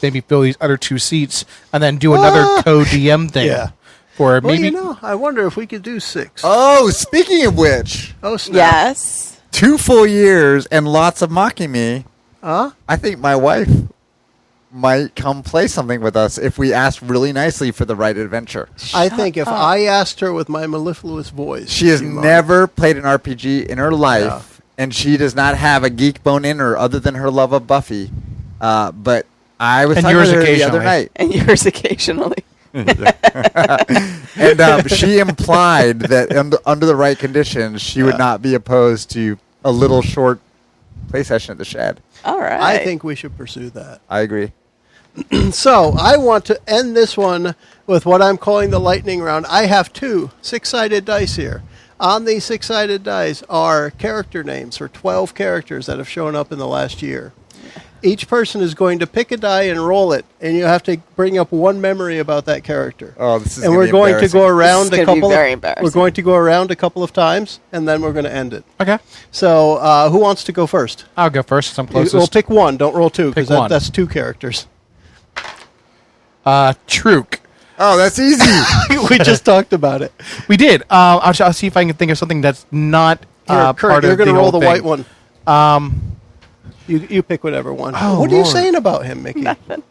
maybe fill these other 2 seats and then do another co-DM thing.
Yeah.
For
Well,
maybe
I wonder if we could do 6.
Oh, speaking of which,
Oh, snap.
Yes.
2 full years and lots of mocking me.
Huh?
I think my wife might come play something with us if we ask really nicely for the right adventure.
I think if I asked her with my mellifluous voice.
She has
she'd mind.
never played an RPG in her life, and she does not have a geek bone in her other than her love of Buffy. But I was
And
talking
yours
with her the
occasionally.
other night,
And yours occasionally.
and she implied that under the right conditions, she would not be opposed to a little short play session at the shed.
All right.
I think we should pursue that.
I agree.
So I want to end this one with what I'm calling the lightning round. I have 2 6-sided dice here. On these 6-sided dice are character names for 12 characters that have shown up in the last year. Each person is going to pick a die and roll it, and you have to bring up one memory about that character.
Oh, this is
and
gonna
we're
be
going to go
embarrassing.
around
This is
a
gonna be
couple.
very
We're
embarrassing.
going to go around a couple of times, and then we're going to end it.
Okay.
So, who wants to go first?
I'll go first since I'm closest.
We'll pick one. Don't roll two, because
Pick one.
that's two characters.
Truk.
Oh, that's easy.
We just talked about it.
We did. I'll see if I can think of something that's not
Here, Kurt,
part
you're
of
going to
the
roll
whole
the
thing.
white one. You pick whatever one.
Oh,
what are you
Lord.
saying about him, Mickey?
Nothing.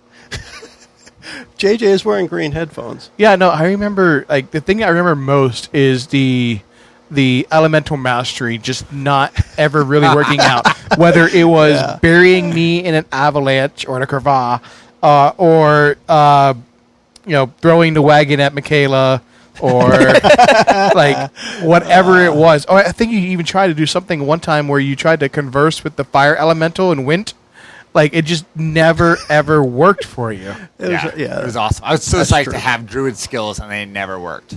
JJ is wearing green headphones.
Yeah, no, I remember, like, the thing I remember most is the elemental mastery just not ever really working out. Whether it was burying me in an avalanche or in a crevasse, or throwing the wagon at Michaela, or like whatever it was. Or I think you even tried to do something one time where you tried to converse with the fire elemental and went. Like, it just never, ever worked for you.
It was awesome. I was so
That's
psyched
true.
to have druid skills, and they never worked.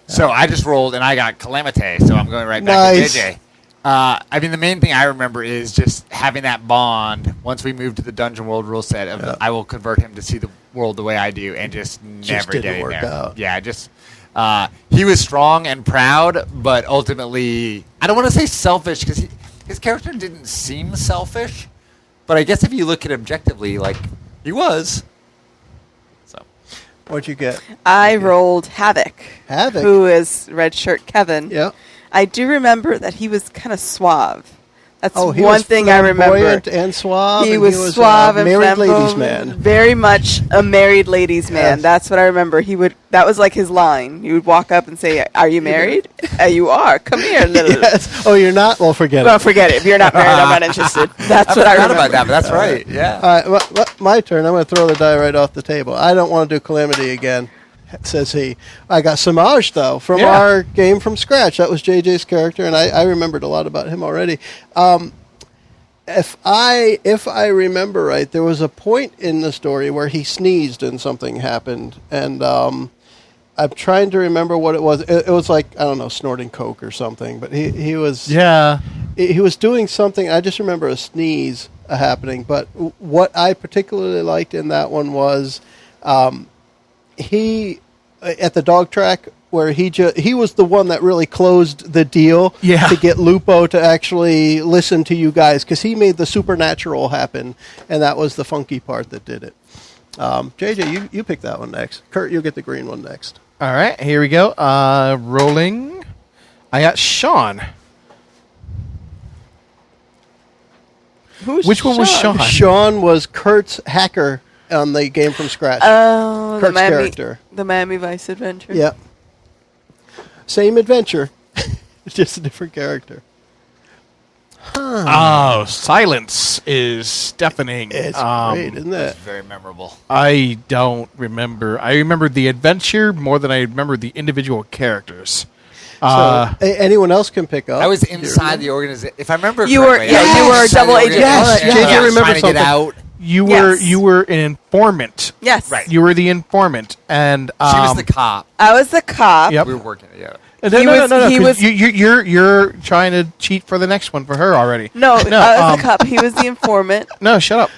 So I just rolled, and I got Calamite, so I'm going right back
Nice.
to JJ. I mean, the main thing I remember is just having that bond once we moved to the Dungeon World rule set of I will convert him to see the world the way I do, and just never
didn't
getting
work
there.
out.
Yeah, just he was strong and proud, but ultimately, I don't want to say selfish, because his character didn't seem selfish. But I guess if you look at it objectively, like, he was. So,
What'd you get?
I rolled Havoc.
Havoc?
Who is red shirt Kevin.
Yeah.
I do remember that he was kind of suave. That's
He
one
was
thing I remember.
flamboyant and suave.
He
and
was suave
a
and
married
flamboyant,
ladies' man.
very much a married ladies' man.
Yes.
That's what I remember. That was like his line. He would walk up and say, "Are you married? You are. Come here, little."
Yes. Oh, you're not? Well, forget
Well,
it.
forget it. If you're not married, I'm not interested. That's what I
forgot
remember.
about that, but that's right. Yeah.
All right, my turn. I'm going to throw the die right off the table. I don't want to do Calamity again, says he. I got Samaj, though, from our game from scratch. That was JJ's character, and I remembered a lot about him already. If I remember right, there was a point in the story where he sneezed and something happened, and I'm trying to remember what it was. It was like, I don't know, snorting coke or something, but he was he was doing something. I just remember a sneeze happening. But what I particularly liked in that one was he at the dog track, where he was the one that really closed the deal to get Lupo to actually listen to you guys, because he made the supernatural happen, and that was the funky part that did it. JJ, you pick that one next. Kurt, you'll get the green one next.
All right, here we go. Rolling. I got Sean.
Who's
Which one was Sean?
Sean was Kurt's hacker on the game from scratch.
Oh,
Kurt's character.
The Miami Vice adventure.
Yep. Same adventure, just a different character.
Oh, silence is deafening.
It's great, isn't it?
It's very memorable.
I don't remember. I remember the adventure more than I remember the individual characters.
Anyone else can pick up.
I was
Do you
inside
remember?
the organization. If I remember
You were-
correctly,
yeah,
I was
you were a
inside the
double agent.
organization.
Yes, JJ
I was
remembered
trying to get
something.
out.
You were an informant.
Yes.
Right.
You were the informant, and
She was the cop.
I was the cop.
Yep.
We were working together.
No,
He
no,
was-
no, no,
he
'cause
was-
you're trying to cheat for the next one for her already.
No, I was the
um,
cop. He was the informant.
No, shut up.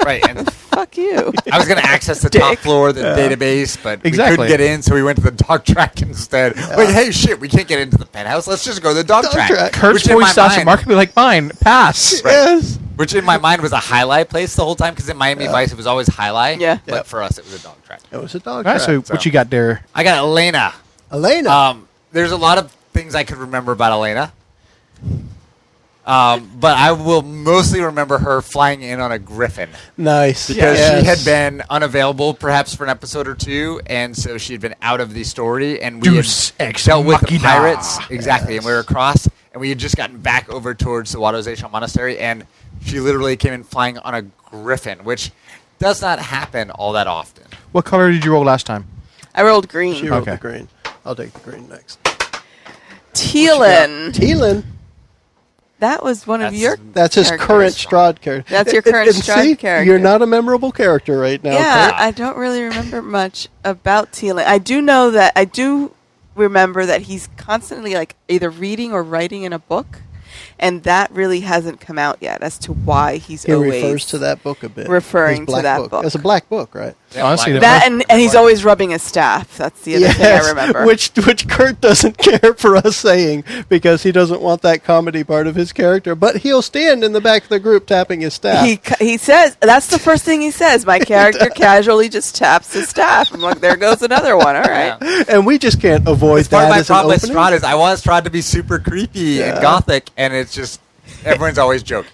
Right. And
Fuck you.
I was going to access the top floor of the database, but we
Exactly.
couldn't get in, so we went to the dog track instead. Wait, hey, shit, we can't get into the penthouse. Let's just go to the dog track.
Kurt's
Which in my
voice sounds
mind-
remarkably like mine. Pass.
Right.
Yes.
Which in my mind was a highlight place the whole time, because in Miami Vice it was always highlight.
Yeah.
But for us it was a dog track.
It was a dog
All right,
track.
so what you got there?
I got Elena.
Elena.
There's a lot of things I could remember about Elena. But I will mostly remember her flying in on a griffin.
Nice.
Because
Yes.
she had been unavailable perhaps for an episode or two, and so she had been out of the story, and we
Deus
had
ex
dealt with the
machina.
pirates. Exactly,
Yes.
and we were across, and we had just gotten back over towards the Wadozation Monastery, and she literally came in flying on a griffin, which does not happen all that often.
What color did you roll last time?
I rolled green.
She wrote
Okay.
the green. I'll take the green next.
Teal'c.
Teal'c.
That was one of
That's-
your.
That's his
characters.
current Strahd character.
That's your current
And
Strahd
see,
character.
You're not a memorable character right now.
Yeah,
Kurt.
I don't really remember much about Teal'c. I do know that I do remember that he's constantly like either reading or writing in a book, And that really hasn't come out yet as to why he's
He
always
refers to that book a bit.
referring
His black
to that book.
It's a black book, right?
Yeah,
Honestly,
black-
That and he's always rubbing his staff. That's the other thing I remember.
Which Kurt doesn't care for us saying because he doesn't want that comedy part of his character. But he'll stand in the back of the group tapping his staff.
He says, that's the first thing he says. My character casually just taps his staff. I'm like, there goes another one. All right.
Yeah.
And we just can't avoid
It's part
that
of my
as an
problem with
opening.
Strahd is I want Strahd to be super creepy and gothic, and it's just everyone's always joking.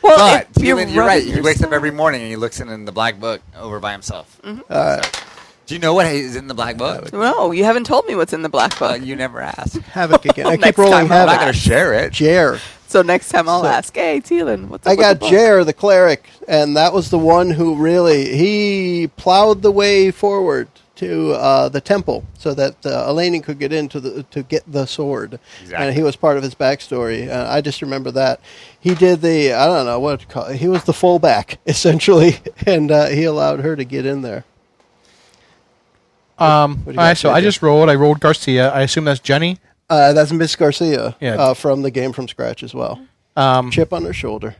Well,
But
if you're
Thielen, you're right.
rubbing
He wakes up
yourself-
every morning and he looks in the black book over by himself.
Mm-hmm.
Do you know what is in the black book?
No, you haven't told me what's in the black book.
You never asked.
Havoc again. I keep
Next
rolling
time I'll
I'm not
Havoc.
going to share it.
Jer.
So next time I'll
So-
ask, hey, Thielen, what's up
I
with
got
the book?
Jer, the cleric, and that was the one who really, he plowed the way forward to the temple so that Eleni could get to get the sword.
Exactly.
And he was part of his backstory. I just remember that. He did the, I don't know what to call it. He was the fullback, essentially, and he allowed her to get in there.
All
do you
right,
got,
so I
JJ?
just rolled. I rolled Garcia. I assume that's Jenny.
That's Miss Garcia
Yeah.
from the game from scratch as well. Chip on her shoulder.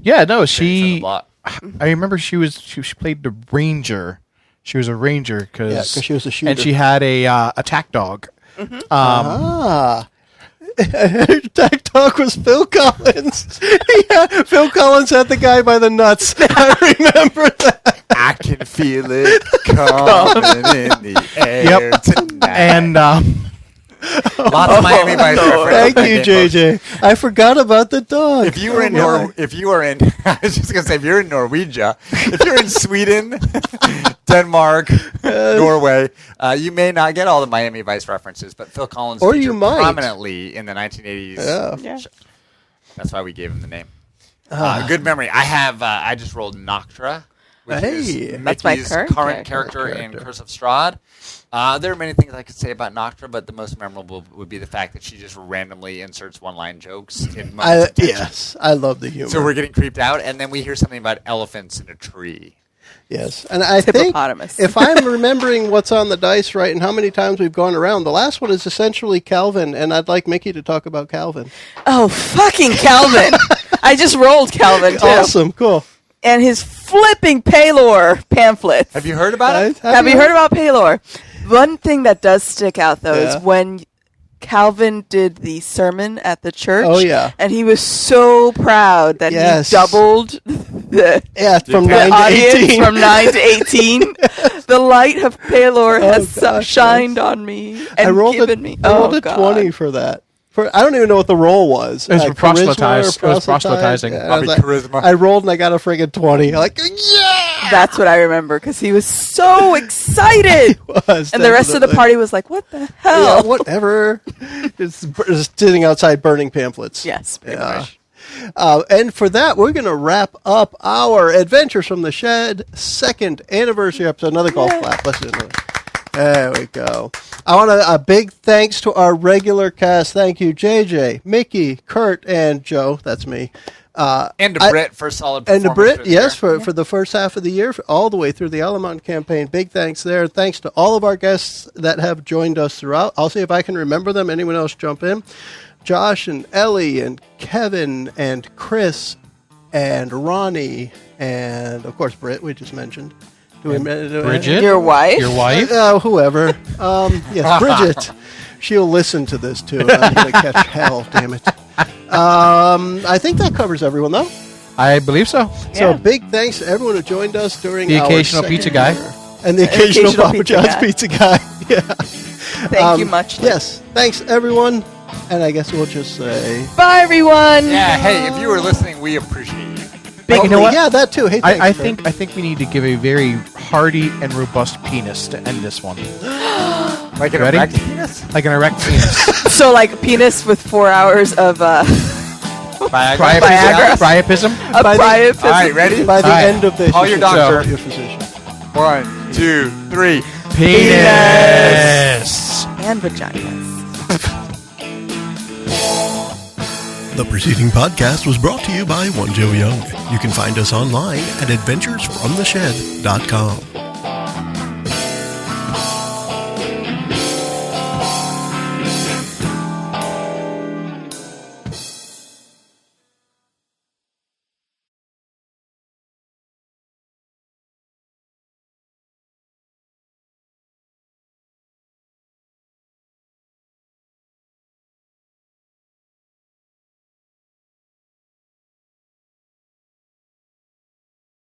Yeah, no,
From the
she.
block.
I remember she played the ranger. She was a ranger
Yeah, 'cause she was a shooter.
and she had a attack dog.
Attack dog was Phil Collins. Yeah, Phil Collins had the guy by the nuts. I remember that.
I can feel it coming in the air tonight.
And
Lots of Miami Vice references.
Thank you, JJ. I forgot about the dog.
If you were in I was just gonna say, if you're in Norwegia, if you're in Sweden, Denmark, Norway, you may not get all the Miami Vice references, but Phil Collins
Or
featured
you might.
prominently in the 1980s.
Yeah.
Yeah.
That's why we gave him the name. Good memory. I have. I just rolled Noctra, which
Hey.
is
That's my
Mickey's
current
character in
character.
Curse of Strahd. There are many things I could say about Noctra, but the most memorable would be the fact that she just randomly inserts one-line jokes in moments of tension.
Yes, I love the humor.
So we're getting creeped out, and then we hear something about elephants in a tree.
Yes, and I think
Hippopotamus.
if I'm remembering what's on the dice right and how many times we've gone around, the last one is essentially Calvin, and I'd like Mickie to talk about Calvin.
Oh, fucking Calvin. I just rolled Calvin, too.
Awesome, cool.
And his flipping Paylor pamphlets.
Have you heard about it?
Have you heard about Paylor? One thing that does stick out, though,
Yeah.
is when Calvin did the sermon at the church.
Oh, yeah.
And he was so proud that
Yes.
he doubled the
From
the
9 to
audience
18.
from 9 to 18. The light of Paylor has
gosh,
shined on me and
I rolled
given me.
I rolled
oh,
a
God.
20 for that. I don't even know what the role was.
It was for
charisma
proselytize.
or
It was proselytizing.
Yeah,
Probably
I was like-
charisma.
I rolled and I got a friggin' 20. Like, yeah!
That's what I remember because he was so excited.
Was,
And the rest of the
definitely.
party was like, what the
Yeah,
hell?
whatever. Just sitting outside burning pamphlets.
Yes, pretty
Yeah.
much.
And for that, we're going to wrap up our Adventures from the Shed second anniversary episode. Another golf clap. Let's do another. There we go. I want a big thanks to our regular cast. Thank you, JJ, Mickie, Kurt, and Joe. That's me.
And to Britt for solid
And
performance.
to Britt,
through the
yes,
year.
for the first half of the year, all the way through the Alamont campaign. Big thanks there. Thanks to all of our guests that have joined us throughout. I'll see if I can remember them. Anyone else jump in? Josh and Ellie and Kevin and Chris and Ronnie and, of course, Britt, we just mentioned.
Bridget,
Your wife?
Your wife.
Whoever. Yes, Bridget. She'll listen to this, too. And I'm going to catch hell, damn it. I think that covers everyone, though.
I believe so.
So
Yeah.
big thanks to everyone who joined us during
The
our
occasional
second
pizza guy.
year. And the occasional
occasional
Papa
pizza
John's
guy.
pizza guy. Yeah.
Thank you much.
Yes. Thanks, everyone. And I guess we'll just say...
Bye, everyone.
Yeah, hey, if you were listening, we appreciate you.
You know what?
Yeah, that too. Hey, thanks,
I
man.
think we need to give a very hearty and robust penis to end this one.
Like an
Ready?
erect penis?
Like an erect penis.
So, like, penis with 4 hours of
Viagra?
Priapism.
priapism.
All right, ready?
By the
All right.
end of this...
Call
you
your
should
doctor.
consult Your physician.
1, 2, 3.
Penis.
And vaginas.
The preceding podcast was brought to you by One Joe Young. You can find us online at adventuresfromtheshed.com.